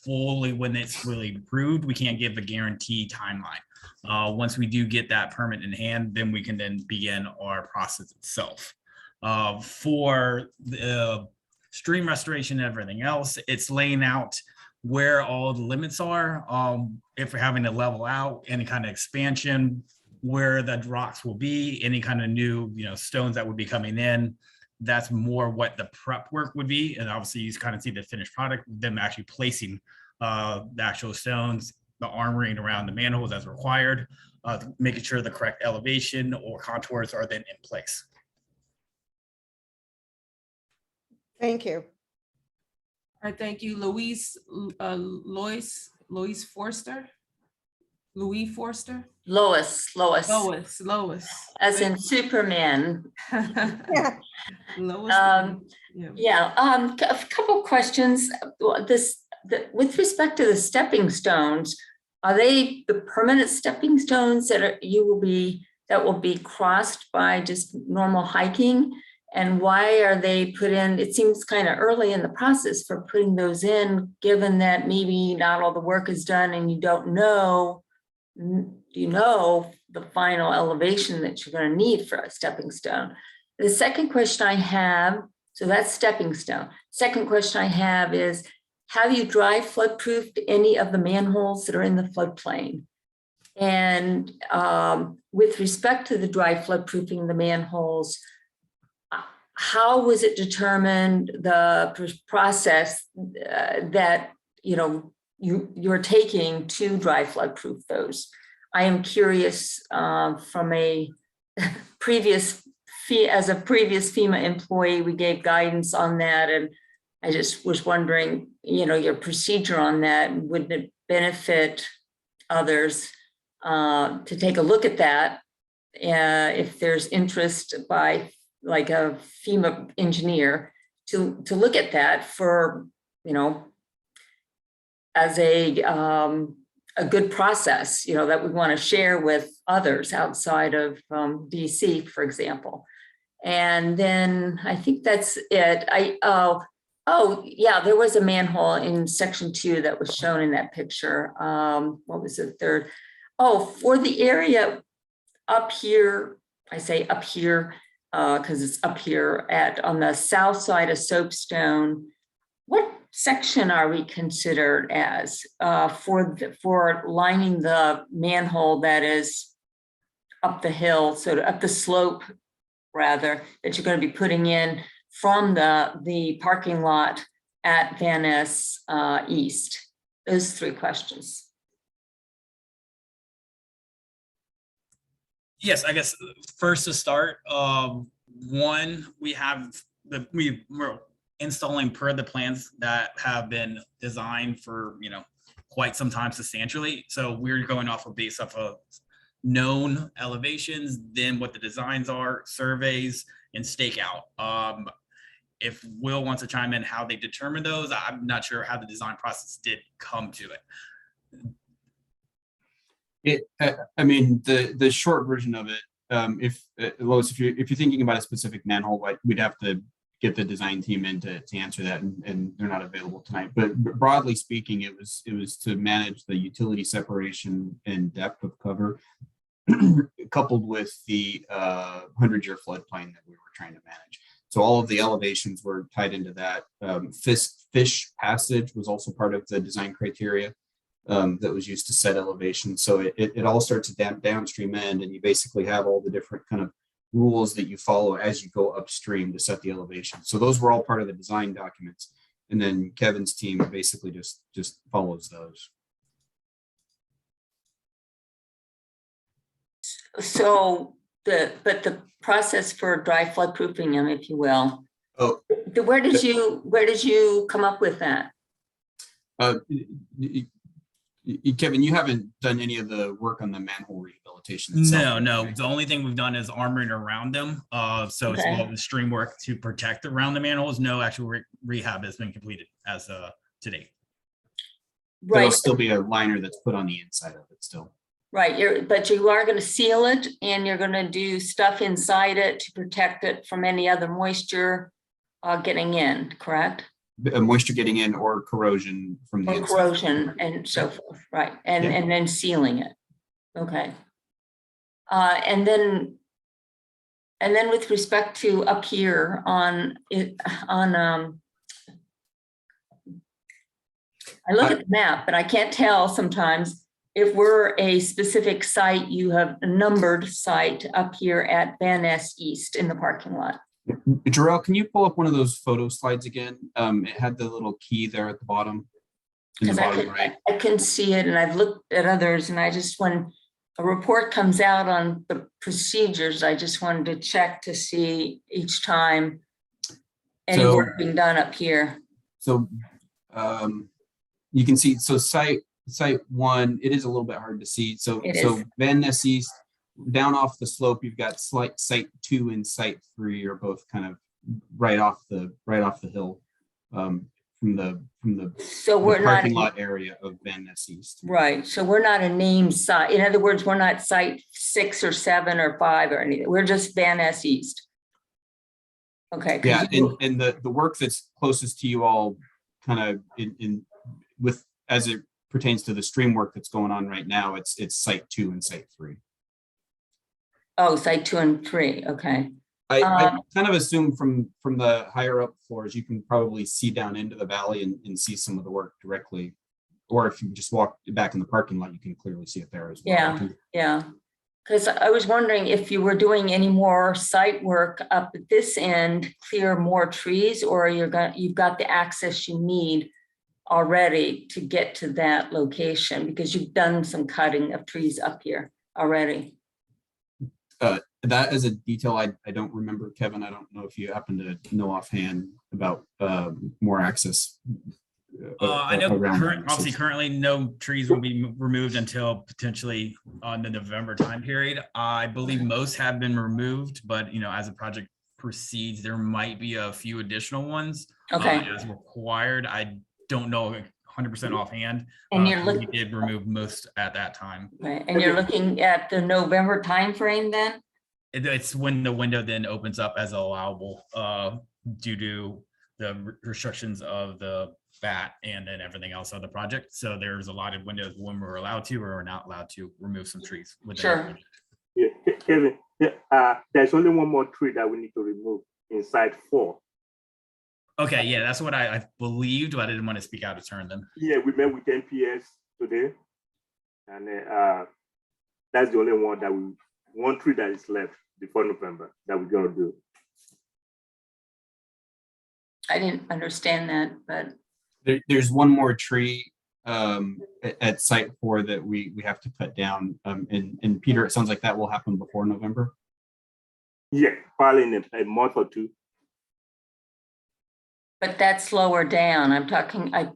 fully when it's really approved, we can't give a guarantee timeline. Once we do get that permit in hand, then we can then begin our process itself. For the stream restoration and everything else, it's laying out where all the limits are, if we're having to level out any kind of expansion, where the rocks will be, any kind of new stones that would be coming in. That's more what the prep work would be. And obviously you kind of see the finished product, them actually placing the actual stones, the armoring around the manholes as required, making sure the correct elevation or contours are then in place. Thank you. All right, thank you. Louise Forster? Louis Forster? Lois. Lois. As in Superman. Lois. A couple questions. With respect to the stepping stones, are they the permanent stepping stones that will be crossed by just normal hiking? And why are they put in? It seems kind of early in the process for putting those in, given that maybe not all the work is done and you don't know, the final elevation that you're going to need for a stepping stone. The second question I have, so that's stepping stone. Second question I have is, have you dry flood proofed any of the manholes that are in the floodplain? And with respect to the dry flood proofing the manholes, how was it determined, the process that you're taking to dry flood proof those? I am curious from a previous FEMA employee, we gave guidance on that, and I just was wondering, your procedure on that. Would it benefit others to take a look at that if there's interest by like a FEMA engineer to look at that for, as a good process, that we want to share with others outside of DC, for example. And then I think that's it. Oh yeah, there was a manhole in section 2 that was shown in that picture. What was the third? Oh, for the area up here, I say up here, because it's up here on the south side of Soapstone. What section are we considered as for lining the manhole that is up the hill, up the slope rather, that you're going to be putting in from the parking lot at Van Ness East? Those three questions. Yes, I guess first to start, one, we're installing per the plans that have been designed for, quite some time substantially. So we're going off of known elevations, then what the designs are, surveys, and stakeout. If Will wants to chime in how they determine those, I'm not sure how the design process did come to it. I mean, the short version of it, Lois, if you're thinking about a specific manhole, we'd have to get the design team in to answer that, and they're not available tonight. But broadly speaking, it was to manage the utility separation and depth of cover, coupled with the 100-year floodplain that we were trying to manage. So all of the elevations were tied into that. Fish passage was also part of the design criteria that was used to set elevation. So it all starts at downstream end, and you basically have all the different kind of rules that you follow as you go upstream to set the elevation. So those were all part of the design documents. And then Kevin's team basically just follows those. So the process for dry floodproofing them, if you will. Oh, where did you come up with that? Kevin, you haven't done any of the work on the manhole rehabilitation itself. No. The only thing we've done is armoring around them. So it's all the stream work to protect around the manholes. No actual rehab has been completed as to date. Right. There'll still be a liner that's put on the inside of it still. Right, but you are going to seal it, and you're going to do stuff inside it to protect it from any other moisture getting in, correct? Moisture getting in or corrosion from the inside. Corrosion and so forth, right? And then sealing it. Okay. And then with respect to up here I look at the map, but I can't tell sometimes if we're a specific site. You have a numbered site up here at Van Ness East in the parking lot. Jarrell, can you pull up one of those photo slides again? It had the little key there at the bottom. Because I can see it, and I've looked at others, and I just, when a report comes out on the procedures, I just wanted to check to see each time any work being done up here. So you can see, so site one, it is a little bit hard to see. So Van Ness East, down off the slope, you've got site 2 and site 3 are both kind of right off the hill from the parking lot area of Van Ness East. Right. So we're not a named site. In other words, we're not site 6 or 7 or 5 or anything. We're just Van Ness East. Okay. Yeah, and the work that's closest to you all, kind of with as it pertains to the stream work that's going on right now, it's site 2 and site 3. Oh, site 2 and 3. Okay. I kind of assume from the higher up floors, you can probably see down into the valley and see some of the work directly. Or if you just walk back in the parking lot, you can clearly see it there as well. Yeah. Because I was wondering if you were doing any more site work up at this end, clear more trees, or you've got the access you need already to get to that location, because you've done some cutting of trees up here already. That is a detail I don't remember, Kevin. I don't know if you happen to know offhand about more access. I know currently no trees will be removed until potentially on the November time period. I believe most have been removed, but as the project proceeds, there might be a few additional ones as required. I don't know 100% offhand. And we did remove most at that time. Right. And you're looking at the November timeframe then? It's when the window then opens up as allowable due to the restrictions of the VAT and then everything else on the project. So there's a lot of windows when we're allowed to or we're not allowed to remove some trees. Sure. Yeah, Kevin, there's only one more tree that we need to remove inside 4. Okay, yeah, that's what I believed, but I didn't want to speak out of turn then. Yeah, we met with NPS today, and that's the only one tree that is left before November that we're gonna do. I didn't understand that, but there's one more tree at site 4 that we have to cut down. And Peter, it sounds like that will happen before November. Yeah, probably in a month or two. But that's lower down. I'm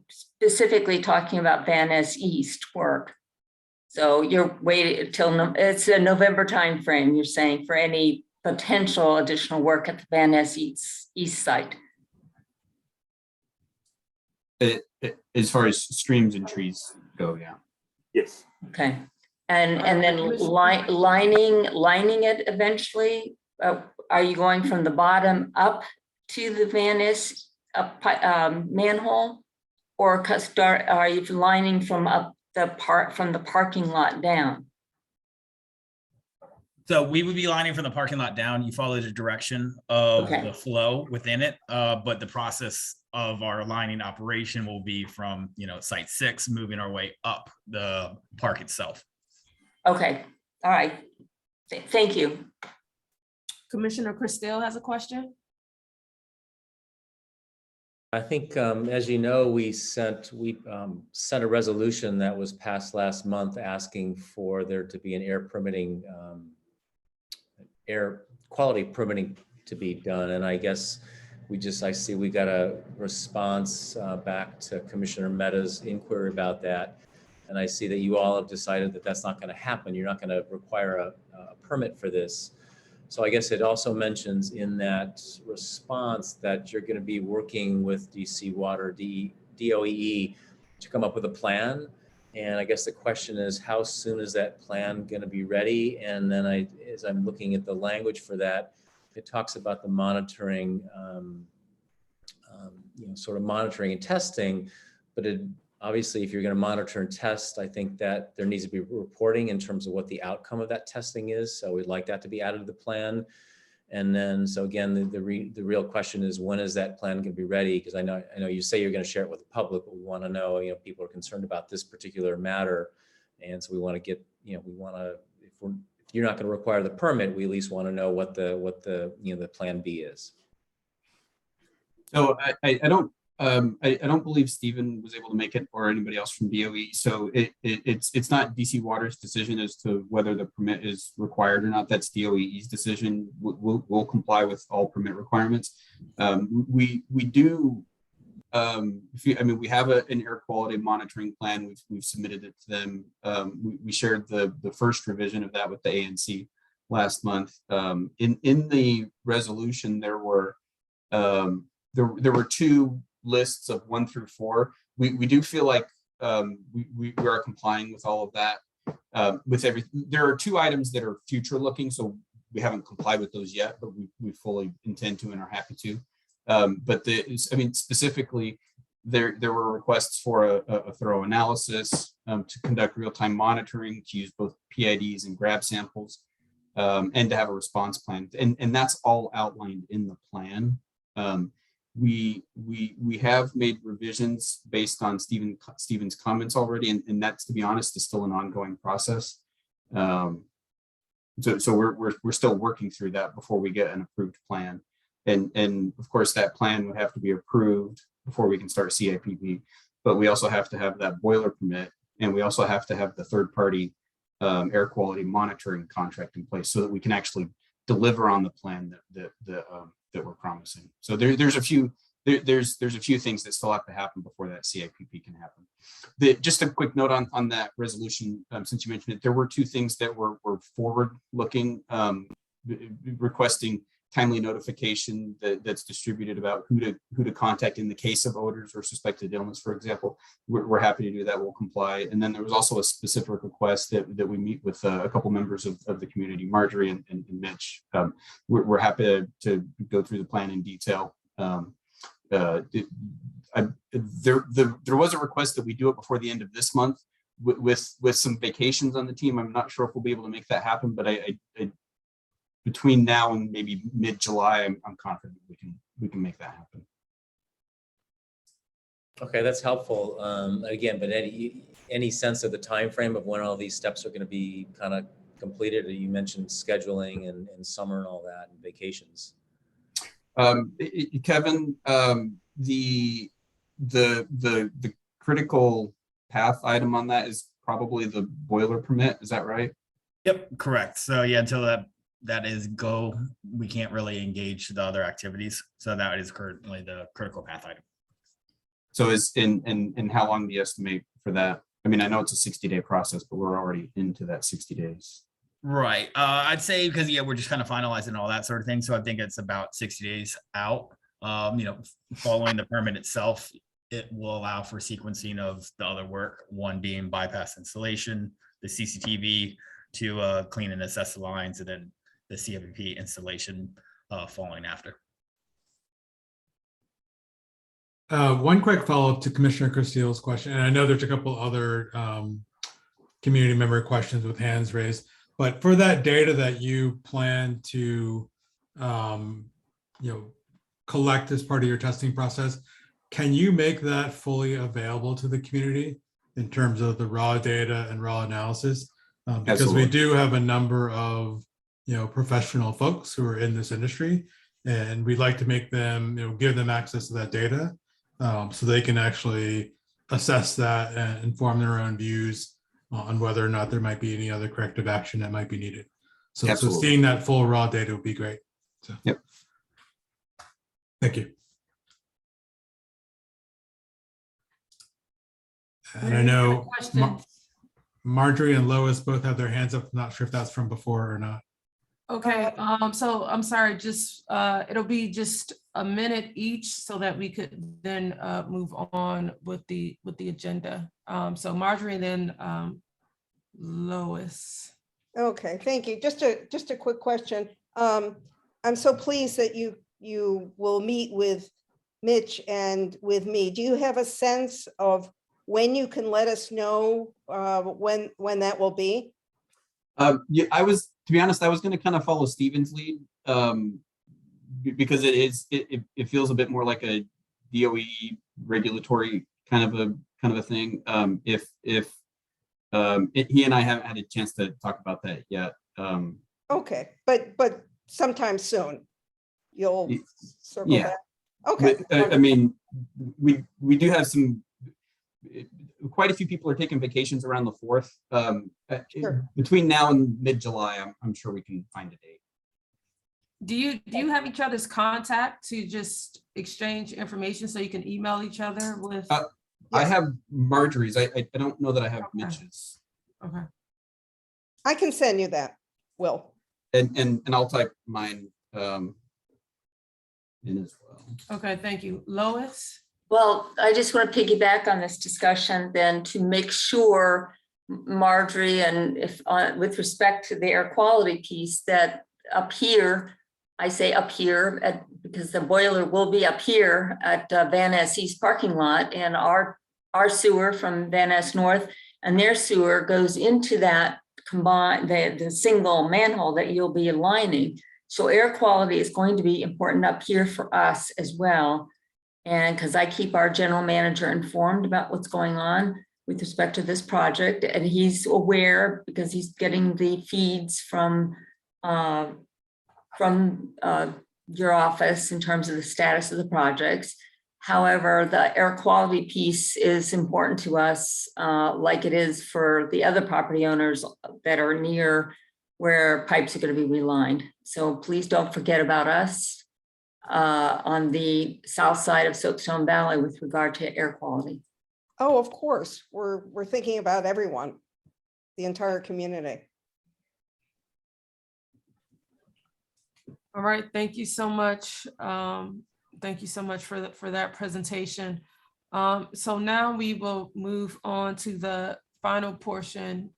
specifically talking about Van Ness East work. So you're waiting till it's a November timeframe, you're saying, for any potential additional work at the Van Ness East site. As far as streams and trees go, yeah. Yes. Okay. And then lining it eventually. Are you going from the bottom up to the Van Ness manhole, or are you lining from up from the parking lot down? So we would be lining from the parking lot down. You follow the direction of the flow within it, but the process of our lining operation will be from site 6, moving our way up the park itself. Okay, all right. Thank you. Commissioner Christelle has a question. I think, as you know, we sent a resolution that was passed last month asking for there to be an air quality permitting to be done. And I guess I see we got a response back to Commissioner Mehta's inquiry about that. And I see that you all have decided that that's not going to happen. You're not going to require a permit for this. So I guess it also mentions in that response that you're going to be working with DC Water, DOEE to come up with a plan. And I guess the question is, how soon is that plan going to be ready? And then as I'm looking at the language for that, it talks about the monitoring, sort of monitoring and testing. But obviously, if you're going to monitor and test, I think that there needs to be reporting in terms of what the outcome of that testing is. So we'd like that to be added to the plan. And then, so again, the real question is, when is that plan going to be ready? Because I know you say you're going to share it with the public, but we want to know, people are concerned about this particular matter. And so we want to get, if you're not going to require the permit, we at least want to know what the plan B is. So I don't believe Stephen was able to make it, or anybody else from DOE. So it's not DC Water's decision as to whether the permit is required or not. That's DOE's decision. We'll comply with all permit requirements. We do. We have an air quality monitoring plan. We've submitted it to them. We shared the first revision of that with the ANC last month. In the resolution, there were 2 lists of 1 through 4. We do feel like we are complying with all of that. With everything, there are 2 items that are future looking, so we haven't complied with those yet, but we fully intend to and are happy to. But specifically, there were requests for a thorough analysis, to conduct real-time monitoring, to use both PIDs and grab samples, and to have a response plan. And that's all outlined in the plan. We have made revisions based on Stephen's comments already, and that's, to be honest, is still an ongoing process. So we're still working through that before we get an approved plan, and of course that plan would have to be approved before we can start CIPP. But we also have to have that boiler permit, and we also have to have the third-party air quality monitoring contract in place so that we can actually deliver on the plan that we're promising. So there's a few things that still have to happen before that CIPP can happen. Just a quick note on that resolution, since you mentioned it, there were 2 things that were forward-looking, requesting timely notification that's distributed about who to contact in the case of odors or suspected illness, for example. We're happy to do that. We'll comply. And then there was also a specific request that we meet with a couple members of the community, Marjorie and Mitch. We're happy to go through the plan in detail. There was a request that we do it before the end of this month with some vacations on the team. I'm not sure if we'll be able to make that happen, but I between now and maybe mid-July, I'm confident we can make that happen. Okay, that's helpful. Again, but any sense of the time frame of when all these steps are going to be kind of completed? You mentioned scheduling and summer and all that, and vacations. Kevin, the critical path item on that is probably the boiler permit. Is that right? Yep, correct. So yeah, until that is go, we can't really engage the other activities. So that is currently the critical path item. So and how long do you estimate for that? I mean, I know it's a 60-day process, but we're already into that 60 days. Right. I'd say because we're just kind of finalizing all that sort of thing. So I think it's about 60 days out. Following the permit itself, it will allow for sequencing of the other work, one being bypass installation, the CCTV to clean and assess the lines, and then the CFP installation following after. One quick follow-up to Commissioner Castillo's question, and I know there's a couple other community member questions with hands raised, but for that data that you plan to collect as part of your testing process, can you make that fully available to the community in terms of the raw data and raw analysis? Because Absolutely. we do have a number of professional folks who are in this industry, and we'd like to make them give them access to that data so they can actually assess that and inform their own views on whether or not there might be any other corrective action that might be needed. So seeing that full raw data would be great. So, yep. Thank you. And I know Marjorie and Lois both have their hands up. Not sure if that's from before or not. Okay, so I'm sorry, just it'll be just a minute each so that we could then move on with the agenda. So Marjorie and then Lois. Okay, thank you. Just a quick question. I'm so pleased that you will meet with Mitch and with me. Do you have a sense of when you can let us know when that will be? Yeah, to be honest, I was going to kind of follow Stephen's lead because it feels a bit more like a DOE regulatory kind of a thing. If he and I haven't had a chance to talk about that yet. Okay, but sometime soon you'll circle yeah. back. Okay. But, I mean, we do have quite a few people are taking vacations around the 4th. Sure. Between now and mid-July, I'm sure we can find a date. Do you have each other's contact to just exchange information so you can email each other with? I have Marjorie's. I don't know that I have Mitch's. Okay. I can send you that, Will. And I'll type mine in as well. Okay, thank you. Lois? Well, I just want to piggyback on this discussion then to make sure, Marjorie, and if with respect to the air quality piece, that up here, I say up here because the boiler will be up here at Van Ness East parking lot, and our sewer from Van Ness North and their sewer goes into that combined, the single manhole that you'll be aligning. So air quality is going to be important up here for us as well. And because I keep our general manager informed about what's going on with respect to this project, and he's aware because he's getting the feeds from your office in terms of the status of the projects. However, the air quality piece is important to us, like it is for the other property owners that are near where pipes are going to be relined. So please don't forget about us on the south side of Soapstone Valley with regard to air quality. Oh, of course. We're thinking about everyone, the entire community. All right, thank you so much. Thank you so much for that presentation. So now we will move on to the final portion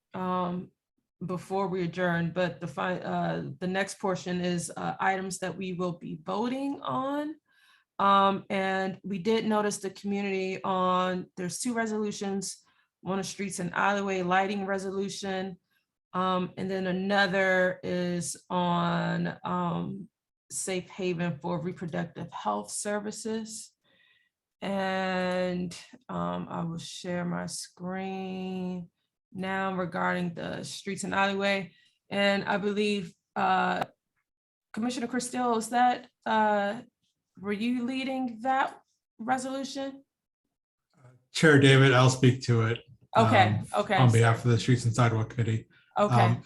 before we adjourn, but the next portion is items that we will be voting on. And we did notice the community there's 2 resolutions, one of streets and alleyway lighting resolution. And then another is on safe haven for reproductive health services. And I will share my screen now regarding the streets and alleyway. And I believe Commissioner Castillo, is that, were you leading that resolution? Chair David, I'll speak to it. Okay, okay. on behalf of the Streets and Sidewalk Committee. Okay,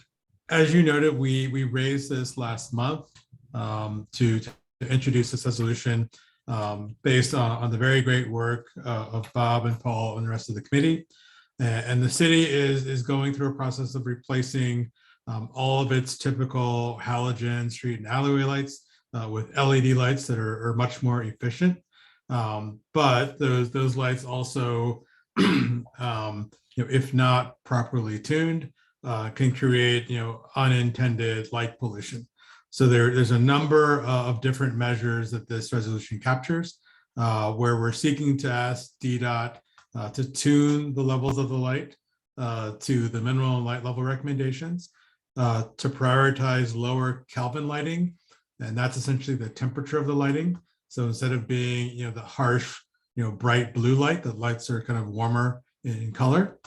As you noted, we raised this last month to introduce this resolution based on the very great work of Bob and Paul and the rest of the committee. And the city is going through a process of replacing all of its typical halogen street and alleyway lights with LED lights that are much more efficient. But those lights also, if not properly tuned, can create unintended light pollution. So there's a number of different measures that this resolution captures, where we're seeking to ask DDOT to tune the levels of the light to the minimum light level recommendations, to prioritize lower Kelvin lighting, and that's essentially the temperature of the lighting. So instead of being the harsh bright blue light, the lights are kind of warmer in color,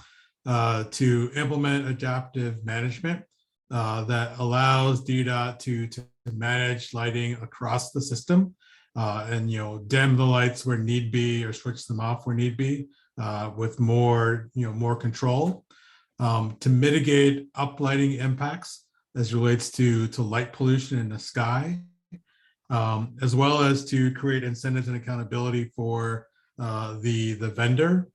to implement adaptive management that allows DDOT to manage lighting across the system, and dim the lights where need be or switch them off where need be, with more control, to mitigate uplighting impacts as relates to light pollution in the sky, as well as to create incentives and accountability for the vendor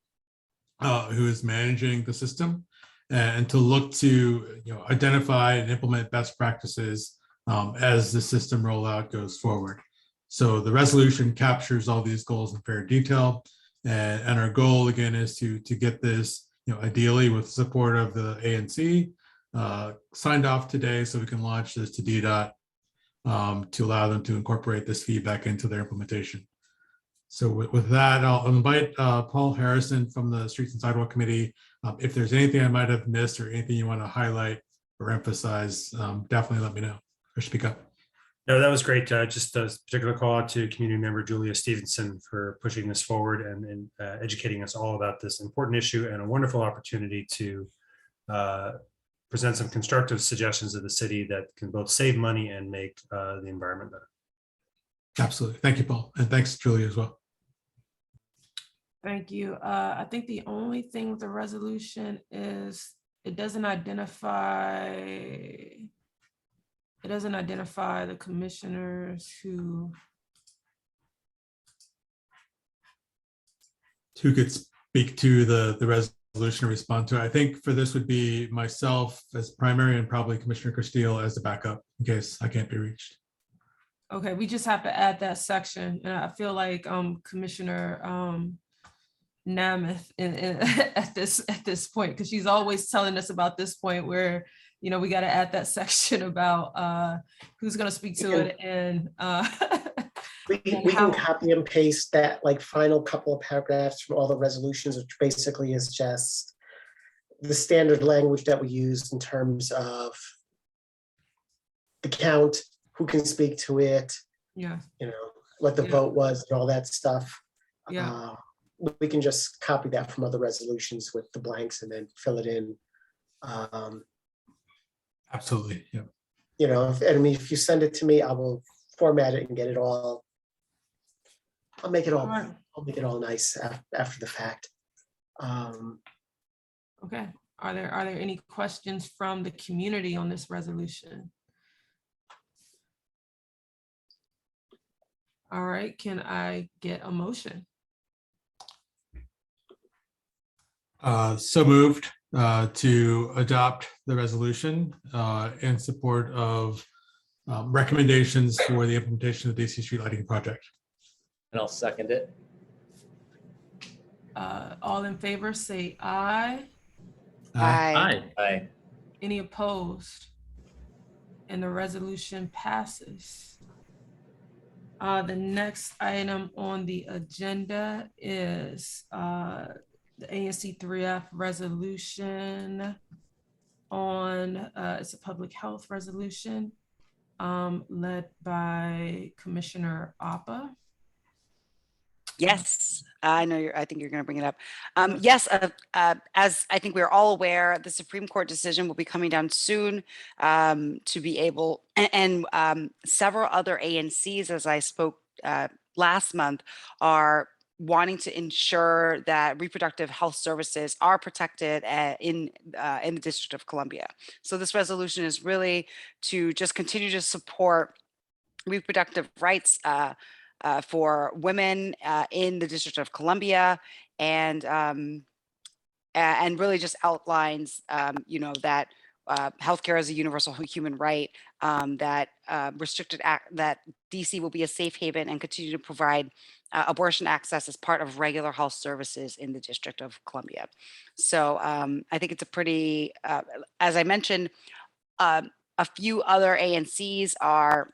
who is managing the system, and to look to identify and implement best practices as the system rollout goes forward. So the resolution captures all these goals in fair detail, and our goal again is to get this ideally with support of the ANC signed off today, so we can launch this to DDOT to allow them to incorporate this feedback into their implementation. So with that, I'll invite Paul Harrison from the Streets and Sidewalk Committee. If there's anything I might have missed or anything you want to highlight or emphasize, definitely let me know or speak up. No, that was great. Just a particular call out to community member Julia Stevenson for pushing this forward and educating us all about this important issue, and a wonderful opportunity to present some constructive suggestions of the city that can both save money and make the environment better. Absolutely. Thank you, Paul. And thanks, Julia, as well. thank you. I think the only thing with the resolution is it doesn't identify the commissioners who could speak to the resolution and respond to it. I think for this would be myself as primary and probably Commissioner Castillo as the backup in case I can't be reached. Okay, we just have to add that section, and I feel like Commissioner Namath at this point, because she's always telling us about this point where we got to add that section about who's going to speak to it, and we can copy and paste that final couple of paragraphs from all the resolutions, which basically is just the standard language that we use in terms of the count, who can speak to it, what the vote was and all that stuff. Yeah. We can just copy that from other resolutions with the blanks and then fill it in. Absolutely. Yeah. If you send it to me, I will format it and get it all. I'll make it all nice after the fact. Okay. Are there any questions from the community on this resolution? All right, can I get a motion? So moved to adopt the resolution in support of recommendations for the implementation of the DC Street Lighting Project. And I'll second it. All in favor, say aye. Aye. Aye. Any opposed? And the resolution passes. The next item on the agenda is the ANC3F resolution on, it's a public health resolution led by Commissioner Appa. Yes, I think you're going to bring it up. Yes, as I think we're all aware, the Supreme Court decision will be coming down soon to be able, and several other ANCs, as I spoke last month, are wanting to ensure that reproductive health services are protected in the District of Columbia. So this resolution is really to just continue to support reproductive rights for women in the District of Columbia, and really just outlines, that healthcare is a universal human right, that that DC will be a safe haven and continue to provide abortion access as part of regular health services in the District of Columbia. So I think it's a pretty, as I mentioned, a few other ANCs are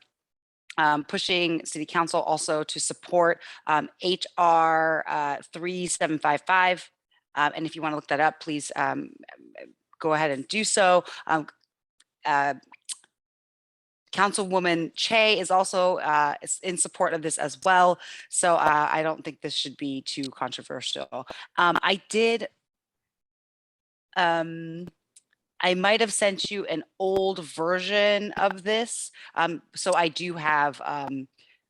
pushing City Council also to support HR 3755. And if you want to look that up, please go ahead and do so. Councilwoman Che is also in support of this as well. So I don't think this should be too controversial. I might have sent you an old version of this. So I do have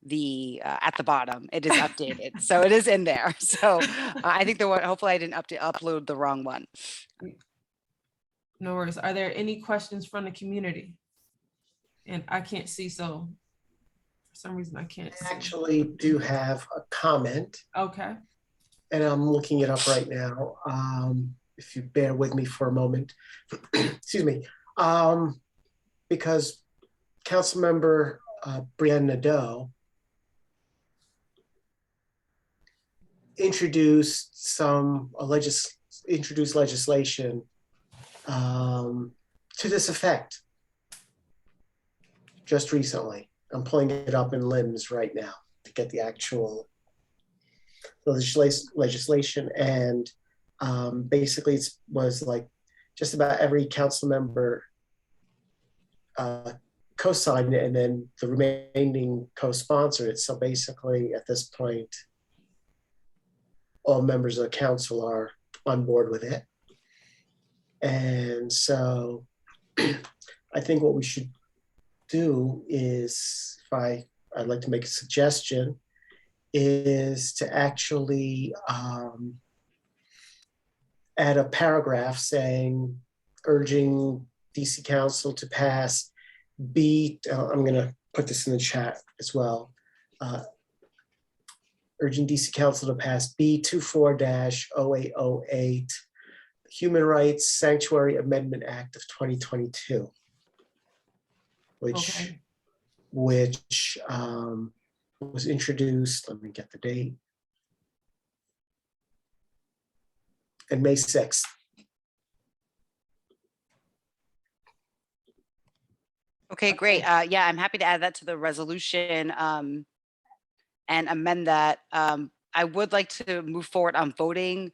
the at the bottom, it is updated. So it is in there. So I think the one, hopefully I didn't upload the wrong one. No worries. Are there any questions from the community? And I can't see, so for some reason I can't see. Actually do have a comment. Okay. And I'm looking it up right now. If you bear with me for a moment. Excuse me. Because Councilmember Brianne Nadeau introduced legislation to this effect just recently. I'm pulling it up in LIMS right now to get the actual legislation, and basically it was like just about every council member co-signed it, and then the remaining co-sponsored it. So basically at this point, all members of the council are on board with it. And so I think what we should do is, I'd like to make a suggestion, is to actually add a paragraph saying, urging DC Council to pass I'm going to put this in the chat as well, urging DC Council to pass B24-0808, Human Rights Sanctuary Amendment Act of 2022, which was introduced, let me get the date, on May 6th. Okay, great. Yeah, I'm happy to add that to the resolution and amend that. I would like to move forward on voting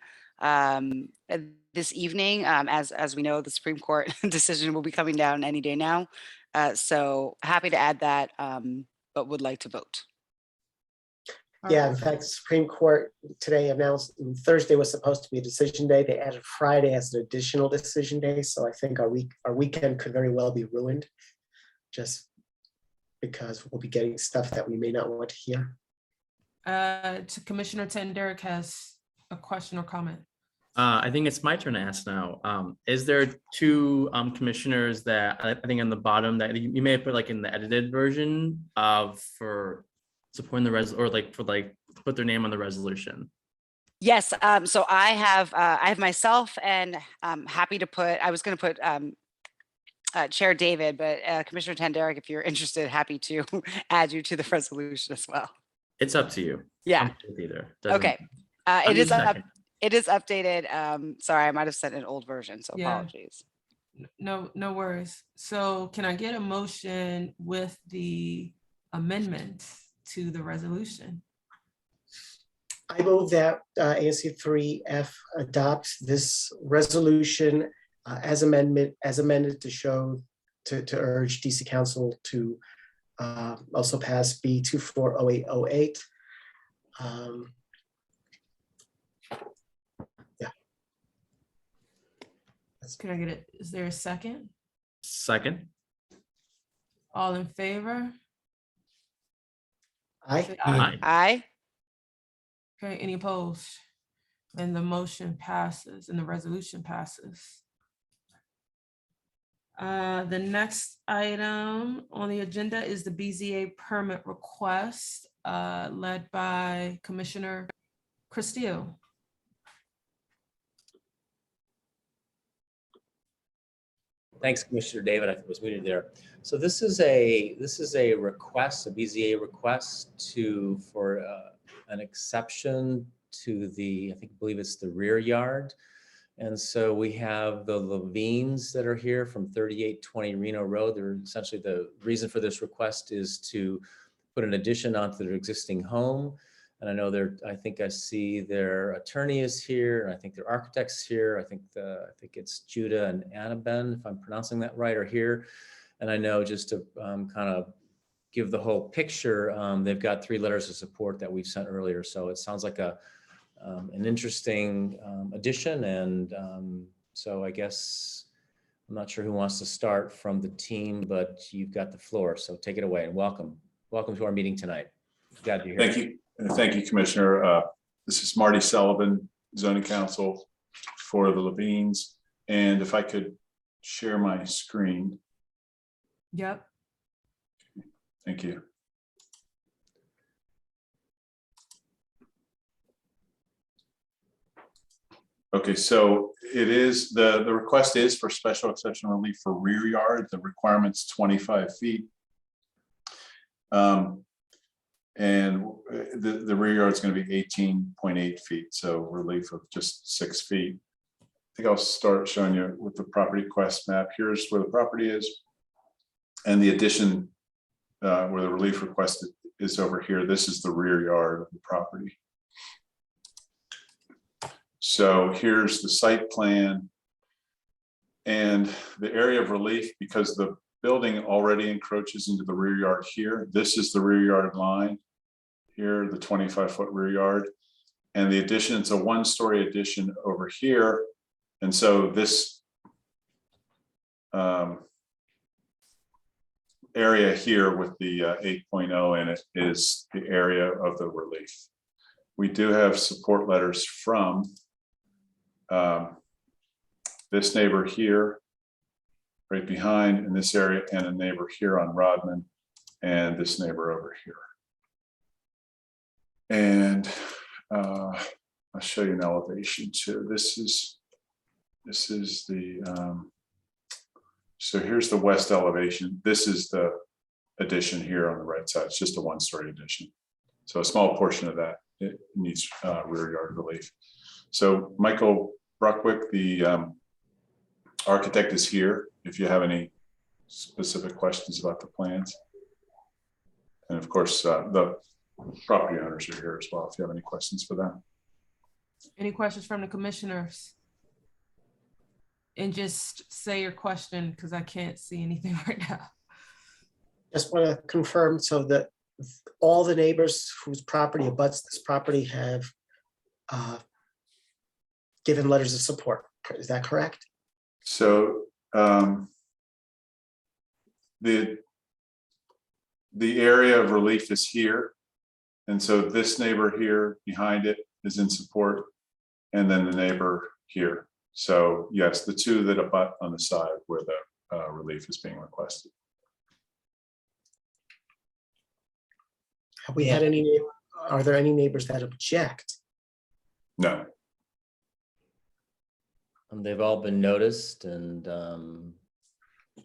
this evening. As we know, the Supreme Court decision will be coming down any day now. So happy to add that, but would like to vote. Yeah, in fact, the Supreme Court today announced Thursday was supposed to be a decision day. They added Friday as an additional decision day. So I think our weekend could very well be ruined, just because we'll be getting stuff that we may not want to hear. To Commissioner Tenderick has a question or comment. I think it's my turn to ask now. Is there two commissioners that I think on the bottom that you may have put like in the edited version for supporting the or put their name on the resolution? Yes. So I have myself, and I'm happy to put. I was going to put Chair David, but Commissioner Tenderick, if you're interested, happy to add you to the resolution as well. It's up to you. Yeah. Either. Okay. It is updated. Sorry, I might have sent an old version, so apologies. No worries. So can I get a motion with the amendment to the resolution? I move that ANC3F adopts this resolution as amended to urge DC Council to also pass B240808. Can I get it? Is there a second? Second. All in favor? Aye. Aye. Aye. Okay, any opposed? And the motion passes and the resolution passes. The next item on the agenda is the BZA permit request, led by Commissioner Castillo. Thanks, Commissioner David. I was muted there. So this is a request, a BZA request for an exception to the, I believe it's the rear yard. And so we have the Levines that are here from 3820 Reno Road. They're essentially, the reason for this request is to put an addition onto their existing home. And I know I think I see their attorney is here, and I think their architect's here. I think it's Judah and Annabelle, if I'm pronouncing that right, are here. And I know, just to kind of give the whole picture, they've got 3 letters of support that we've sent earlier. So it sounds like an interesting addition. And so I guess I'm not sure who wants to start from the team, but you've got the floor. So take it away, and welcome. Welcome to our meeting tonight. Glad you're here. Thank you. Thank you, Commissioner. This is Marty Sullivan, Zoning Council for the Levines. And if I could share my screen. Yep. Thank you. Okay, so it is, the request is for special exception relief for rear yard. The requirement's 25 feet. And the rear yard is going to be 18.8 feet, so relief of just 6 feet. I think I'll start showing you with the property quest map. Here's where the property is, and the addition where the relief requested is over here. This is the rear yard of the property. So here's the site plan and the area of relief, because the building already encroaches into the rear yard here. This is the rear yard line here, the 25-foot rear yard. And the addition, it's a 1-story addition over here. And so this area here with the 8.0 in it is the area of the relief. We do have support letters from this neighbor here, right behind in this area, and a neighbor here on Rodman, and this neighbor over here. And I'll show you an elevation too. This is the, so here's the west elevation. This is the addition here on the right side. It's just a 1-story addition. So a small portion of that, it needs rear yard relief. So Michael Bruckwick, the architect, is here if you have any specific questions about the plans. And of course, the property owners are here as well if you have any questions for them. Any questions from the commissioners? And just say your question, because I can't see anything right now. Just want to confirm so that all the neighbors whose property abuts this property have given letters of support. Is that correct? So the area of relief is here. And so this neighbor here behind it is in support, and then the neighbor here. So yes, the 2 that abut on the side where the relief is being requested. Have we had any, are there any neighbors that object? No. And they've all been noticed, and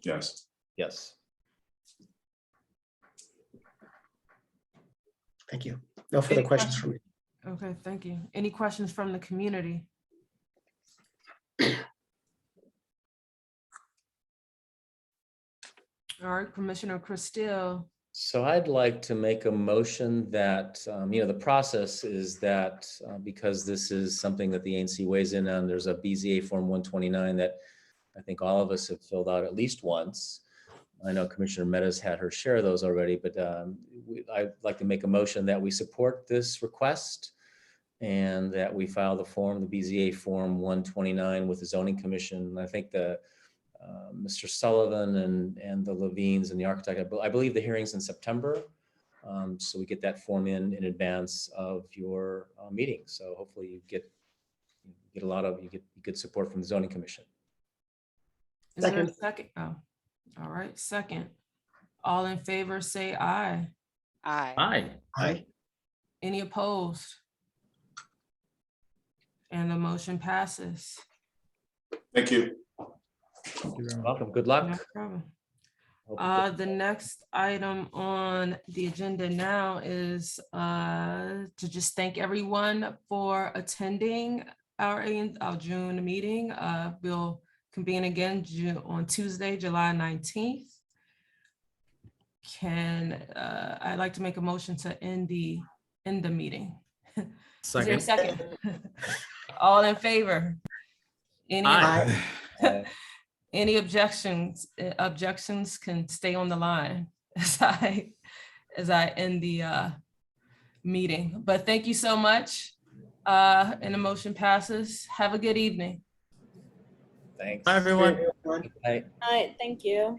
yes. Yes. Thank you. No further questions from me. Okay, thank you. Any questions from the community? All right, Commissioner Castillo. So I'd like to make a motion that, the process is that because this is something that the ANC weighs in on, there's a BZA Form 129 that I think all of us have filled out at least once. I know Commissioner Meadows had her share of those already, but I'd like to make a motion that we support this request and that we file the BZA Form 129 with the Zoning Commission. I think Mr. Sullivan and the Levines and the architect, I believe the hearing's in September. So we get that form in advance of your meeting. So hopefully you get good support from the zoning commission. Is there a second? Oh, all right, second. All in favor, say aye. Aye. Aye. Aye. Any opposed? And the motion passes. Thank you. You're welcome. Good luck. No problem. Hope The next item on the agenda now is to just thank everyone for attending our June meeting. We'll convene again on Tuesday, July 19th. I'd like to make a motion to end the meeting. Is there a second? All in favor? Any Aye. any objections? Objections can stay on the line as I end the meeting. But thank you so much. And the motion passes. Have a good evening. Thanks. Bye, everyone. Good night. All right, thank you.